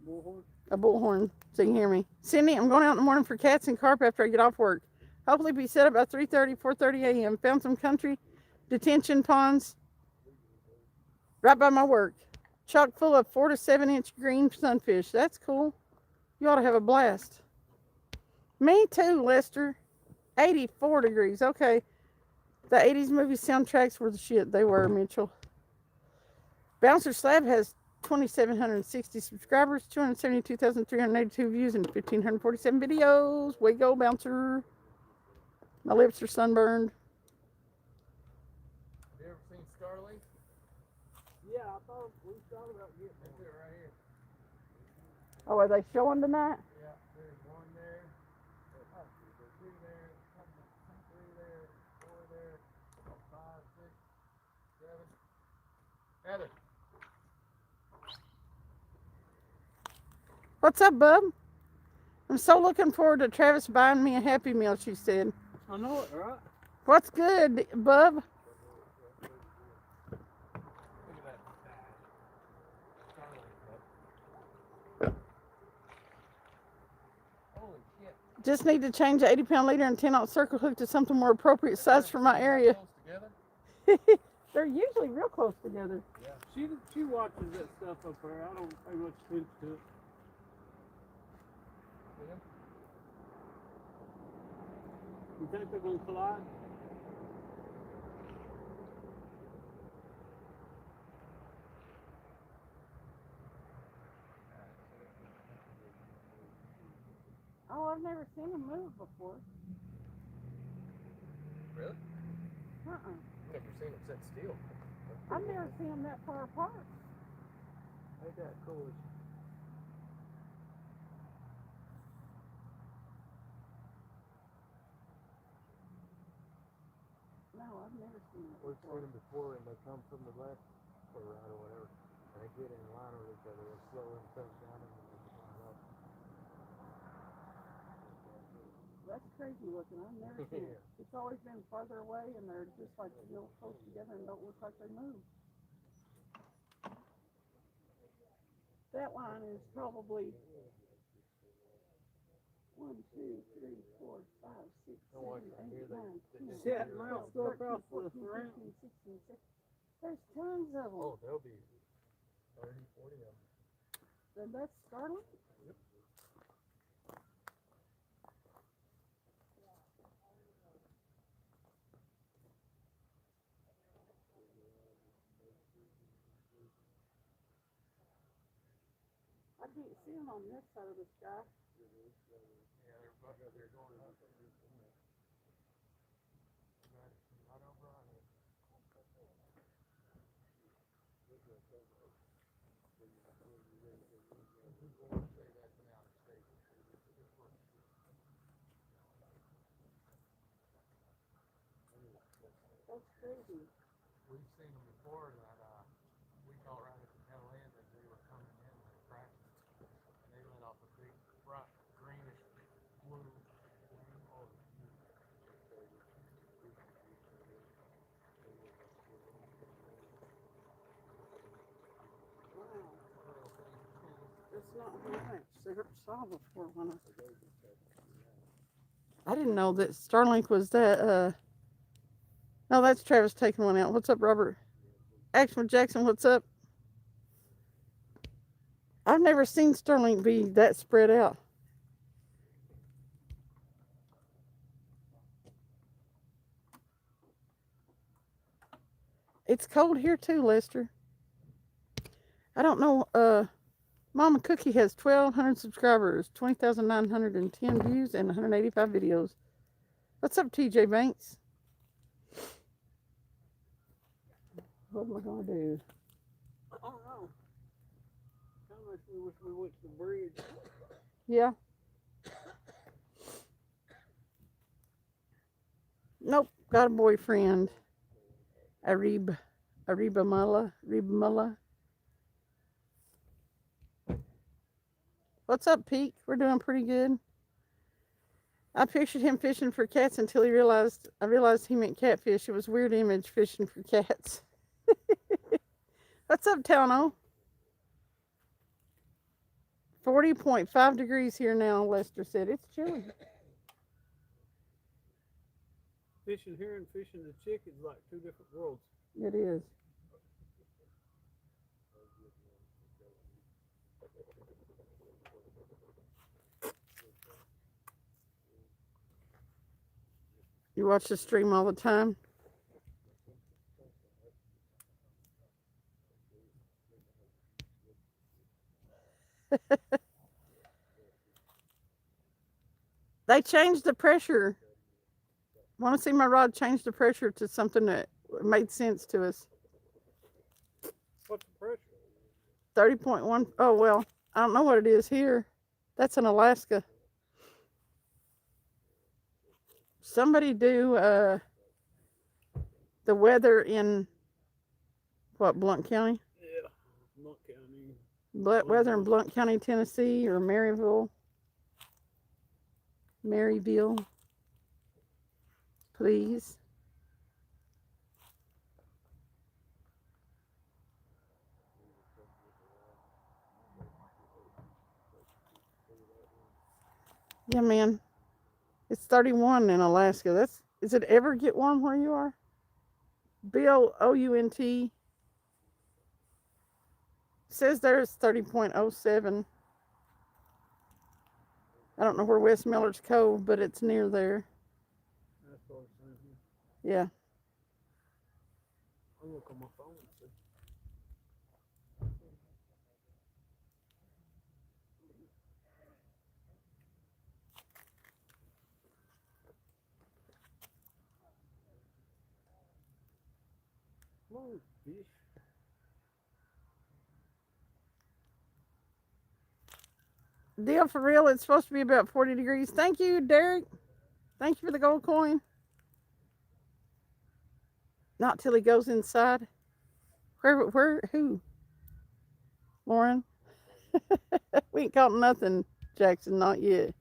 Bullhorn? A bullhorn, so you can hear me. Cindy, I'm going out in the morning for cats and carp after I get off work. Hopefully be set up by 3:30, 4:30 a.m. Found some country detention ponds right by my work. Chock full of 4 to 7 inch green sunfish. That's cool. You ought to have a blast. Me too, Lester. 84 degrees. Okay. The 80s movie soundtracks were the shit. They were, Mitchell. Bouncer Slab has 2,760 subscribers, 272,382 views, and 1,547 videos. Way go, Bouncer. My lips are sunburned. Have you ever seen Starlink? Yeah, I thought we thought about getting That's it right here. Oh, are they showing tonight? Yeah, there's one there. Oh, there's two there. Three there. Four there. 5, 6, 7. Heather. What's up, bub? I'm so looking forward to Travis buying me a Happy Meal, she said. I know it, right? What's good, bub? Look at that. Starlink, bud. Holy shit. Just need to change the 80-pound leader and 10-aught circle hook to something more appropriate size for my area. Close together? They're usually real close together. Yeah. She watches that stuff up there. I don't pay much attention to it. Yeah. You think they're gonna collide? Oh, I've never seen them move before. Really? Uh-uh. Never seen them sit still. I've never seen them that far apart. Ain't that cool? No, I've never seen them We've before. seen them before, and they come from the left or right or whatever, and they get in line with each other. They slow themselves down and then they climb up. That's crazy looking. I've never seen it. It's always been farther away, and they're just like real close together and don't look like they move. That line is probably 1, 2, 3, 4, 5, 6, 7, 8, 9, 10, See that mouse go across the 14, 15, 16, 17. There's tons of them. Oh, there'll be 30, 40 of them. And that's Starlink? Yep. can't see them on this side of the sky. Yeah, they're going up. Right over on it. That's crazy. We've seen them before that we caught right at the tail end as they were coming in and crashing. And they let off a big bright greenish blue flame. Oh, That's not how much they saw before when I didn't know that Starlink was that. No, that's Travis taking one out. What's up, Robert? Action Jackson, what's up? I've never seen Starlink be that spread out. It's cold here too, Lester. I don't know. Mama Cookie has 1,200 subscribers, 20,910 views, and 185 videos. What's up, TJ Banks? What am I gonna do? I don't know. Kind of wish we went to the bridge. Yeah. Nope. Got a boyfriend. Ariba Mulla. What's up, Pete? We're doing pretty good. I pictured him fishing for cats until I realized he meant catfish. It was a weird image, fishing for cats. What's up, Towno? 40.5 degrees here now, Lester said. It's chilly. Fishing here and fishing the chick is like two different worlds. It is. You watch the stream all the time? They changed the pressure. Want to see my rod change the pressure to something that made sense to us. What's the pressure? 30.1. Oh, well, I don't know what it is here. That's in Alaska. Somebody do the weather in what, Blount County? Yeah, Blount County. Weather in Blount County, Tennessee, or Maryville, please. Yeah, man. It's 31 in Alaska. Is it ever get warm where you are? BOUNT says there's 30.07. I don't know where West Miller's Cove, but it's near there. That's what I'm saying here. Yeah. I'll look on my phone and see. Come on, fish. Deal for real. It's supposed to be about 40 degrees. Thank you, Derek. Thank you for the gold coin. Not till he goes inside. Who? Lauren? We ain't caught nothing, Jackson, not yet.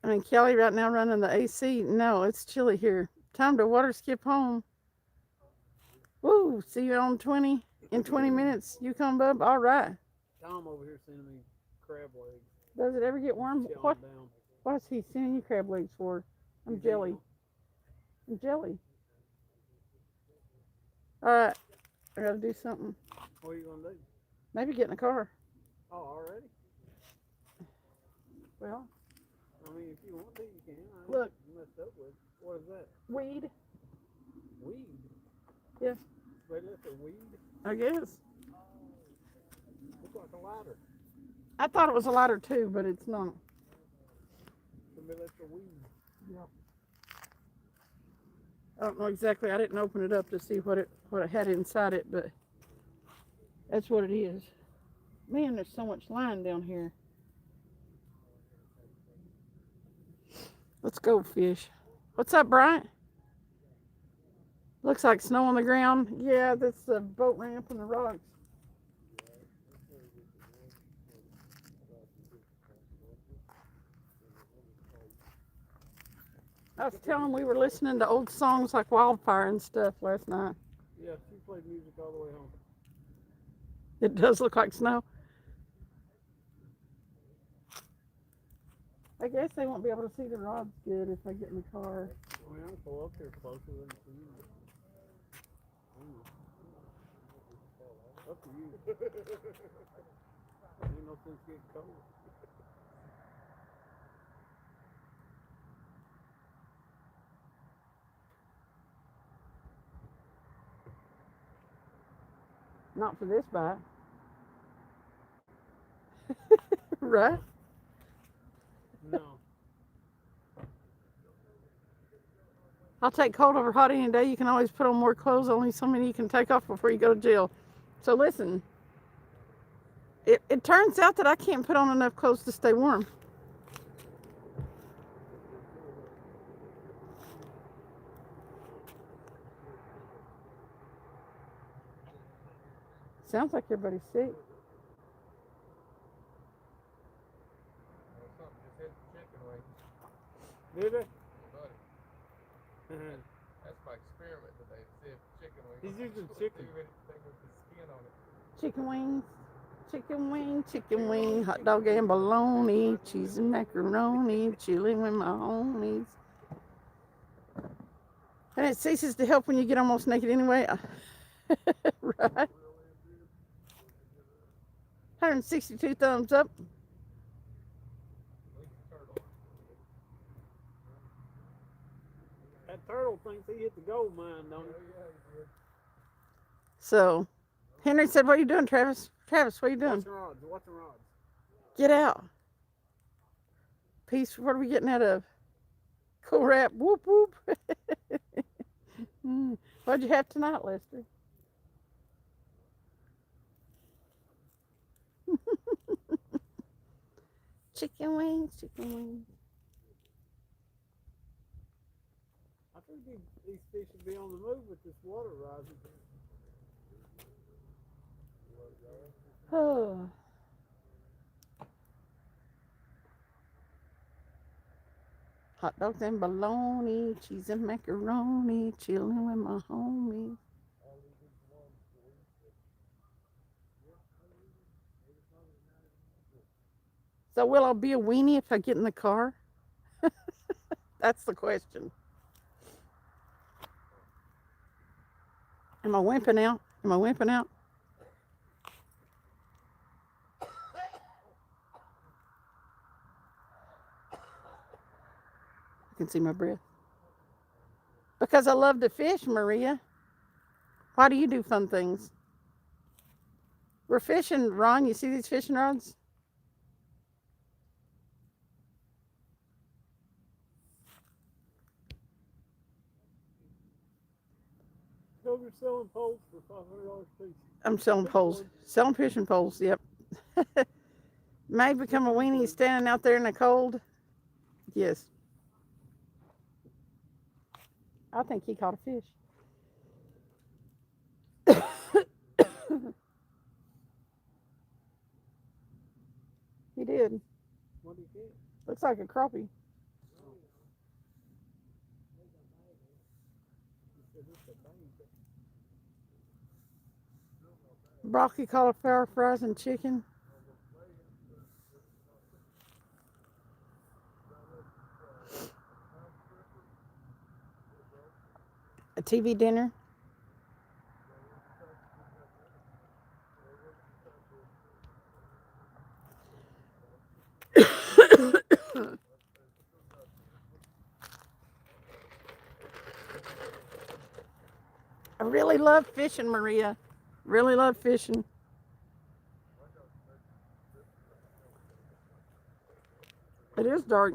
I mean, Kelly right now running the AC. No, it's chilly here. Time to water skip home. Woo, see you on 20. In 20 minutes, you come, bub. All right. Tom over here sending me crab legs. Does it ever get warm? What's he sending you crab legs for? I'm jelly. All right, I gotta do something. What are you gonna do? Maybe get in the car. Oh, already? Well, I mean, if you want to, you can. I ain't look. messed up with. What is that? Weed. Weed? Yeah. They left a weed? I guess. Looks like a lighter. I thought it was a lighter too, but it's not. Somebody left a weed. Yep. I don't know exactly. I didn't open it up to see what it had inside it, but that's what it is. Man, there's so much line down here. Let's go fish. What's up, Bryant? Looks like snow on the ground. Yeah, that's the boat ramp and the rocks. I was telling we were listening to old songs like Wildfire and stuff last night. Yeah, she played music all the way home. It does look like snow. I guess they won't be able to see the rods good if I get in the car. I mean, I'll pull up here closer than to you. Up to you. Ain't no sense getting cold. Not for this bite. Right? No. I'll take cold over hot any day. You can always put on more clothes. Only so many you can take off before you go to jail. So listen, it turns out that I can't put on enough clothes to stay warm. Sounds like everybody's sick. Something just hit the chicken wing. Did they? Buddy, that's my experiment today. See if chicken wing. He's using chicken. Do anything with the skin on it. Chicken wings, chicken wing, hot dog and bologna, cheese and macaroni, chilling with my homies. And it ceases to help when you get almost naked anyway. Right? 162 thumbs up. That turtle thinks he hit the gold mine, don't he? So, Henry said, "What are you doing, Travis? Travis, what are you doing? Watching rods, watching rods. Get out." Peace, what are we getting out of? Cool rap, whoop whoop. What'd you have tonight, Lester? Chicken wings, chicken wings. I think these fish should be on the move with this water rising. Oh. Hot dogs and bologna, cheese and macaroni, chilling with my homies. So will I be a weenie if I get in the car? That's the question. Am I wimping out? Am I wimping out? I can see my breath. Because I love to fish, Maria. Why do you do fun things? We're fishing, Ron. You see these fishing rods? So you're selling poles for $500 a piece. I'm selling poles. Selling fishing poles, yep. May become a weenie standing out there in the cold. Yes. I think he caught a fish. He did. What did he get? Looks like a crappie. Broccoli, cauliflower, fries, and chicken. A TV dinner. really love fishing, Maria. Really love fishing. It is dark.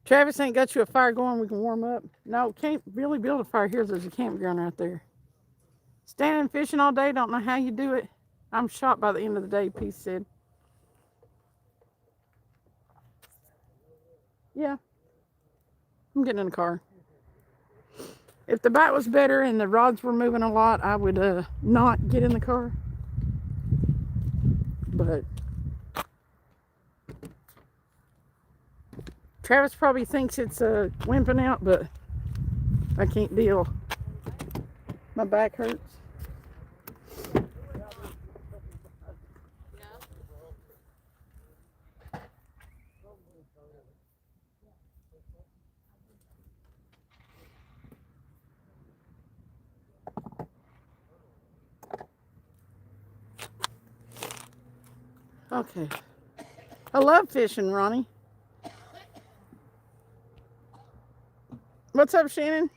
Travis ain't got you a fire going we can warm up. No, can't really build a fire here. There's a campground right there. Standing fishing all day, don't know how you do it. I'm shot by the end of the day, Peace said. Yeah. I'm getting in the car. If the bite was better and the rods were moving a lot, I would not get in the car. But Travis probably thinks it's wimping out, but I can't deal. My back hurts. Okay. I love fishing, Ronnie. What's up, Shannon?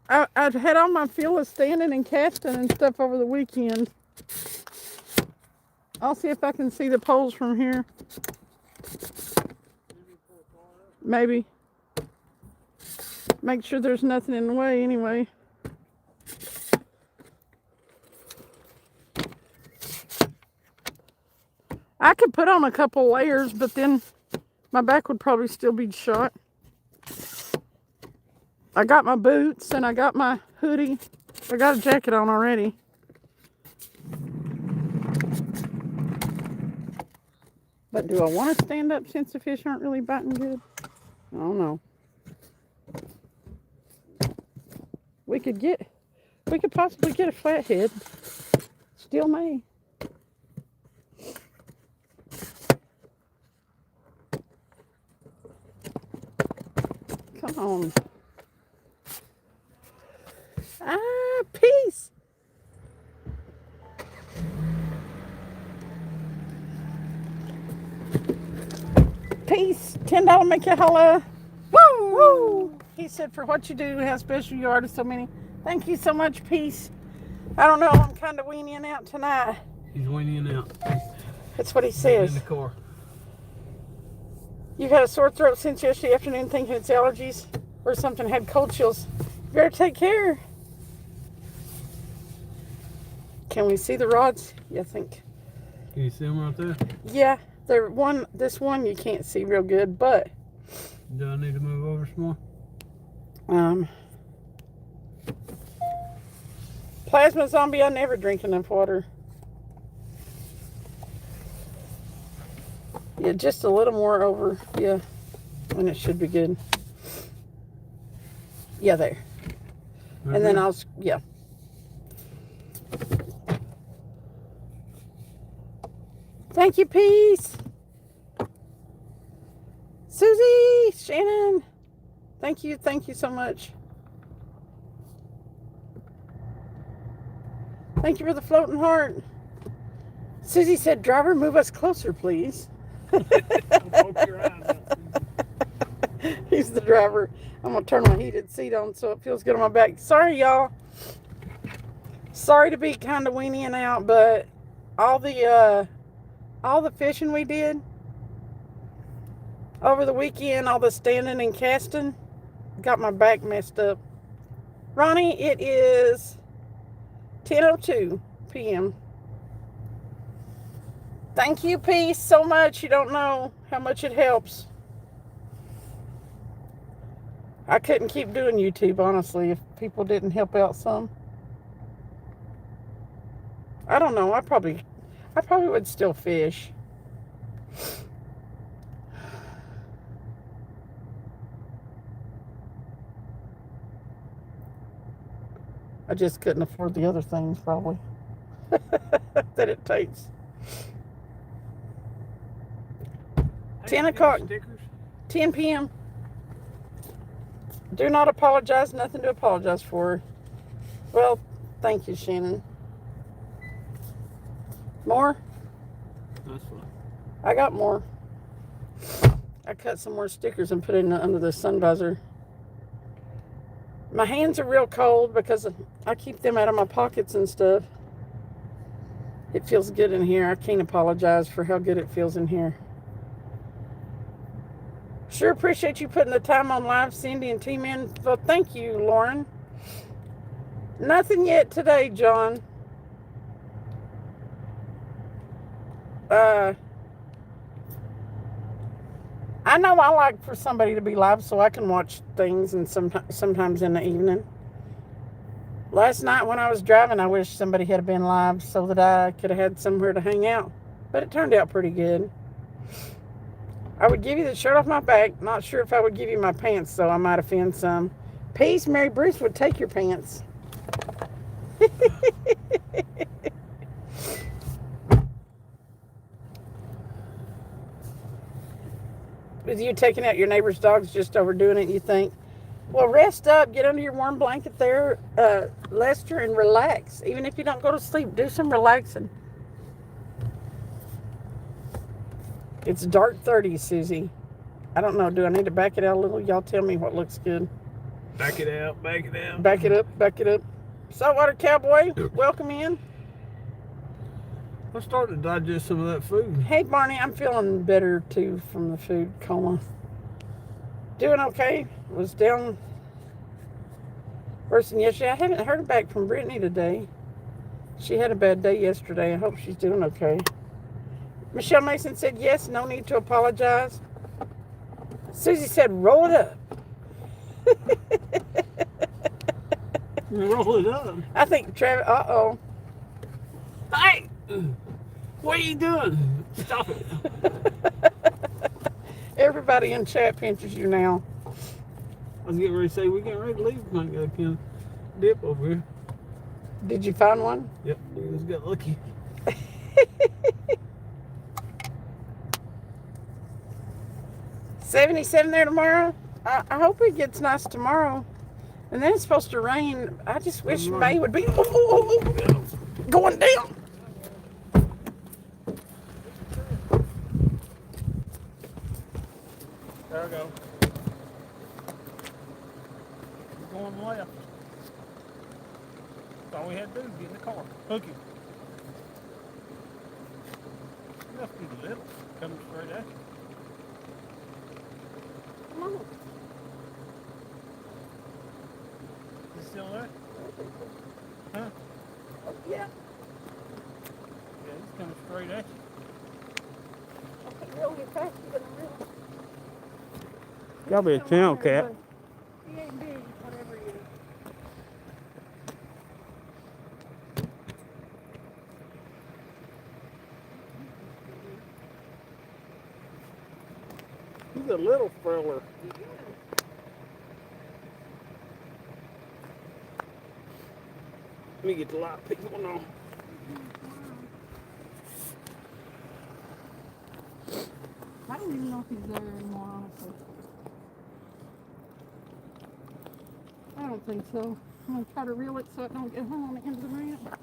I've had all my fill of standing and casting and stuff over the weekend. I'll see if I can see the poles from here. Maybe. Make sure there's nothing in the way anyway. I could put on a couple layers, but then my back would probably still be shot. I got my boots and I got my hoodie. I got a jacket on already. But do I want to stand up since the fish aren't really biting good? I don't know. We could possibly get a flathead. Still may. Come on. Peace. Peace. $10 make you holla. Woo! Woo! He said, for what you do, how special you are to so many. Thank you so much, Peace. I don't know, I'm kind of weaning out tonight. He's weaning out. That's what he says. In the car. You've had a sore throat since yesterday afternoon, thinking it's allergies or something, had cold chills. You better take care. Can we see the rods? Yeah, I think. Can you see them right there? Yeah, this one you can't see real good, but do I need to move over some more? Plasma Zombie, I never drink enough water. Yeah, just a little more over. Yeah, and it should be good. Yeah, there. Right and then there? yeah. Thank you, Peace. Susie, Shannon. Thank you so much. Thank you for the floating heart. Susie said, driver, move us closer, please. He's the driver. I'm going to turn my heated seat on so it feels good on my back. Sorry, y'all. Sorry to be kind of weaning out, but all the fishing we did over the weekend, all the standing and casting, got my back messed up. Ronnie, it is 10:02 p.m. Thank you, Peace, so much. You don't know how much it helps. I couldn't keep doing YouTube, honestly, if people didn't help out some. I don't know. I probably would still fish. I just couldn't afford the other things, probably, that it takes. 10 o'clock, 10 p.m. Do not apologize. Nothing to apologize for. Well, thank you, Shannon. More? That's fine. I got more. I cut some more stickers and put it under the sun visor. My hands are real cold because I keep them out of my pockets and stuff. It feels good in here. I can't apologize for how good it feels in here. Sure appreciate you putting the time on live, Cindy and T-Man. Well, thank you, Lauren. Nothing yet today, John. I know I like for somebody to be live so I can watch things, and sometimes in the evening. Last night when I was driving, I wish somebody had been live so that I could have had somewhere to hang out. But it turned out pretty good. I would give you the shirt off my back. Not sure if I would give you my pants, though. I might offend some. Peace, Mary Bruce would take your pants. With you taking out your neighbor's dogs, just overdoing it, you think? Well, rest up, get under your warm blanket there, Lester, and relax. Even if you don't go to sleep, do some relaxing. It's dark 30, Susie. I don't know. Do I need to back it out a little? Y'all tell me what looks good. Back it out, back it out. Back it up, back it up. Saltwater Cowboy, welcome in. I'm starting to digest some of that food. Hey, Barney, I'm feeling better, too, from the food coma. Doing okay. Was down worse than yesterday. I haven't heard back from Brittany today. She had a bad day yesterday. I hope she's doing okay. Michelle Mason said, yes, no need to apologize. Susie said, roll it up. Roll it up. I think Travis, uh-oh. Hey! What are you doing? Stop it. Everybody in chat pinches you now. I was getting ready to say, we're getting ready to leave. I got a can of dip over here. Did you find one? Yep, we just got lucky. 77 there tomorrow. I hope it gets nice tomorrow. And then it's supposed to rain. I just wish May would be going down. There we go. We're going left. That's all we had to do, get in the car. Hook it. You must be little. Coming straight at you. Come on. You still there? Huh? Yeah. Yeah, he's coming straight at you. I can really get past you, but I'm really... Gotta be a channel cat. He ain't big, whatever he is. He's a little feller. Let me get the light pick going on. I don't even know if he's there anymore, honestly. I don't think so. I'm going to try to reel it so it don't get hung on the end of the ramp.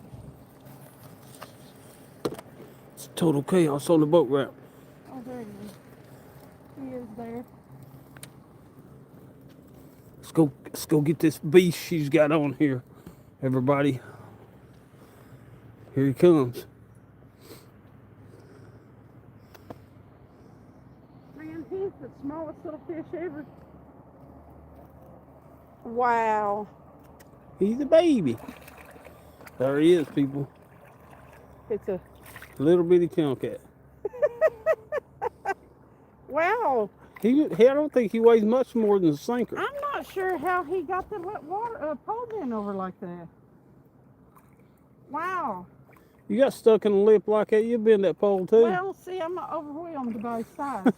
It's total chaos on the boat ramp. Oh, there he is. He is there. Let's go get this beast she's got on here, everybody. Here he comes. Man, he's the smallest little fish ever. Wow. He's a baby. There he is, people. It's a... Little bitty channel cat. Wow. I don't think he weighs much more than a sinker. I'm not sure how he got the water pole bin over like that. Wow. You got stuck in a lip like that, you'll bend that pole too. Well, see, I'm not overwhelmed by his size.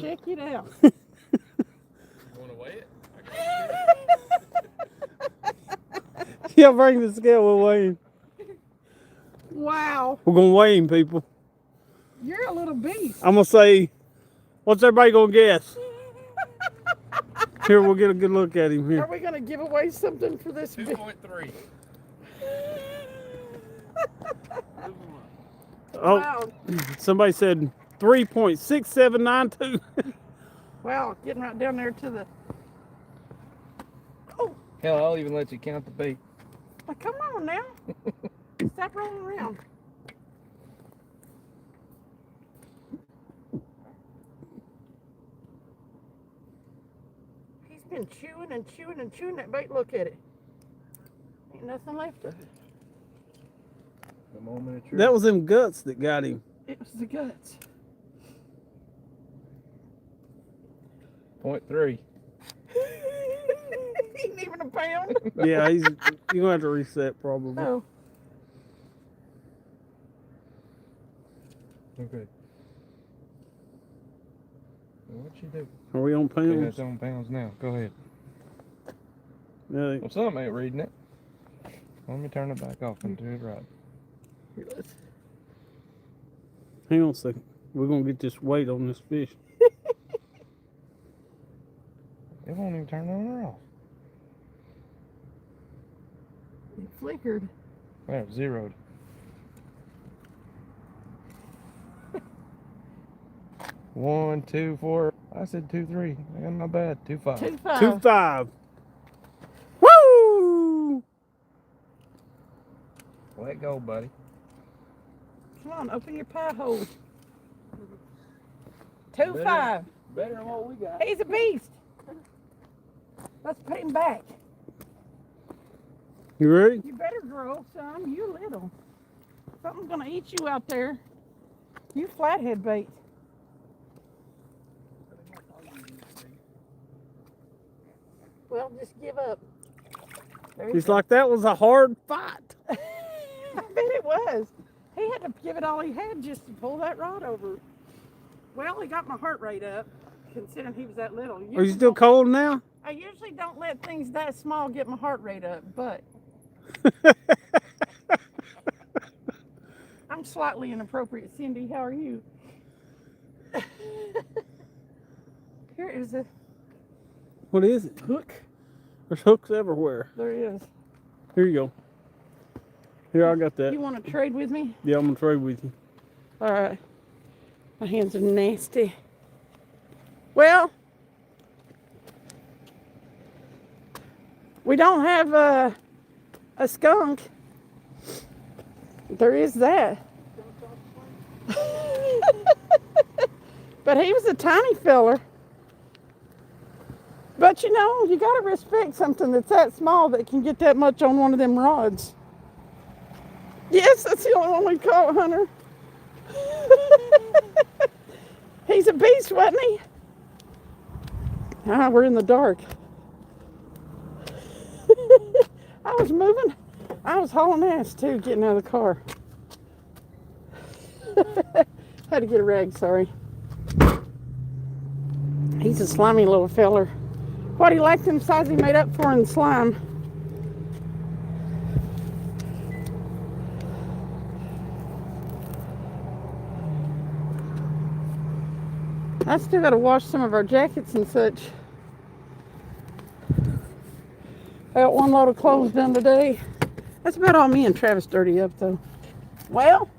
Check it out. You want to weigh it? Yeah, bring the scale, we'll weigh him. Wow. We're going to weigh him, people. You're a little beast. I'm going to say, what's everybody going to guess? Here, we'll get a good look at him Are here. we going to give away something for this? 2.3. Oh, Wow. somebody said 3.6792. Wow, getting right down there to the. Oh, Hell, I'll even let you count the bait. well, come on now. Stop rolling around. He's been chewing and chewing and chewing that bait. Look at it. Ain't nothing left of it. The moment of truth. That was them guts that got him. It was the guts. 0.3. Ain't even a pound. Yeah, you're gonna have to reset probably. Oh, Okay. Well, what'd she do? Are we on Yeah, pounds? it's on pounds now. Go ahead. Yeah. Well, some ain't reading it. Let me turn it back off and do it right. here, let's. Hang on a second. We're gonna get this weight on this fish. It won't even turn on or off. It flickered. Well, it zeroed. One, 2, 4. I said 2, 3. Not bad. 2, 5. 2.5. 2.5. Woo! Let go, buddy. Come on, open your pie hole. 2.5. Better than what we got. He's a beast. Let's put him back. You ready? You better grow some. You little. Something's gonna eat you out there. You flathead bait. Well, just give up. There you He's go. like, that was a hard fight. I bet it was. He had to give it all he had just to pull that rod over. Well, he got my heart rate up, considering he was that little. Are you still cold now? I usually don't let things that small get my heart rate up, but I'm slightly inappropriate. Cindy, how are you? Here is a What is it? hook. There's hooks everywhere. There he is. Here you go. Here, I got that. You want to trade with me? Yeah, I'm gonna trade with you. All right. My hands are nasty. Well, we don't have a skunk. There is that. But he was a tiny feller. But you know, you gotta respect something that's that small that can get that much on one of them rods. Yes, that's the only one we caught, Hunter. He's a beast, wasn't he? Ah, we're in the dark. I was moving. I was hauling ass too, getting out of the car. Had to get a rag, sorry. He's a slimy little feller. What he liked them size he made up for in slime. I still got to wash some of our jackets and such. I got one load of clothes done today. That's about all me and Travis dirty up though. Well,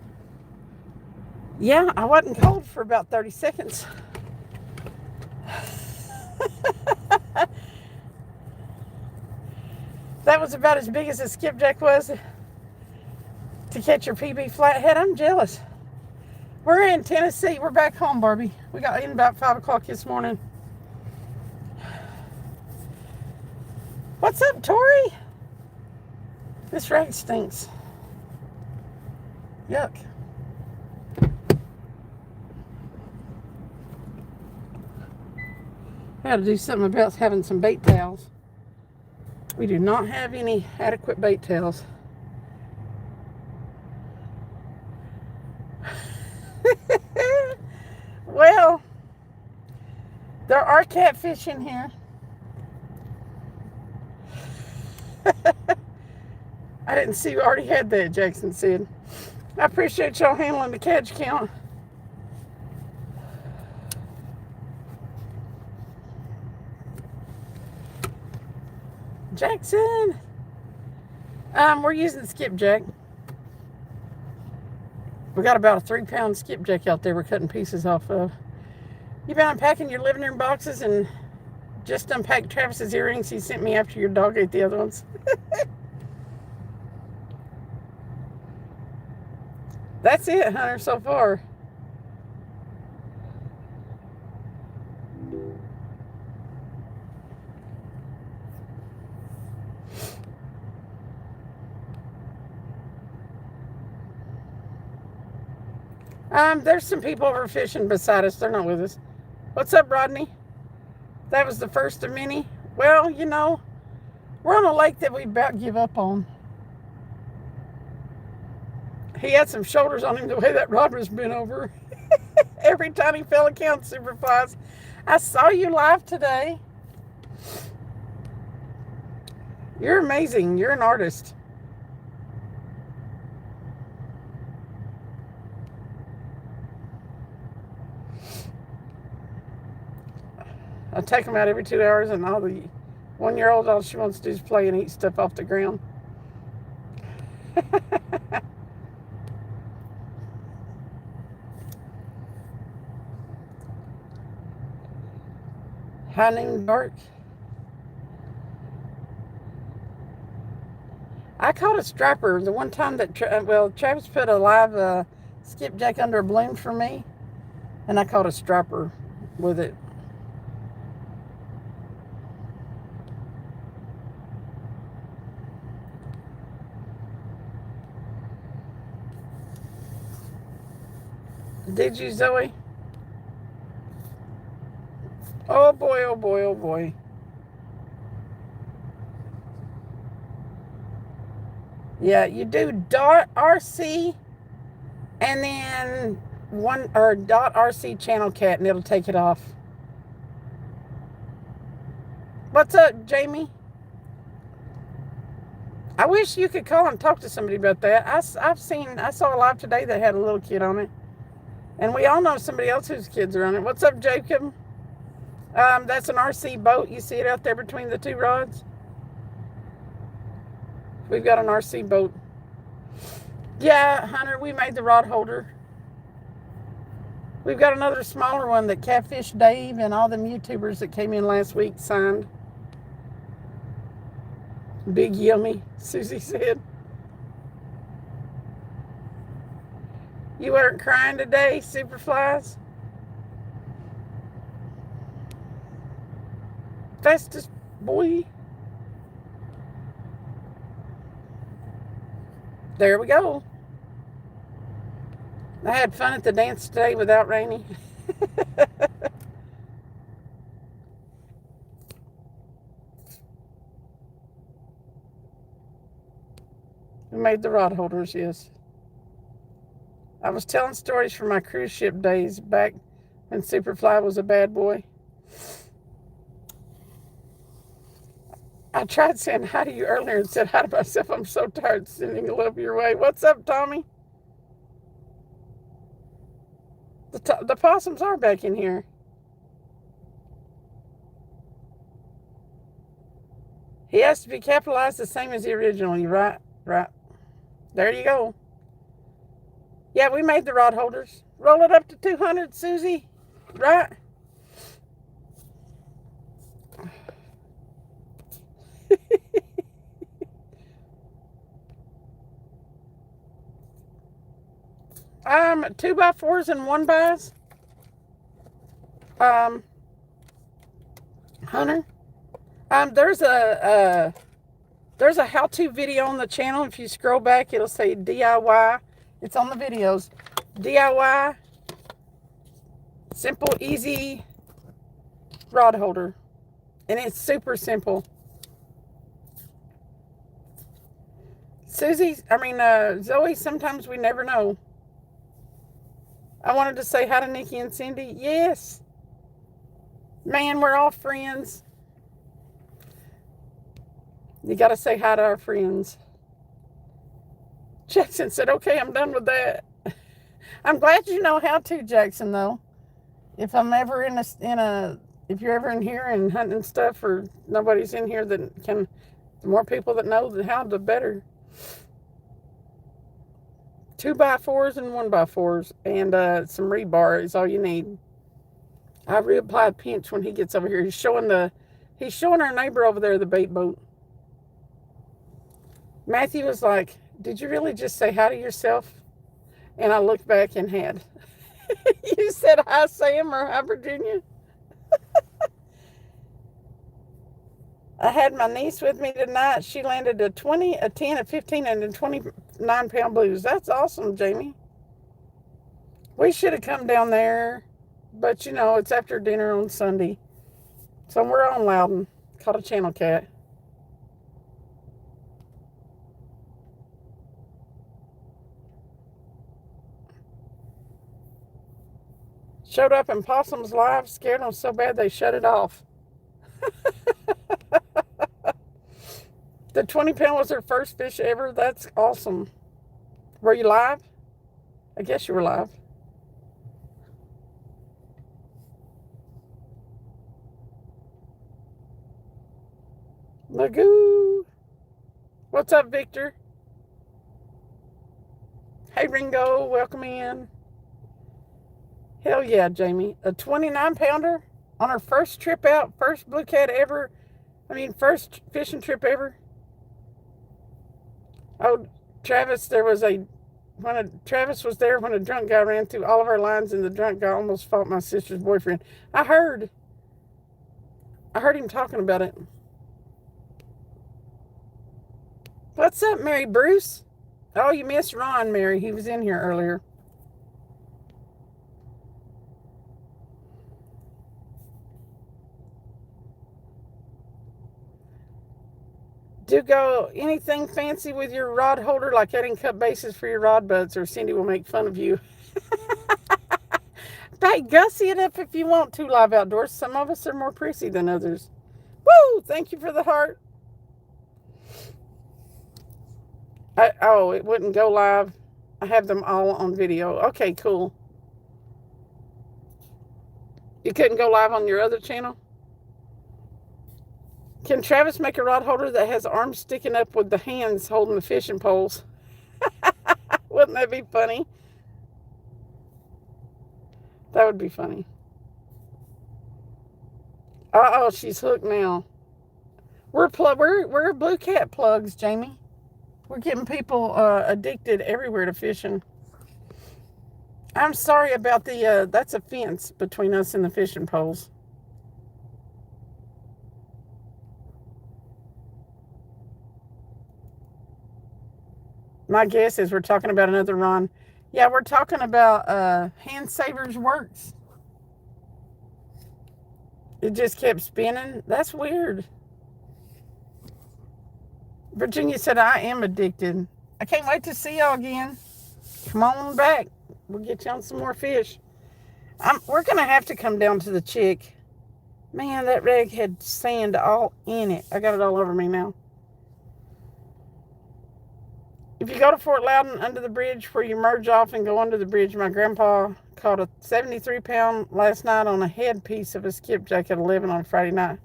yeah, I wasn't cold for about 30 seconds. That was about as big as a skipjack was to catch your PB flathead. I'm jealous. We're in Tennessee. We're back home, Barbie. We got in about 5 o'clock this morning. What's up, Tori? This rag stinks. Yuck. I got to do something about having some bait towels. We do not have any adequate bait towels. Well, there are catfish in here. I didn't see you already had that, Jackson said. I appreciate y'all handling the catch count. Jackson, we're using SkipJack. We got about a 3-pound skipjack out there we're cutting pieces off of. You been unpacking your living room boxes and just unpacked Travis's earrings he sent me after your dog ate the other ones? That's it, Hunter, so far. There's some people over fishing beside us. They're not with us. What's up, Rodney? That was the first of many. Well, you know, we're on a lake that we about give up on. He had some shoulders on him the way that rod was bent over. Every tiny fella counts, Superflies. I saw you live today. You're amazing. You're an artist. I take them out every 2 hours, and all the 1-year-old, all she wants to do is play and eat stuff off the ground. Hunting dark. I caught a striper the one time that, Travis put a live skipjack under a bloom for me, and I caught a striper with it. Did you, Zoe? Oh boy, oh boy, oh boy. Yeah, you do .rc and then .rc channel cat and it'll take it off. What's up, Jamie? I wish you could call and talk to somebody about that. I saw a live today that had a little kid on it. And we all know somebody else whose kids are on it. What's up, Jacob? That's an RC boat. You see it out there between the two rods? We've got an RC boat. Yeah, Hunter, we made the rod holder. We've got another smaller one that Catfish Dave and all them YouTubers that came in last week signed. Big yummy, Susie said. You weren't crying today, Superflies? Festus boy. There we go. I had fun at the dance today without Rainy. We made the rod holders, yes. I was telling stories from my cruise ship days back when Superfly was a bad boy. I tried saying hi to you earlier and said hi to myself. I'm so tired sending love your way. What's up, Tommy? The possums are back in here. He has to be capitalized the same as the original. You right? Right. There you go. Yeah, we made the rod holders. Roll it up to 200, Susie. Right? Um, 2x4s and 1x. Hunter. There's a how-to video on the channel. If you scroll back, it'll say DIY. It's on the videos. DIY. Simple, easy rod holder. And it's super simple. Zoe, sometimes we never know. I wanted to say hi to Nikki and Cindy. Yes. Man, we're all friends. You got to say hi to our friends. Jackson said, okay, I'm done with that. I'm glad you know how to, Jackson, though. If I'm ever if you're ever in here and hunting stuff or nobody's in here that the more people that know how, the better. 2x4s and 1x4s, and some rebar is all you need. I reapply a pinch when he gets over here. He's showing our neighbor over there the bait boat. Matthew was like, "Did you really just say hi to yourself?" And I looked back and had. You said hi, Sam, or hi, Virginia? I had my niece with me tonight. She landed a 20, a 10, a 15, and a 29-pound blues. That's awesome, Jamie. We should have come down there, but it's after dinner on Sunday. So we're on Loudon. Caught a channel cat. Showed up in Possum's live, scared them so bad they shut it off. The 20-pound was her first fish ever. That's awesome. Were you live? I guess you were live. Magoo. What's up, Victor? Hey, Ringo. Welcome in. Hell yeah, Jamie. A 29-pounder on her first trip out, first blue cat ever. First fishing trip ever. Oh, Travis, when Travis was there when a drunk guy ran through all of our lines and the drunk guy almost fought my sister's boyfriend. I heard him talking about it. What's up, Mary Bruce? Oh, you missed Ron, Mary. He was in here earlier. Do go anything fancy with your rod holder, like adding cut bases for your rod butts, or Cindy will make fun of you. Hey, gussy it up if you want to, Live Outdoors. Some of us are more prissy than others. Woo! Thank you for the heart. It wouldn't go live. I have them all on video. Okay, cool. You couldn't go live on your other channel? Can Travis make a rod holder that has arms sticking up with the hands holding the fishing poles? Wouldn't that be funny? That would be funny. Uh-oh, she's hooked now. We're blue cat plugs, Jamie. We're getting people addicted everywhere to fishing. I'm sorry about that's a fence between us and the fishing poles. My guess is we're talking about another Ron. Yeah, we're talking about Hand Savers Works. It just kept spinning. That's weird. Virginia said, I am addicted. I can't wait to see y'all again. Come on back. We'll get you on some more fish. We're going to have to come down to the Chick. Man, that rig had sand all in it. I got it all over me now. If you go to Fort Loudon under the bridge where you merge off and go under the bridge, my grandpa caught a 73-pound last night on a headpiece of a skipjack at 11 on Friday night.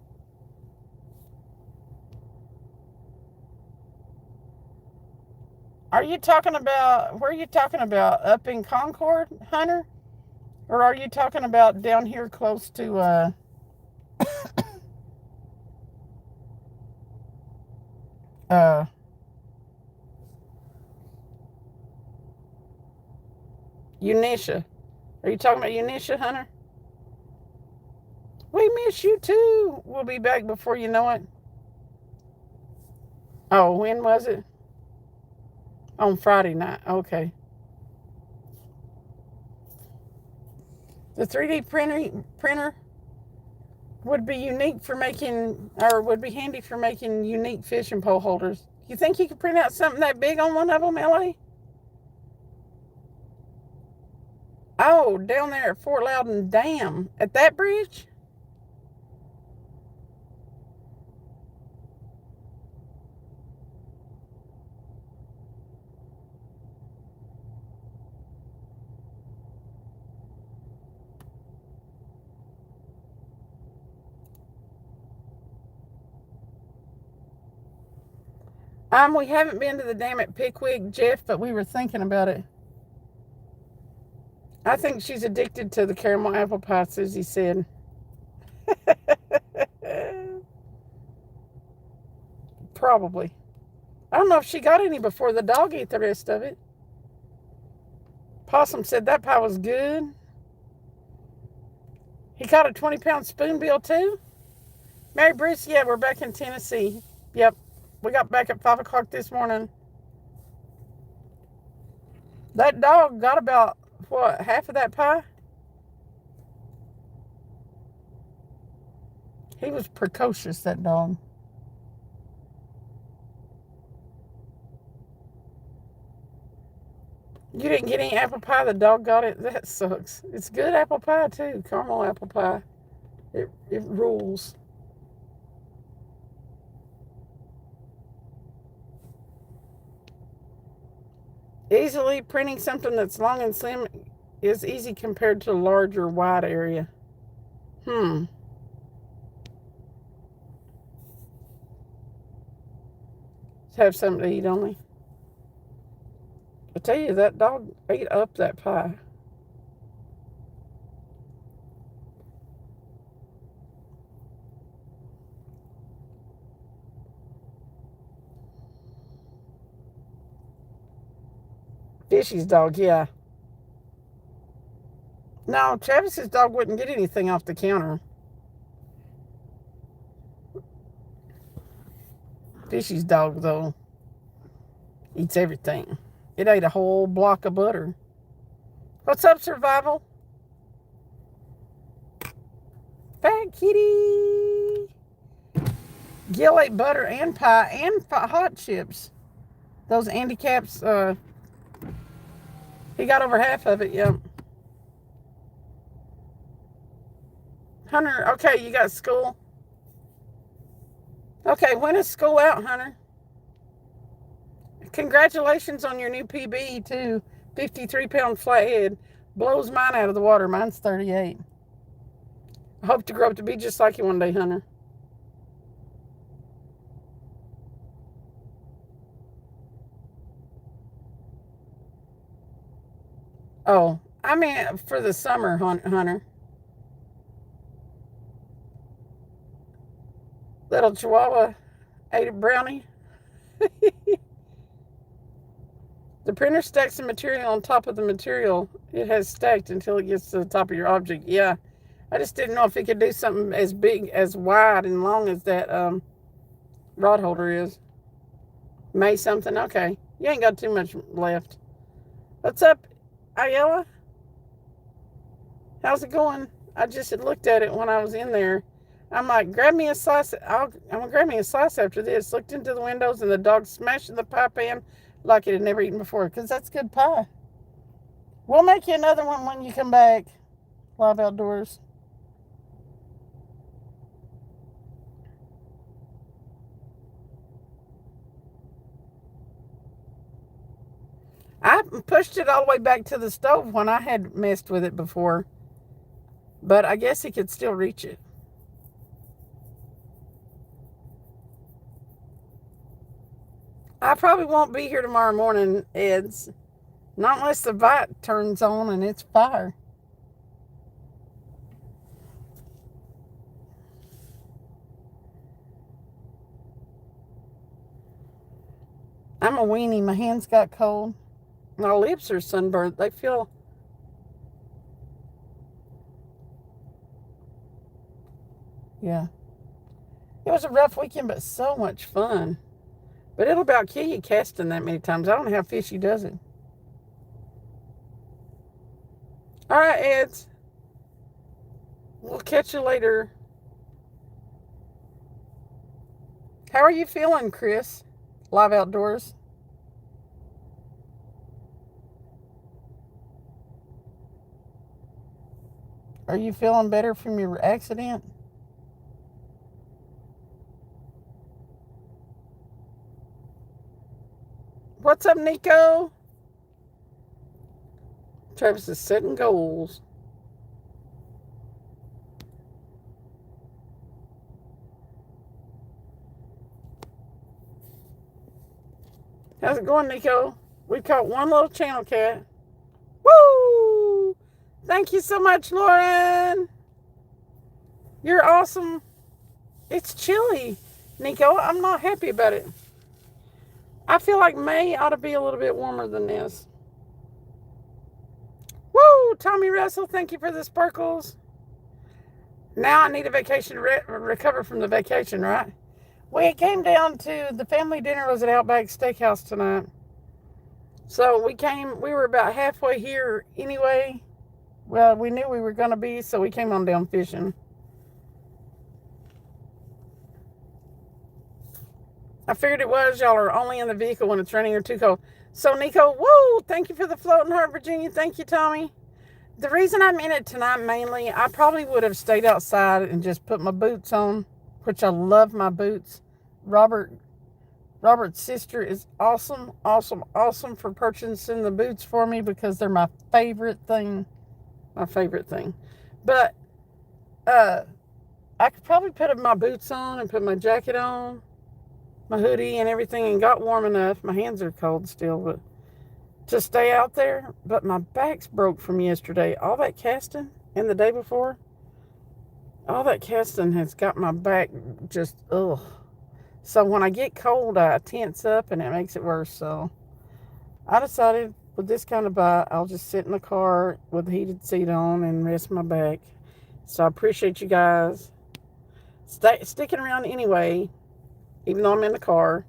Where are you talking about? Up in Concord, Hunter? Or are you talking about down here close to, Unisha? Are you talking about Unisha, Hunter? We miss you too. We'll be back before you know it. Oh, when was it? On Friday night. Okay. The 3D printer would be handy for making unique fishing pole holders. You think you could print out something that big on one of them, Ellie? Oh, down there at Fort Loudon Dam. At that bridge? We haven't been to the dam at Pickwick, Jeff, but we were thinking about it. I think she's addicted to the caramel apple pie, Susie said. Probably. I don't know if she got any before the dog ate the rest of it. Possum said that pie was good. He caught a 20-pound spoonbill too? Mary Bruce, yeah, we're back in Tennessee. Yep. We got back at 5 o'clock this morning. That dog got about, what, half of that pie? He was precocious, that dog. You didn't get any apple pie, the dog got it? That sucks. It's good apple pie, too. Caramel apple pie. It rules. Easily printing something that's long and slim is easy compared to a large or wide area. Let's have something to eat only. I tell you, that dog ate up that pie. Fishy's dog, yeah. No, Travis's dog wouldn't get anything off the counter. Fishy's dog, though, eats everything. It ate a whole block of butter. What's up, Survival? Fat kitty. Gil ate butter and pie and hot chips. Those Andy Caps, he got over half of it, yep. Hunter, okay, you got school? Okay, when is school out, Hunter? Congratulations on your new PB, too. 53-pound flathead. Blows mine out of the water. Mine's 38. I hope to grow up to be just like you one day, Hunter. Oh, I mean for the summer, Hunter. Little Chihuahua ate a brownie. The printer stacks the material on top of the material it has stacked until it gets to the top of your object. Yeah, I just didn't know if it could do something as big, as wide and long as that rod holder is. May something? Okay. You ain't got too much left. What's up, Ayala? How's it going? I just had looked at it when I was in there. I'm like, grab me a slice. I'm going to grab me a slice after this. Looked into the windows and the dog smashing the pie pan like it had never eaten before. Because that's good pie. We'll make you another one when you come back. Live Outdoors. I pushed it all the way back to the stove when I had messed with it before. But I guess he could still reach it. I probably won't be here tomorrow morning, Ed's. Not unless the light turns on and it's fire. I'm a weenie. My hands got cold. My lips are sunburned. They feel... Yeah. It was a rough weekend, but so much fun. But it'll about kill you casting that many times. I don't know how Fishy does it. All right, Eds. We'll catch you later. How are you feeling, Chris? Live Outdoors. Are you feeling better from your accident? What's up, Nico? Travis is setting goals. How's it going, Nico? We caught one little channel cat. Woo! Thank you so much, Lauren. You're awesome. It's chilly, Nico. I'm not happy about it. I feel like May ought to be a little bit warmer than this. Woo! Tommy Russell, thank you for the sparkles. Now I need a vacation to recover from the vacation, right? We came down to the family dinner was at Outback Steakhouse tonight. So we were about halfway here anyway. Well, we knew we were going to be, so we came on down fishing. I figured it was. Y'all are only in the vehicle when it's raining or too cold. So, Nico, woo! Thank you for the floating heart, Virginia. Thank you, Tommy. The reason I'm in it tonight mainly, I probably would have stayed outside and just put my boots on, which I love my boots. Robert's sister is awesome for purchasing the boots for me because they're my favorite thing. But I could probably put my boots on and put my jacket on, my hoodie and everything, and got warm enough. My hands are cold still, but to stay out there. But my back's broke from yesterday. All that casting and the day before, all that casting has got my back just, ugh. So when I get cold, I tense up and it makes it worse. So I decided with this kind of bite, I'll just sit in the car with the heated seat on and rest my back. So I appreciate you guys sticking around anyway, even though I'm in the car.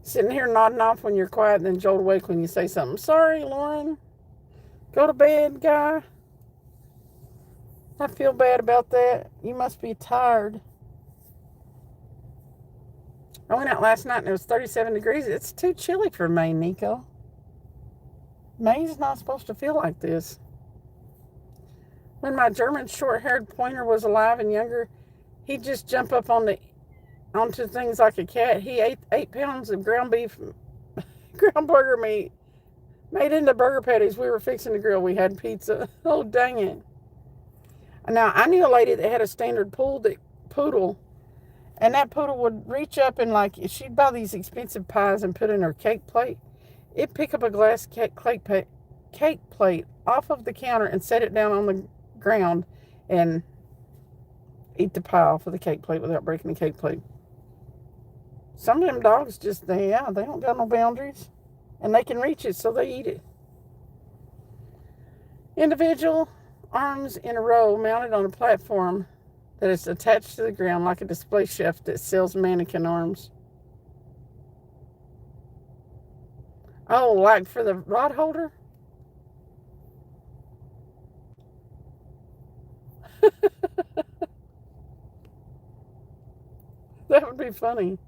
Sitting here nodding off when you're quiet and then jolt awake when you say something. Sorry, Lauren. Go to bed, guy. I feel bad about that. You must be tired. I went out last night and it was 37 degrees. It's too chilly for May, Nico. May's not supposed to feel like this. When my German short-haired pointer was alive and younger, he'd just jump up onto things like a cat. He ate 8 pounds of ground beef, ground burger meat, made into burger patties. We were fixing to grill. We had pizza. Oh, dang it. Now, I knew a lady that had a standard poodle, and that poodle would reach up and, she'd buy these expensive pies and put in her cake plate. It'd pick up a glass cake plate off of the counter and set it down on the ground and eat the pie off of the cake plate without breaking the cake plate. Some of them dogs they don't got no boundaries, and they can reach it, so they eat it. Individual arms in a row mounted on a platform that is attached to the ground like a display shelf that sells mannequin arms. Oh, like for the rod holder? That would be funny.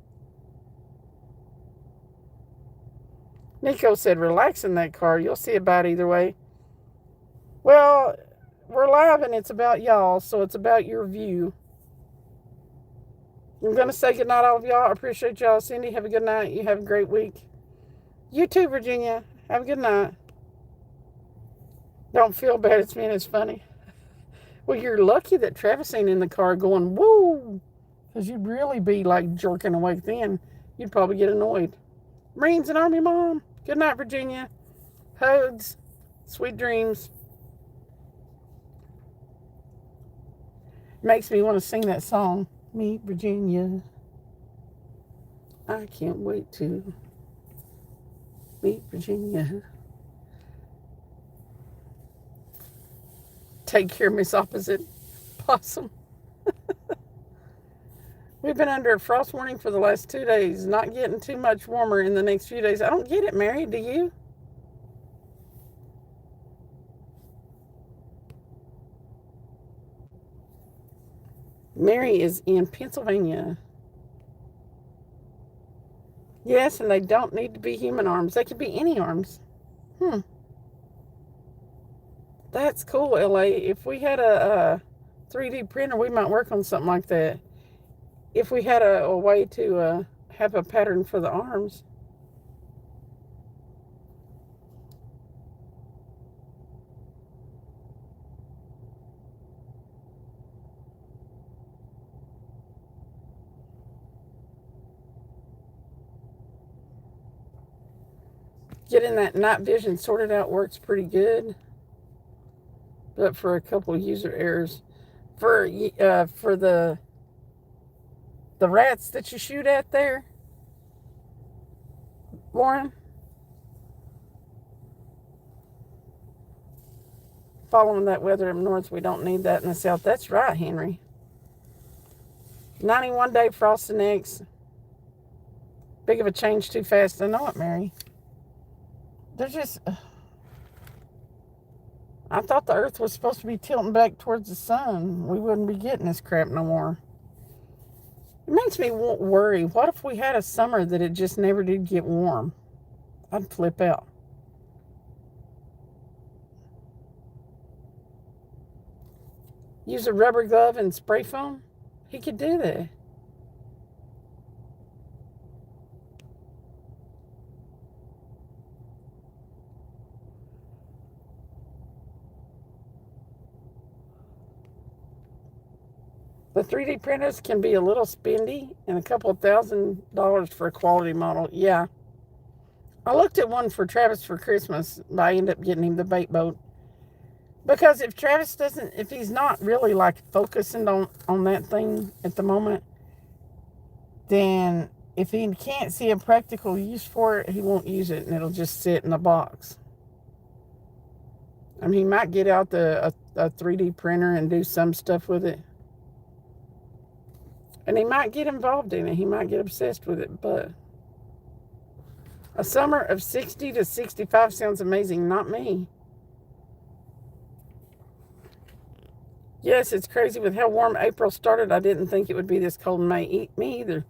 Nico said, relax in that car. You'll see about either way. Well, we're live and it's about y'all, so it's about your view. I'm going to say goodnight, all of y'all. I appreciate y'all. Cindy, have a good night. You have a great week. You too, Virginia. Have a good night. Don't feel bad. It's me and it's funny. Well, you're lucky that Travis ain't in the car going, woo, because you'd really be jerking awake then. You'd probably get annoyed. Marines and Army Mom. Good night, Virginia. Hugs. Sweet dreams. Makes me want to sing that song. Meet Virginia. I can't wait to meet Virginia. Take care, Miss Opposite Possum. We've been under a frost warning for the last 2 days. Not getting too much warmer in the next few days. I don't get it, Mary. Do you? Mary is in Pennsylvania. Yes, and they don't need to be human arms. They could be any arms. That's cool, LA. If we had a 3D printer, we might work on something like that. If we had a way to have a pattern for the arms. Getting that night vision sorted out works pretty good. But for a couple user errors. For the rats that you shoot at there, Lauren, following that weather up north, we don't need that in the south. That's right, Henry. 91-day frost and eggs. Big of a change too fast. I know it, Mary. They're just... I thought the earth was supposed to be tilting back towards the sun. We wouldn't be getting this crap no more. It makes me worry. What if we had a summer that it just never did get warm? I'd flip out. Use a rubber glove and spray foam? He could do that. The 3D printers can be a little spendy and a couple of $1,000 for a quality model. Yeah. I looked at one for Travis for Christmas, but I ended up getting him the bait boat. Because if Travis doesn't, if he's not really like focusing on that thing at the moment, then if he can't see a practical use for it, he won't use it and it'll just sit in the box. I mean, he might get out a 3D printer and do some stuff with it. And he might get involved in it. He might get obsessed with it. But a summer of 60 to 65 sounds amazing. Not me. Yes, it's crazy with how warm April started. I didn't think it would be this cold in May. Me either.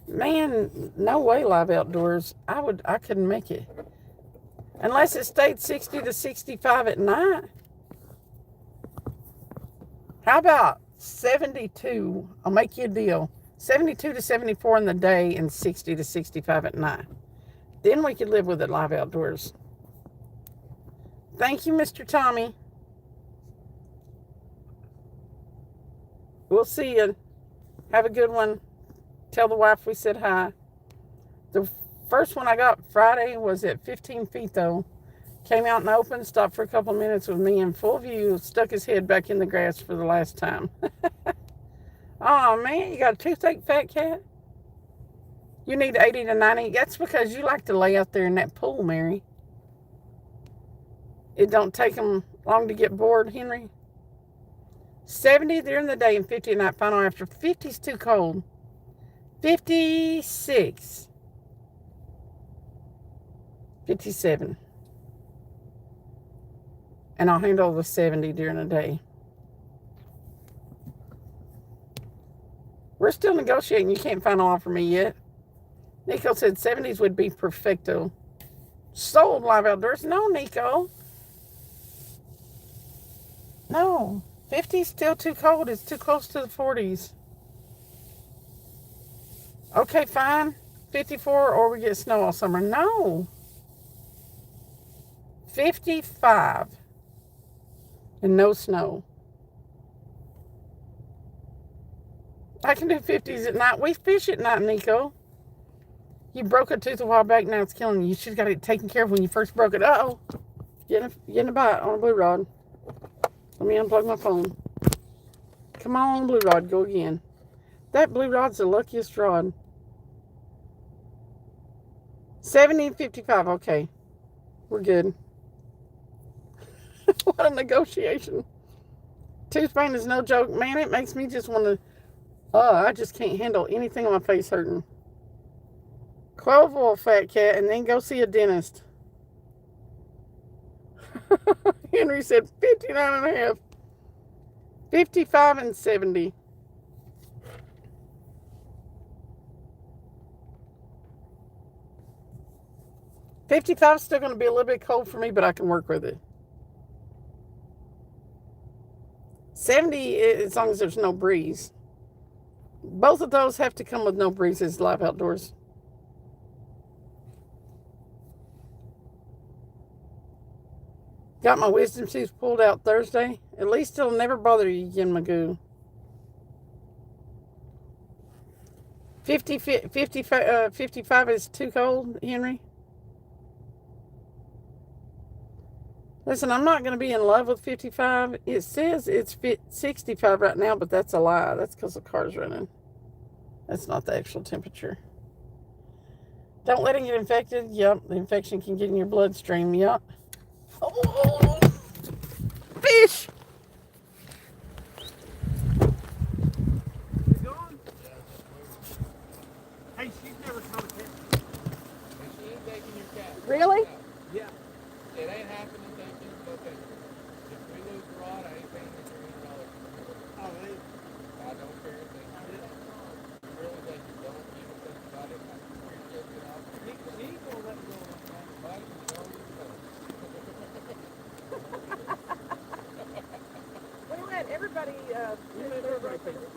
Man, no way live outdoors. I couldn't make it. Unless it stayed 60 to 65 at night. How about 72? I'll make you a deal. 72 to 74 in the day and 60 to 65 at night. Then we could live with it live outdoors. Thank you, Mr. Tommy. We'll see you. Have a good one. Tell the wife we said hi. The first one I got Friday was at 15 feet, though. Came out in the open, stopped for a couple minutes with me in full view, stuck his head back in the grass for the last time. Oh, man, you got a toothache, fat cat? You need 80 to 90. That's because you like to lay out there in that pool, Mary. It don't take them long to get bored, Henry. 70 during the day and 50 at night. Final after 50's too cold. 56. 57. And I'll handle the 70 during the day. We're still negotiating. You can't final offer me yet. Nico said 70s would be perfecto. Sold live outdoors. No, Nico. No. 50's still too cold. It's too close to the 40s. Okay, fine. 54 or we get snow all summer. No. 55. And no snow. I can do 50s at night. We fish at night, Nico. You broke a tooth a while back. Now it's killing you. You should have got it taken care of when you first broke it. Uh-oh. Getting a bite on a blue rod. Let me unplug my phone. Come on, blue rod. Go again. That blue rod's the luckiest rod. 70 and 55. Okay. We're good. What a negotiation. Tooth pain is no joke. Man, it makes me just want to... I just can't handle anything on my face hurting. 12 oil, fat cat, and then go see a dentist. Henry said 59 and a half. 55 and 70. $55 is still going to be a little bit cold for me, but I can work with it. 70, as long as there's no breeze. Both of those have to come with no breezes live outdoors. Got my wisdom tooth pulled out Thursday. At least it'll never bother you again, Magoo. 55 is too cold, Henry? Listen, I'm not going to be in love with 55. It says it's 65 right now, but that's a lie. That's because the car's running. That's not the actual temperature. Don't let it get infected. Yep, the infection can get in your bloodstream. Yep. Oh, fish! You gone? Hey, she's never caught a cat. And she ain't taking your cat. Really? Yeah. It ain't happening, thank you. Okay. If we lose the rod, I ain't paying you $300. Oh, hey. I don't care if they really think you don't even think about it. You're just get off. He ain't gonna let go of that. Buddy, you know you know. We let everybody You let everybody take it. Is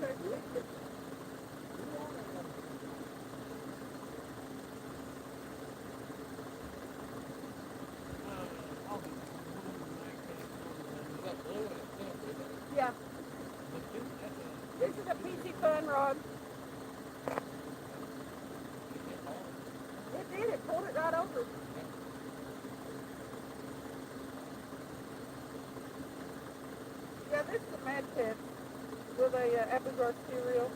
that blue and it's pink, isn't it? Yeah, That's a this is a PC fun rod. It did. It pulled it right over. Yeah, this is a Mad Pet with a Apple steel reel.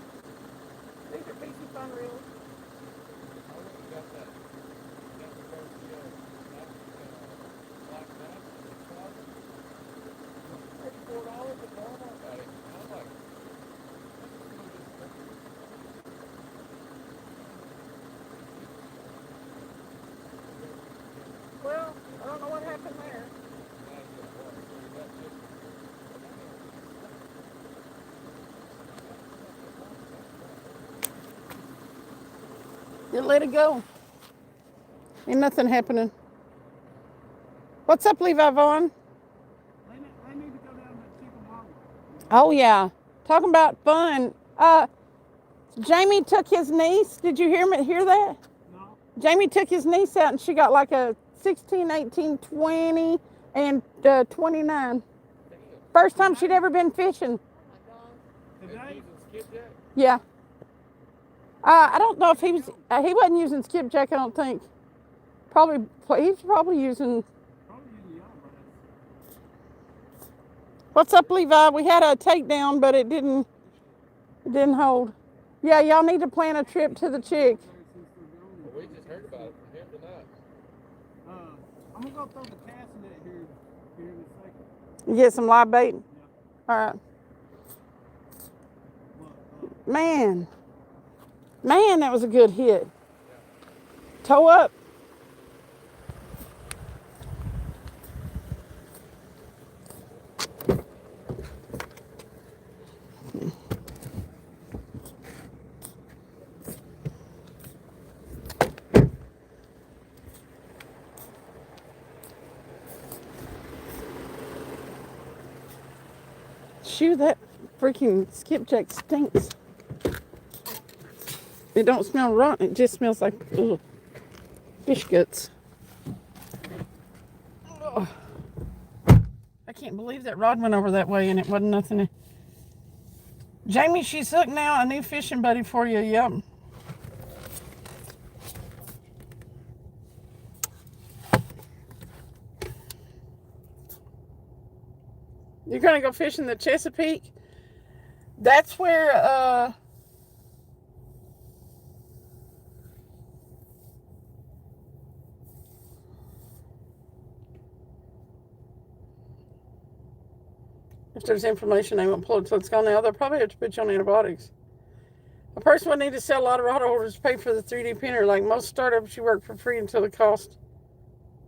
These are PC fun reels. Well, I don't know what happened there. You let it go. Ain't nothing happening. What's up, Levi Vaughn? They need to go down to Chicken Mama. Oh yeah, talking about fun. Jamie took his niece. Did you hear that? No. Jamie took his niece out, and she got like a 16, 18, 20, and 29. First time she'd ever been fishing. Today? SkipJack? Yeah. I don't know if he wasn't using SkipJack. I don't think. He's probably using. Probably using the other one. What's up, Levi? We had a takedown, but it didn't hold. Yeah, y'all need to plan a trip to the chick. Well, we just heard about it from him tonight. I'm gonna go throw the cast net here in a second. You get some live bait. Yeah. All right. Well, Man, that was a good hit. Toe up. Shoo, that freaking SkipJack stinks. It don't smell rotten. It just smells like fish guts. Ugh. I can't believe that rod went over that way and it wasn't nothing. Jamie, she's hooked now. A new fishing buddy for you. Yep. You're gonna go fishing the Chesapeake? That's where if there's information they won't pull it till it's gone now, they'll probably have to put you on antibiotics. A person would need to sell a lot of rod orders to pay for the 3D printer. Like most startups, you work for free until the cost.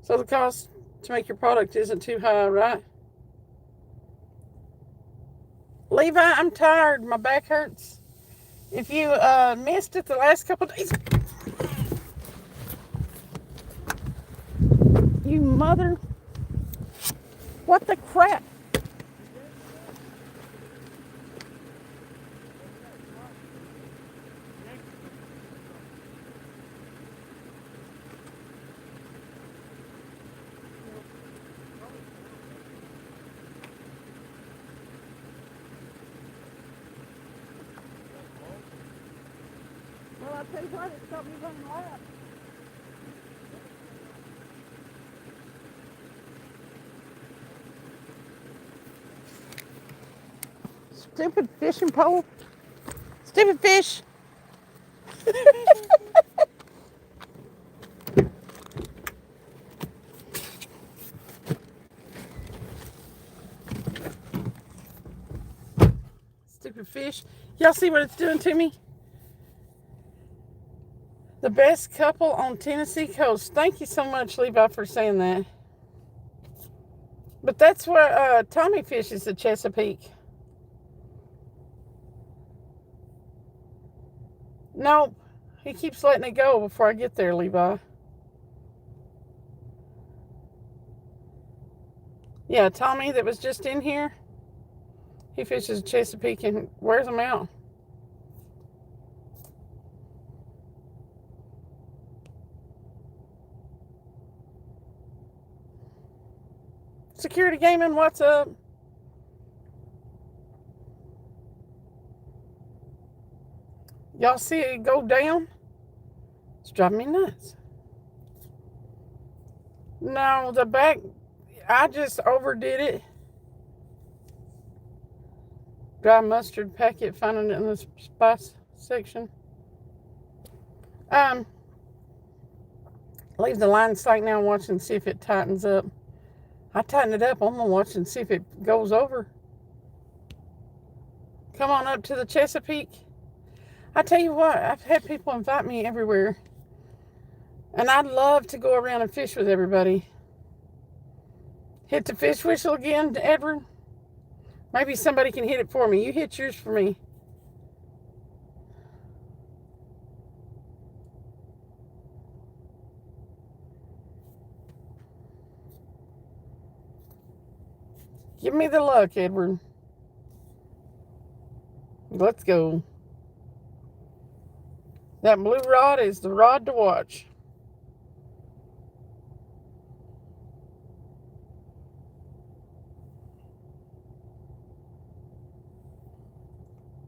So the cost to make your product isn't too high, right? Levi, I'm tired. My back hurts. If you missed it the last couple of days, you mother. What the crap? Well, I'll tell you what, it's got me running laps. stupid fishing pole. Stupid fish. Stupid fish. Y'all see what it's doing to me? The best couple on Tennessee coast. Thank you so much, Levi, for saying that. But that's where Tommy fishes the Chesapeake. Nope. He keeps letting it go before I get there, Levi. Yeah, Tommy that was just in here, he fishes Chesapeake and wears them out. Security Gaming, what's up? Y'all see it go down? It's driving me nuts. No, the back, I just overdid it. Dry mustard packet, finding it in the spice section. Leave the line of sight now and watch and see if it tightens up. I tighten it up, I'm gonna watch and see if it goes over. Come on up to the Chesapeake. I tell you what, I've had people invite me everywhere. And I'd love to go around and fish with everybody. Hit the fish whistle again, Edward. Maybe somebody can hit it for me. You hit yours for me. Give me the luck, Edward. Let's go. That blue rod is the rod to watch.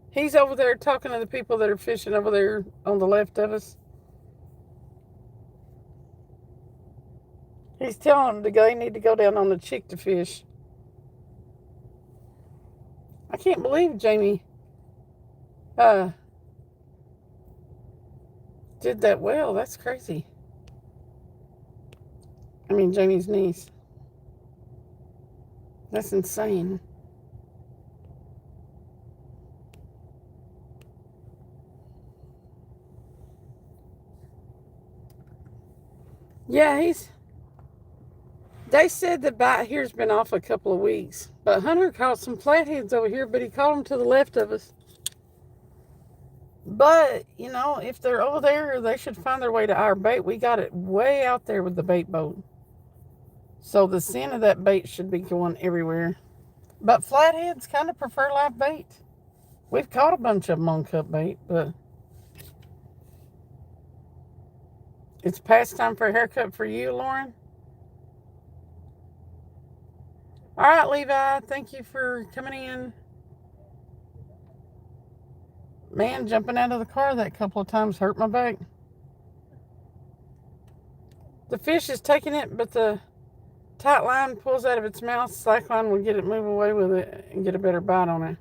He's over there talking to the people that are fishing over there on the left of us. He's telling them they need to go down on the chick to fish. I can't believe Jamie did that well. That's crazy. I mean, Jamie's niece. That's insane. Yeah, they said the bite here's been off a couple of weeks. But Hunter caught some flatheads over here, but he caught them to the left of us. But, you know, if they're over there, they should find their way to our bait. We got it way out there with the bait boat. So the scent of that bait should be going everywhere. But flatheads kind of prefer live bait. We've caught a bunch of them on cut bait, but it's past time for a haircut for you, Lauren. All right, Levi, thank you for coming in. Man, jumping out of the car that couple of times hurt my back. The fish is taking it, but the tight line pulls out of its mouth. Slack line will get it move away with it and get a better bite on it.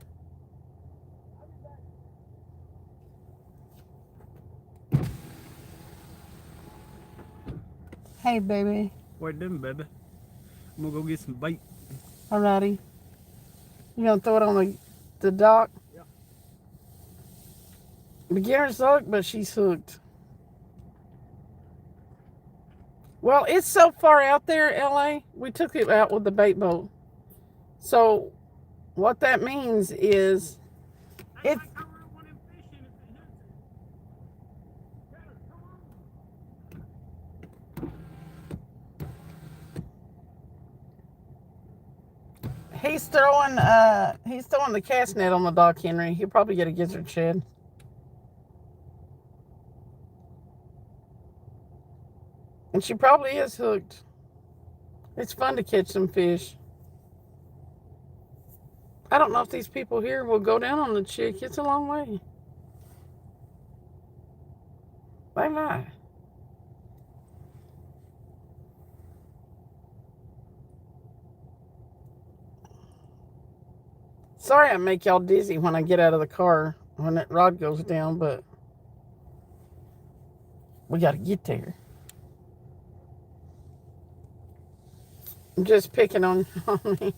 Hey, baby. What you doing, baby? I'm gonna go get some bait. Alrighty. You gonna throw it on the dock? Yeah. Beginner's luck, but she's hooked. Well, it's so far out there, LA, we took it out with the bait boat. So, what that means is, it's, he's throwing the cast net on the dock, Henry. He'll probably get a gizzard shed. And she probably is hooked. It's fun to catch some fish. I don't know if these people here will go down on the chick. It's a long way. They might. Sorry I make y'all dizzy when I get out of the car when that rod goes down, but we got to get there. I'm just picking on me.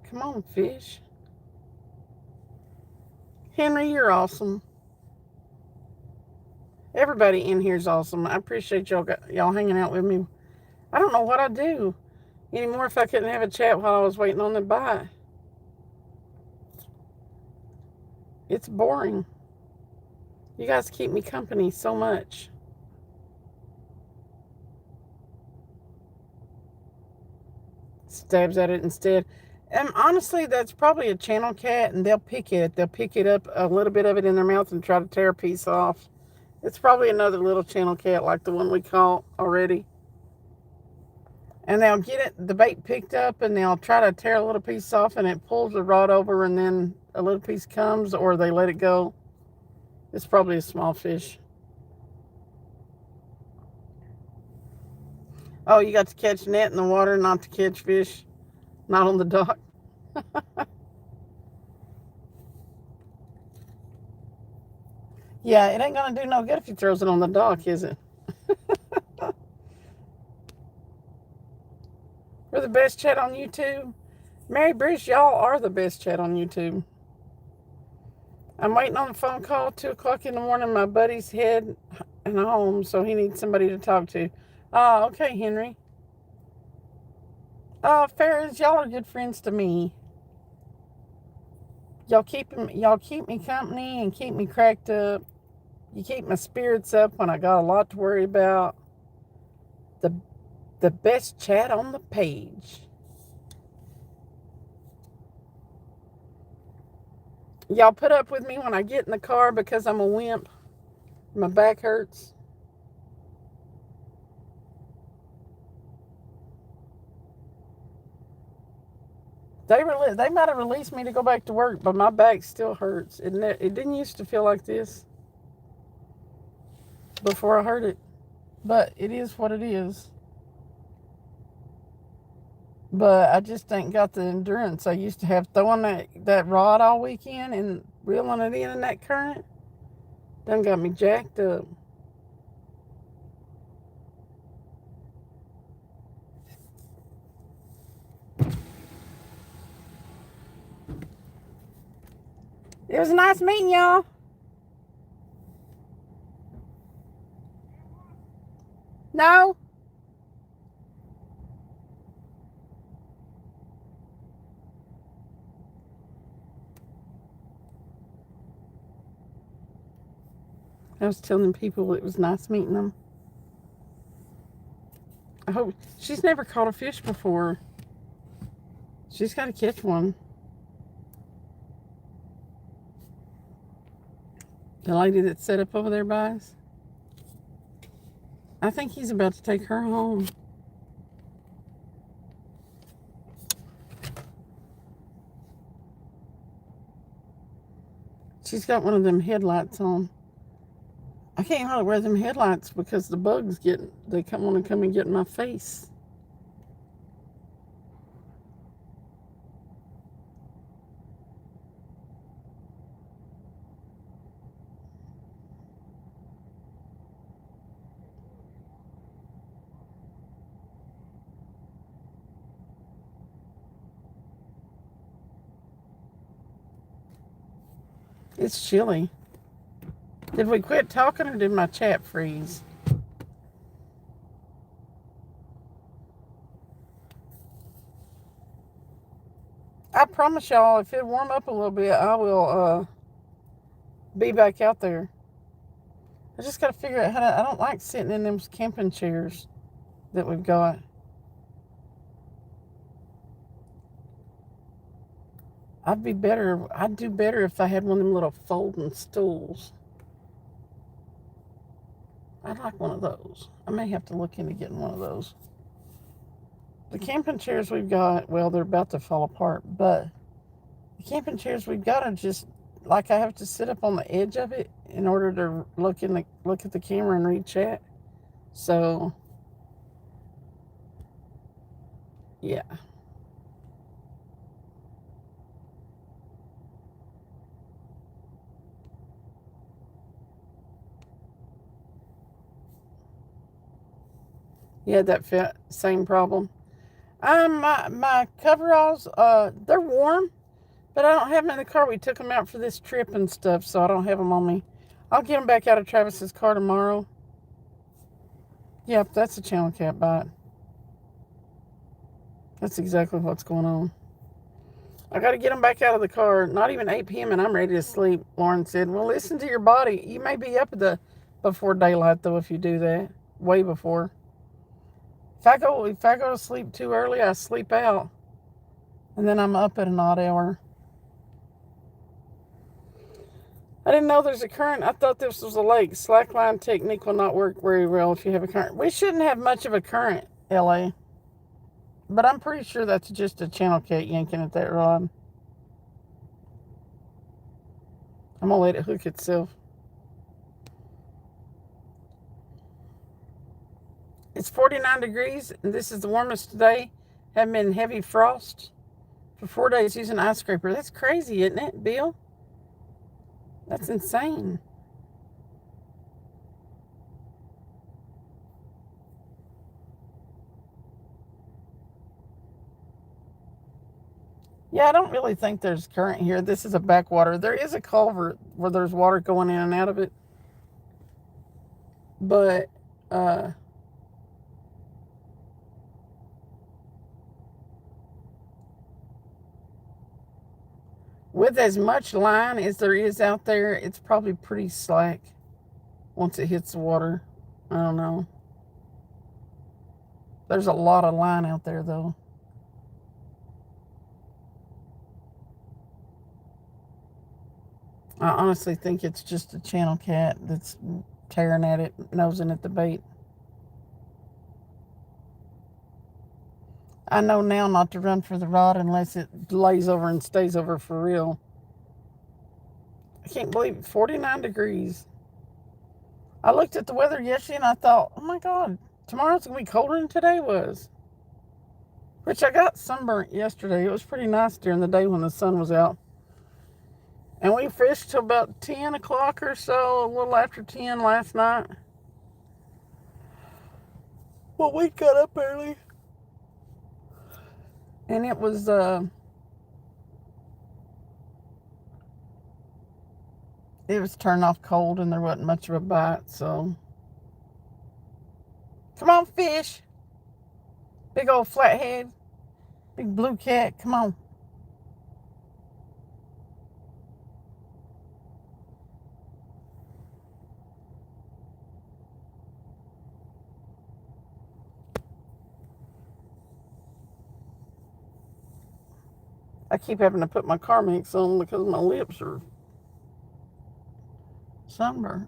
Come on, fish. Henry, you're awesome. Everybody in here is awesome. I appreciate y'all hanging out with me. I don't know what I'd do anymore if I couldn't have a chat while I was waiting on the bite. It's boring. You guys keep me company so much. Stabs at it instead. And honestly, that's probably a channel cat, and they'll pick it. They'll pick it up, a little bit of it in their mouth, and try to tear a piece off. It's probably another little channel cat like the one we caught already. And they'll get the bait picked up, and they'll try to tear a little piece off, and it pulls the rod over, and then a little piece comes, or they let it go. It's probably a small fish. Oh, you got to catch net in the water, not to catch fish, not on the dock. Yeah, it ain't gonna do no good if he throws it on the dock, is it? We're the best chat on YouTube. Mary Bruce, y'all are the best chat on YouTube. I'm waiting on a phone call, 2 o'clock in the morning. My buddy's head and home, so he needs somebody to talk to. Oh, okay, Henry. Oh, Ferris, y'all are good friends to me. Y'all keep me company and keep me cracked up. You keep my spirits up when I got a lot to worry about. The best chat on the page. Y'all put up with me when I get in the car because I'm a wimp. My back hurts. They might have released me to go back to work, but my back still hurts. It didn't used to feel like this before I heard it. But it is what it is. But I just ain't got the endurance I used to have. Throwing that rod all weekend and reeling it in that current done got me jacked up. It was nice meeting y'all. No? I was telling people it was nice meeting them. I hope she's never caught a fish before. She's got to catch one. The lady that set up over there by us. I think he's about to take her home. She's got one of them headlights on. I can't hardly wear them headlights because the bugs want to come and get in my face. It's chilly. Did we quit talking or did my chat freeze? I promise y'all, if it warm up a little bit, I will be back out there. I just got to figure out how to... I don't like sitting in them camping chairs that we've got. I'd do better if I had one of them little folding stools. I'd like one of those. I may have to look into getting one of those. The camping chairs we've got, well, they're about to fall apart, but the camping chairs we've got are just like I have to sit up on the edge of it in order to look at the camera and read chat. So Yeah. You had that same problem. My coveralls, they're warm, but I don't have them in the car. We took them out for this trip and stuff, so I don't have them on me. I'll get them back out of Travis's car tomorrow. Yep, that's a channel cat bite. That's exactly what's going on. I got to get them back out of the car. Not even 8 p.m. and I'm ready to sleep. Lauren said, well, listen to your body. You may be up before daylight, though, if you do that. Way before. If I go to sleep too early, I sleep out. And then I'm up at an odd hour. I didn't know there's a current. I thought this was a lake. Slackline technique will not work very well if you have a current. We shouldn't have much of a current, LA. But I'm pretty sure that's just a channel cat yanking at that rod. I'm going to let it hook itself. It's 49 degrees, and this is the warmest today. Haven't been heavy frost for 4 days using ice scraper. That's crazy, isn't it, Bill? That's insane. Yeah, I don't really think there's current here. This is a backwater. There is a culvert where there's water going in and out of it. But, with as much line as there is out there, it's probably pretty slack once it hits the water. I don't know. There's a lot of line out there, though. I honestly think it's just a channel cat that's tearing at it, nosing at the bait. I know now not to run for the rod unless it lays over and stays over for real. I can't believe it, 49 degrees. I looked at the weather yesterday and I thought, oh my God, tomorrow's going to be colder than today was. Which I got sunburnt yesterday. It was pretty nice during the day when the sun was out. And we fished till about 10 o'clock or so, a little after 10 last night. Well, we got up early. And it was turned off cold and there wasn't much of a bite, so. Come on, fish. Big old flathead. Big blue cat, come on. I keep having to put my Carmex on because my lips are sunburned.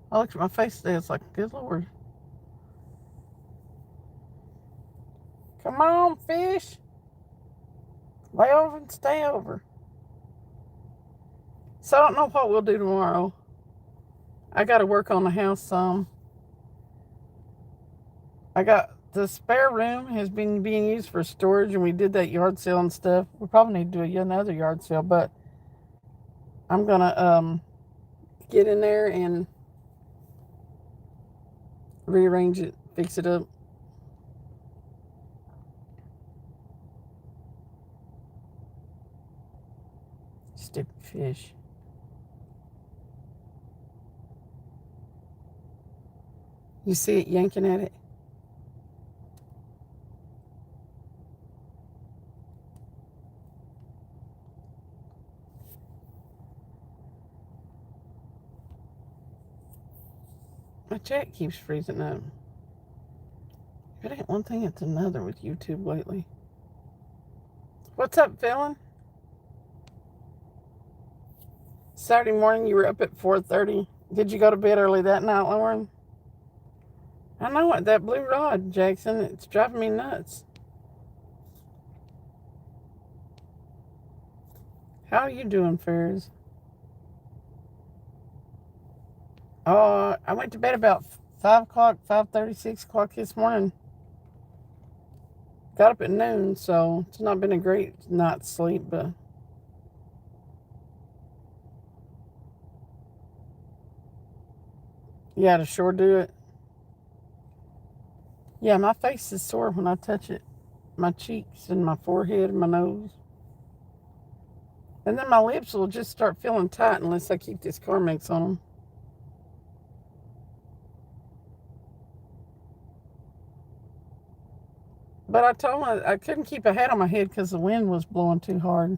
I looked at my face today, it's like, good Lord. Come on, fish. Lay over and stay over. So I don't know what we'll do tomorrow. I got to work on the house some. I got the spare room has been being used for storage, and we did that yard sale and stuff. We probably need to do another yard sale, but I'm gonna get in there and rearrange it, fix it up. Stupid fish. You see it yanking at it? My chat keeps freezing up. If it ain't one thing, it's another with YouTube lately. What's up, Philin? Saturday morning, you were up at 4:30. Did you go to bed early that night, Lauren? I know it. That blue rod, Jackson. It's driving me nuts. How are you doing, Ferris? Oh, I went to bed about 5 o'clock, 5:30, 6 o'clock this morning. Got up at noon, so it's not been a great night's sleep, but yeah, to sure do it. Yeah, my face is sore when I touch it. My cheeks and my forehead and my nose. And then my lips will just start feeling tight unless I keep this Carmex on them. But I told him I couldn't keep a hat on my head because the wind was blowing too hard.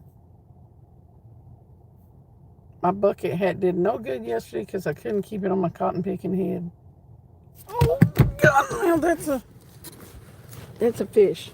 My bucket hat did no good yesterday because I couldn't keep it on my cotton picking head. Oh God! Now that's a fish.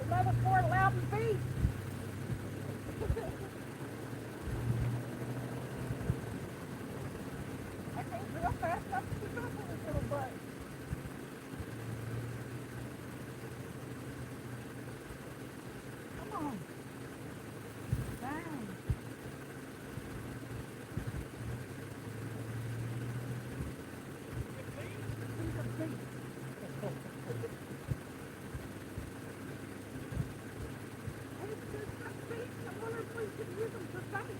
Another Fort Loudon beef. I can't real fast enough to keep up with this little butt. Come on. Dang. These are big. It's just not big. I wonder if we could use them for bait.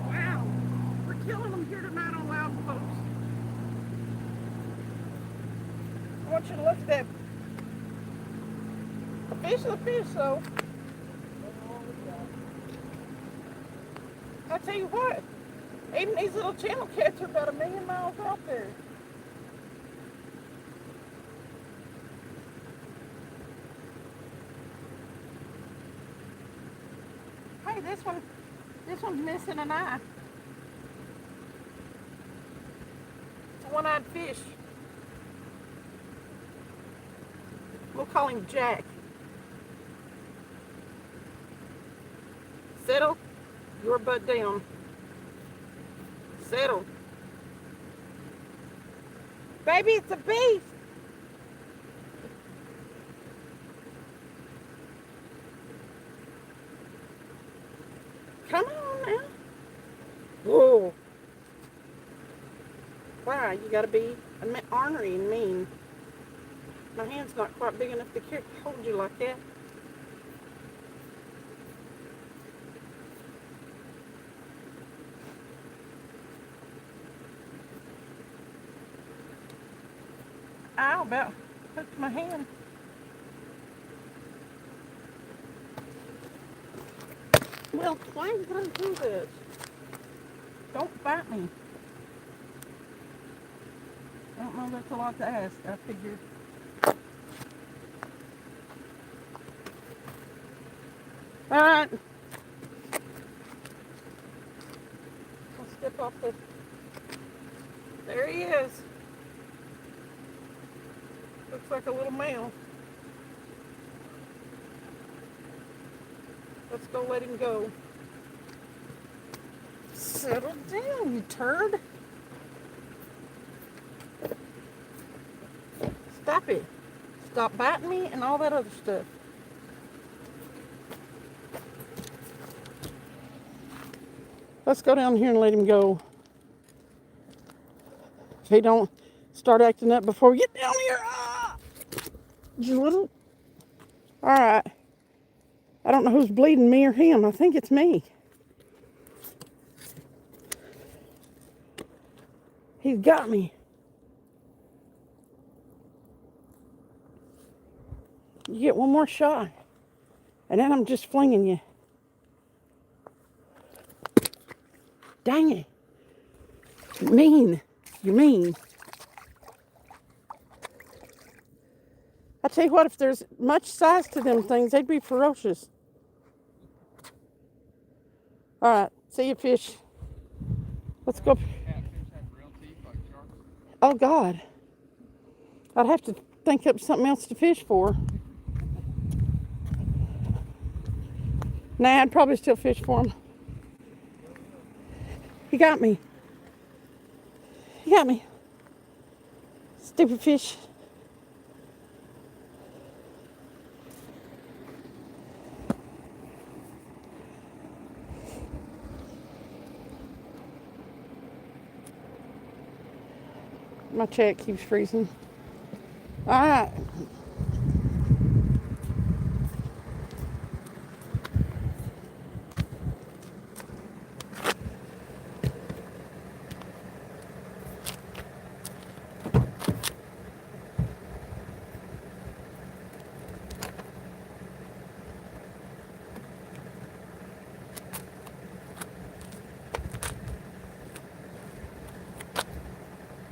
Wow. We're killing them here tonight on Loud Folks. I want you to look at that. A fish is a fish, so. I tell you what, even these little channel cats are about 1,000,000 miles out there. Hey, this one's missing an eye. It's a one-eyed fish. We'll call him Jack. Settle your butt down. Settle. Baby, it's a beast. Come on now. Whoa. Why? You gotta be ornery and mean. My hand's not quite big enough to hold you like that. Ow, about hooked my hand. Well, why are you going to do this? Don't bite me. I don't know, that's a lot to ask, I figured. All right. I'll step off the... There he is. Looks like a little male. Let's go let him go. Settle down, you turd. Stop it. Stop biting me and all that other stuff. Let's go down here and let him go. If he don't start acting up before we get down here. Ah! You little... All right. I don't know who's bleeding, me or him. I think it's me. He's got me. You get one more shot. And then I'm just flinging you. Dang it. Mean. You're mean. I tell you what, if there's much size to them things, they'd be ferocious. All right. See you, fish. Let's go. Catfish have real teeth like sharks. Oh, God. I'd have to think up something else to fish for. Nah, I'd probably still fish for him. He got me. He got me. Stupid fish. My check keeps freezing. All right.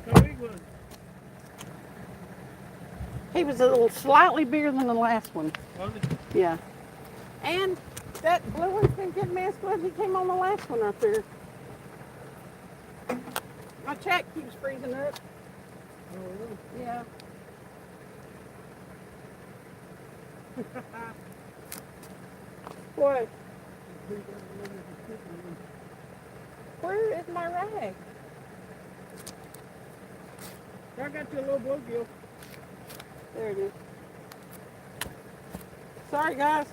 How big was it? He was a little slightly bigger than the last one. Was it? Yeah. And that blue one's been getting me as good as he came on the last one right there. My check keeps freezing up. Oh, really? Yeah. What? Where is my rag? I got you a little bluegill. There it is. Sorry, guys.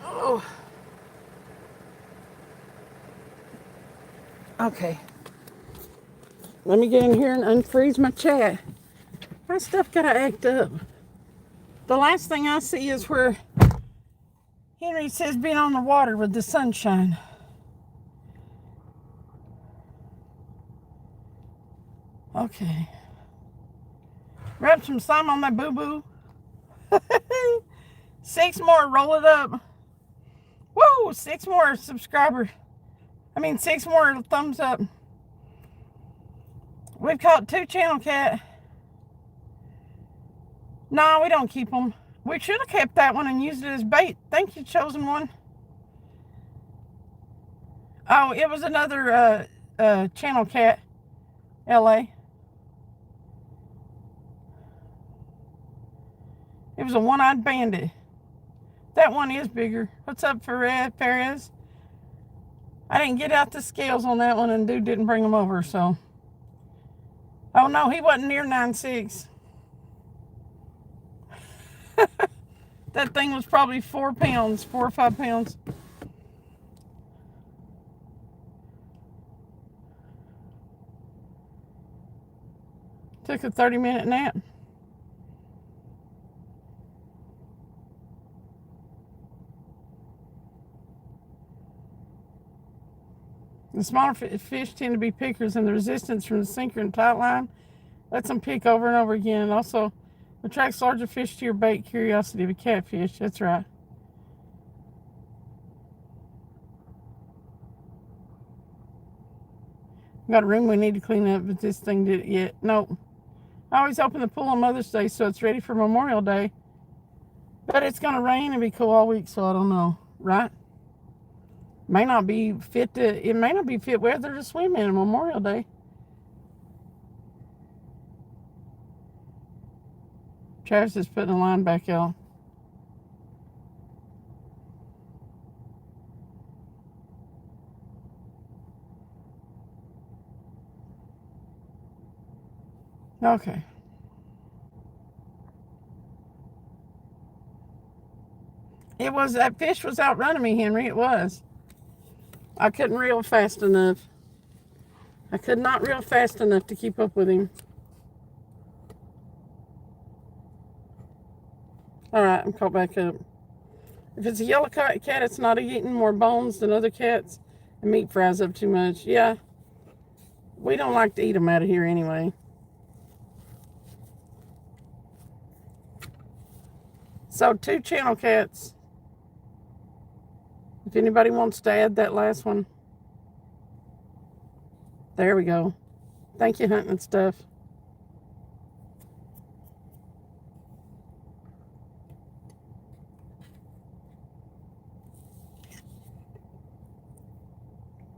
Oh. Okay. Let me get in here and unfreeze my chat. My stuff gotta act up. The last thing I see is where Henry says being on the water with the sunshine. Okay. Rub some slime on my boo-boo. 6 more, roll it up. Whoa, 6 more subscribers. 6 more thumbs up. We've caught 2 channel cat. No, we don't keep them. We should have kept that one and used it as bait. Thank you, chosen one. Oh, it was another channel cat. LA. It was a one-eyed bandit. That one is bigger. What's up, Perez? I didn't get out the scales on that one, and dude didn't bring them over, so. Oh, no, he wasn't near 9.6. That thing was probably 4 pounds, 4 or 5 pounds. Took a 30-minute nap. The smaller fish tend to be pickers, and the resistance from the sinker and tight line lets them pick over and over again. It also attracts larger fish to your bait. Curiosity of a catfish. That's right. Got a room we need to clean up, but this thing did it yet. Nope. I always open the pool on Mother's Day so it's ready for Memorial Day. But it's going to rain and be cool all week, so I don't know. Right? It may not be fit weather to swim in on Memorial Day. Travis is putting the line back out. Okay. It was, that fish was outrunning me, Henry. It was. I couldn't reel fast enough. I could not reel fast enough to keep up with him. All right, I'm caught back up. If it's a yellow cat, it's not eating more bones than other cats, and meat fries up too much. Yeah, we don't like to eat them out of here anyway. So 2 channel cats. If anybody wants to add that last one. There we go. Thank you, Hunting and Stuff.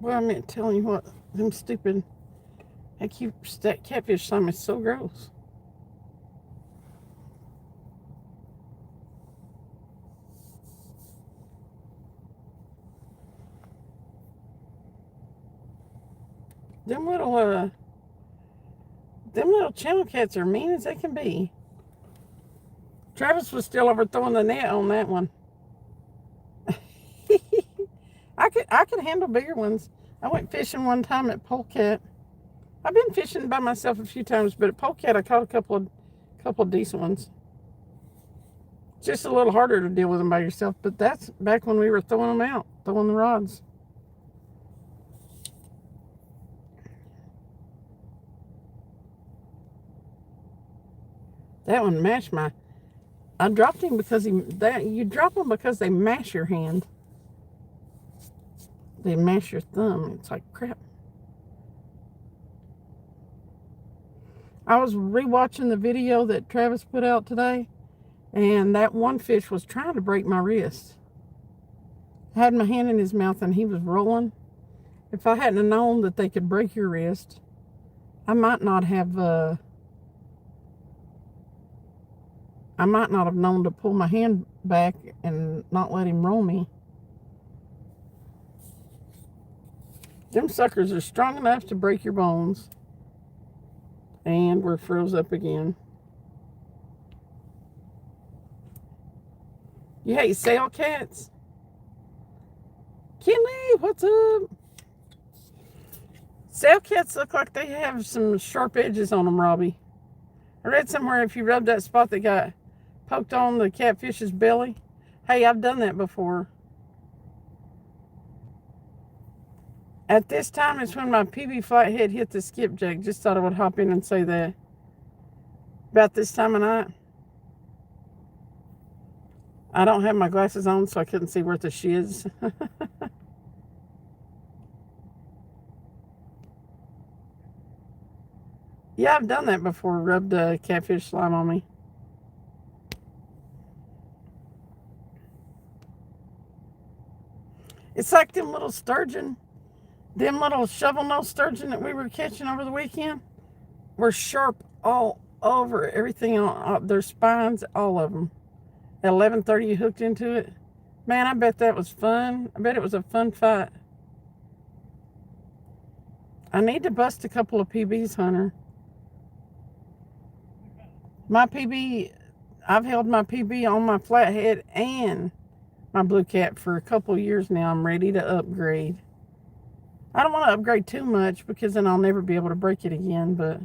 Well, I meant telling you what, them stupid, that catfish slime is so gross. Them little channel cats are mean as they can be. Travis was still over throwing the net on that one. I could handle bigger ones. I went fishing one time at Polecat. I've been fishing by myself a few times, but at Polecat I caught a couple of decent ones. It's just a little harder to deal with them by yourself, but that's back when we were throwing them out, throwing the rods. That one mashed my. I dropped him because you drop them because they mash your hand. They mash your thumb. It's like crap. I was rewatching the video that Travis put out today, and that one fish was trying to break my wrist. I had my hand in his mouth and he was rolling. If I hadn't known that they could break your wrist, I might not have known to pull my hand back and not let him roll me. Them suckers are strong enough to break your bones. And we're froze up again. You hate sail cats? Kinley, what's up? Sail cats look like they have some sharp edges on them, Robbie. I read somewhere if you rub that spot that got poked on the catfish's belly. Hey, I've done that before. At this time, it's when my PB flathead hit the SkipJack. Just thought I would hop in and say that. About this time of night. I don't have my glasses on, so I couldn't see worth a shiz. Yeah, I've done that before. Rubbed catfish slime on me. It's like them little sturgeon. Them little shovel-nosed sturgeon that we were catching over the weekend were sharp all over everything on their spines, all of them. At 11:30, you hooked into it. Man, I bet that was fun. I bet it was a fun fight. I need to bust a couple of PBs, Hunter. My PB, I've held my PB on my flathead and my blue cat for a couple of years now. I'm ready to upgrade. I don't want to upgrade too much because then I'll never be able to break it again, but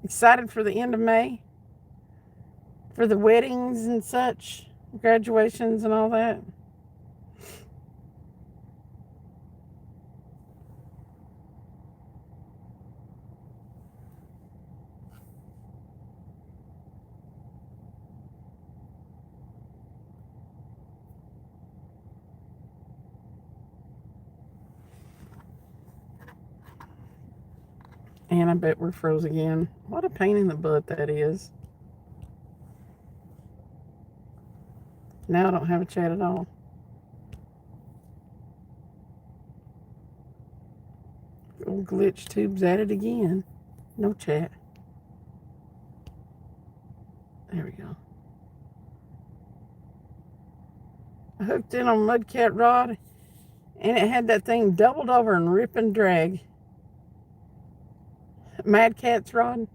excited for the end of May, for the weddings and such, graduations and all that. And I bet we're froze again. What a pain in the butt that is. Now I don't have a chat at all. Old glitch tube's at it again. No chat. There we go. I hooked in on Mudcat rod and it had that thing doubled over and rip and drag. Mad Cat's rod.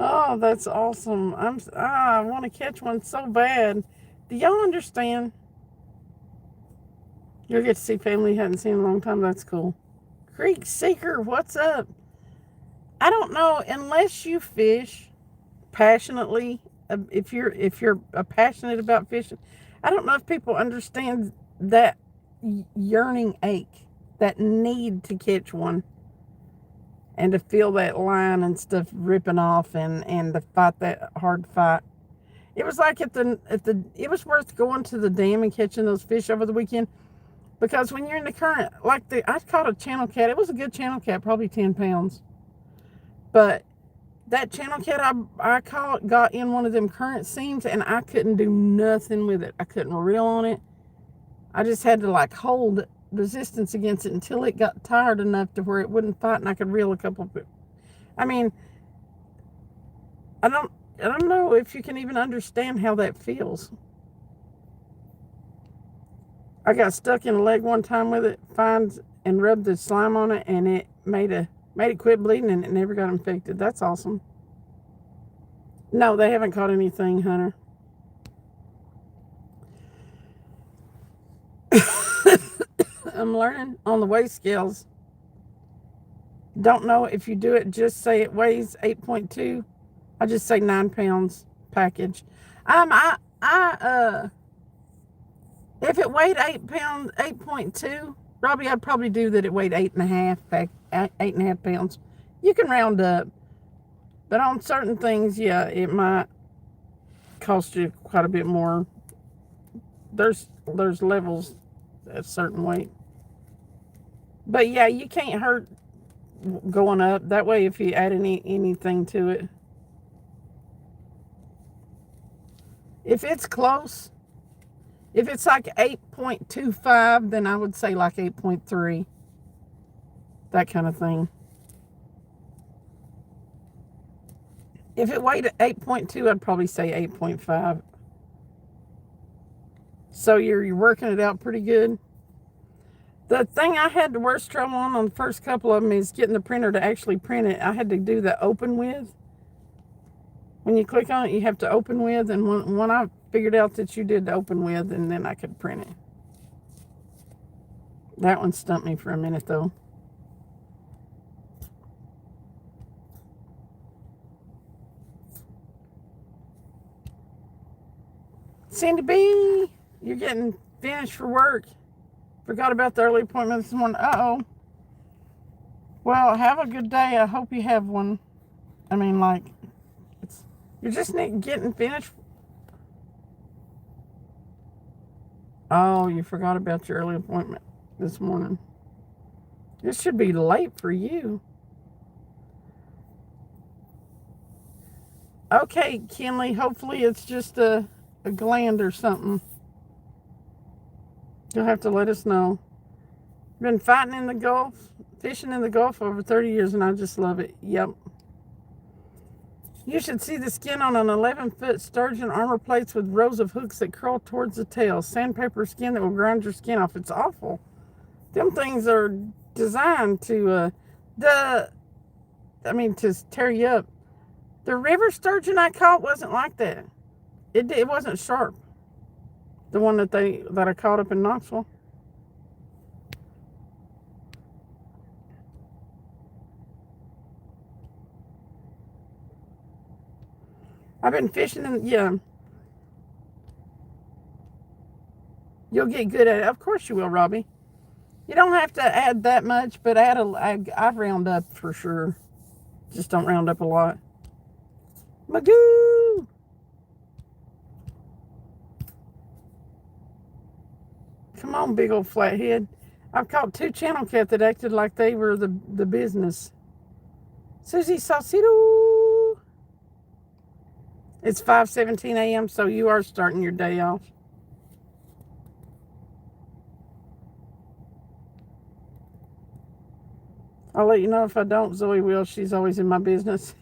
Oh, that's awesome. I want to catch one so bad. Do y'all understand? You'll get to see family you hadn't seen in a long time. That's cool. Creek Seeker, what's up? I don't know, unless you fish passionately, if you're passionate about fishing, I don't know if people understand that yearning ache, that need to catch one, and to feel that line and stuff ripping off, and to fight that hard fight. It was like it was worth going to the dam and catching those fish over the weekend, because when you're in the current, like I caught a channel cat. It was a good channel cat, probably 10 pounds, but that channel cat I caught got in one of them current seams, and I couldn't do nothing with it. I couldn't reel on it. I just had to like hold resistance against it until it got tired enough to where it wouldn't fight, and I could reel a couple of it. I mean, I don't know if you can even understand how that feels. I got stuck in a leg one time with it, and rubbed the slime on it, and it made it quit bleeding, and it never got infected. That's awesome. No, they haven't caught anything, Hunter. I'm learning on the weigh scales. Don't know if you do it, just say it weighs 8.2. I just say 9 pounds package. If it weighed 8 pounds, 8.2, Robbie, I'd probably do that it weighed 8.5 pounds. You can round up. But on certain things, yeah, it might cost you quite a bit more. There's levels at a certain weight. But yeah, you can't hurt going up. That way, if you add anything to it. If it's close, if it's like 8.25, then I would say like 8.3. That kind of thing. If it weighed 8.2, I'd probably say 8.5. So you're working it out pretty good. The thing I had the worst trouble on the first couple of them is getting the printer to actually print it. I had to do the open with. When you click on it, you have to open with. And when I figured out that you did the open with, and then I could print it. That one stumped me for a minute, though. Cindy B, you're getting finished for work. Forgot about the early appointment this morning. Uh-oh. Well, have a good day. I hope you have one. I mean, like, you're just getting finished. Oh, you forgot about your early appointment this morning. It should be late for you. Okay, Kinley, hopefully it's just a gland or something. You'll have to let us know. Been fighting in the Gulf, fishing in the Gulf for over 30 years, and I just love it. Yep. You should see the skin on an 11-foot sturgeon, armor plates with rows of hooks that curl towards the tail. Sandpaper skin that will grind your skin off. It's awful. Them things are designed to tear you up. The river sturgeon I caught wasn't like that. It wasn't sharp. The one that I caught up in Knoxville. I've been fishing yeah. You'll get good at it. Of course you will, Robbie. You don't have to add that much, but I round up for sure. Just don't round up a lot. Magoo! Come on, big old flathead. I've caught 2 channel cat that acted like they were the business. Susie Saucito. It's 5:17 a.m., so you are starting your day off. I'll let you know if I don't. Zoe will. She's always in my business.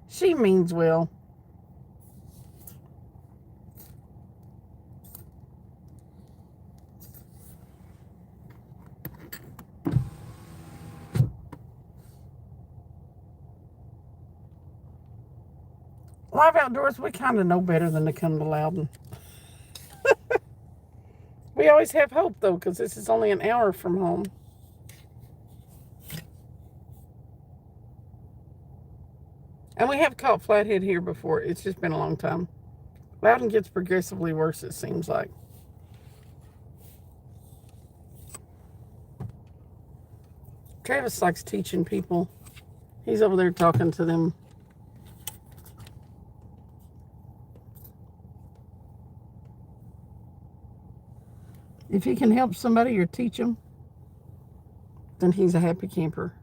She means well. Live Outdoors, we kind of know better than to come to Loudon. We always have hope, though, because this is only an hour from home. And we have caught flathead here before. It's just been a long time. Loudon gets progressively worse, it seems like. Travis likes teaching people. He's over there talking to them. If he can help somebody or teach them, then he's a happy camper.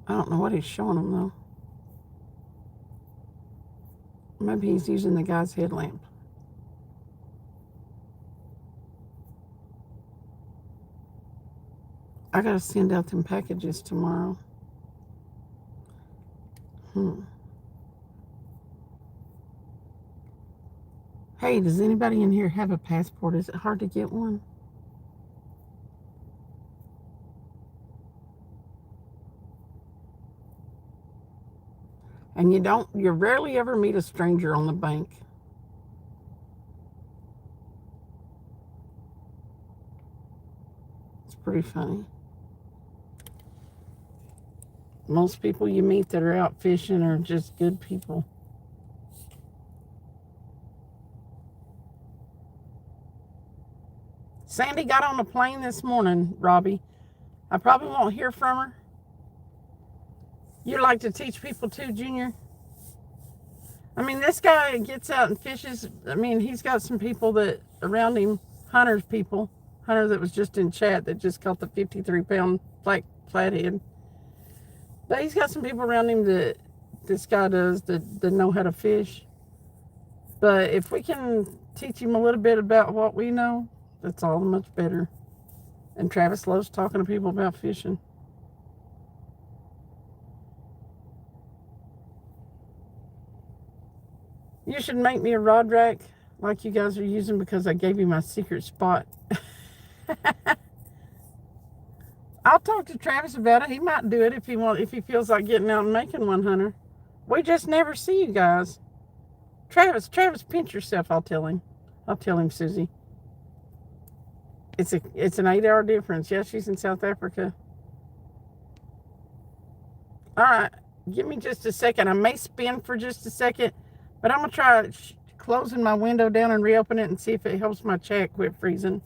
I don't know what he's showing them, though. Maybe he's using the guy's headlamp. I gotta send out them packages tomorrow. Hey, does anybody in here have a passport? Is it hard to get one? And you rarely ever meet a stranger on the bank. It's pretty funny. Most people you meet that are out fishing are just good people. Sandy got on the plane this morning, Robbie. I probably won't hear from her. You like to teach people too, Junior? I mean, this guy gets out and fishes. I mean, he's got some people that around him, Hunter that was just in chat that just caught the 53-pound flathead. But he's got some people around him that this guy does that know how to fish. But if we can teach him a little bit about what we know, that's all much better. And Travis loves talking to people about fishing. You should make me a rod rack like you guys are using because I gave you my secret spot. I'll talk to Travis about it. He might do it if he feels like getting out and making one, Hunter. We just never see you guys. Travis, pinch yourself, I'll tell him. Susie. It's an 8-hour difference. Yeah, she's in South Africa. All right, give me just a second. I may spin for just a second, but I'm going to try closing my window down and reopen it and see if it helps my chat quit freezing.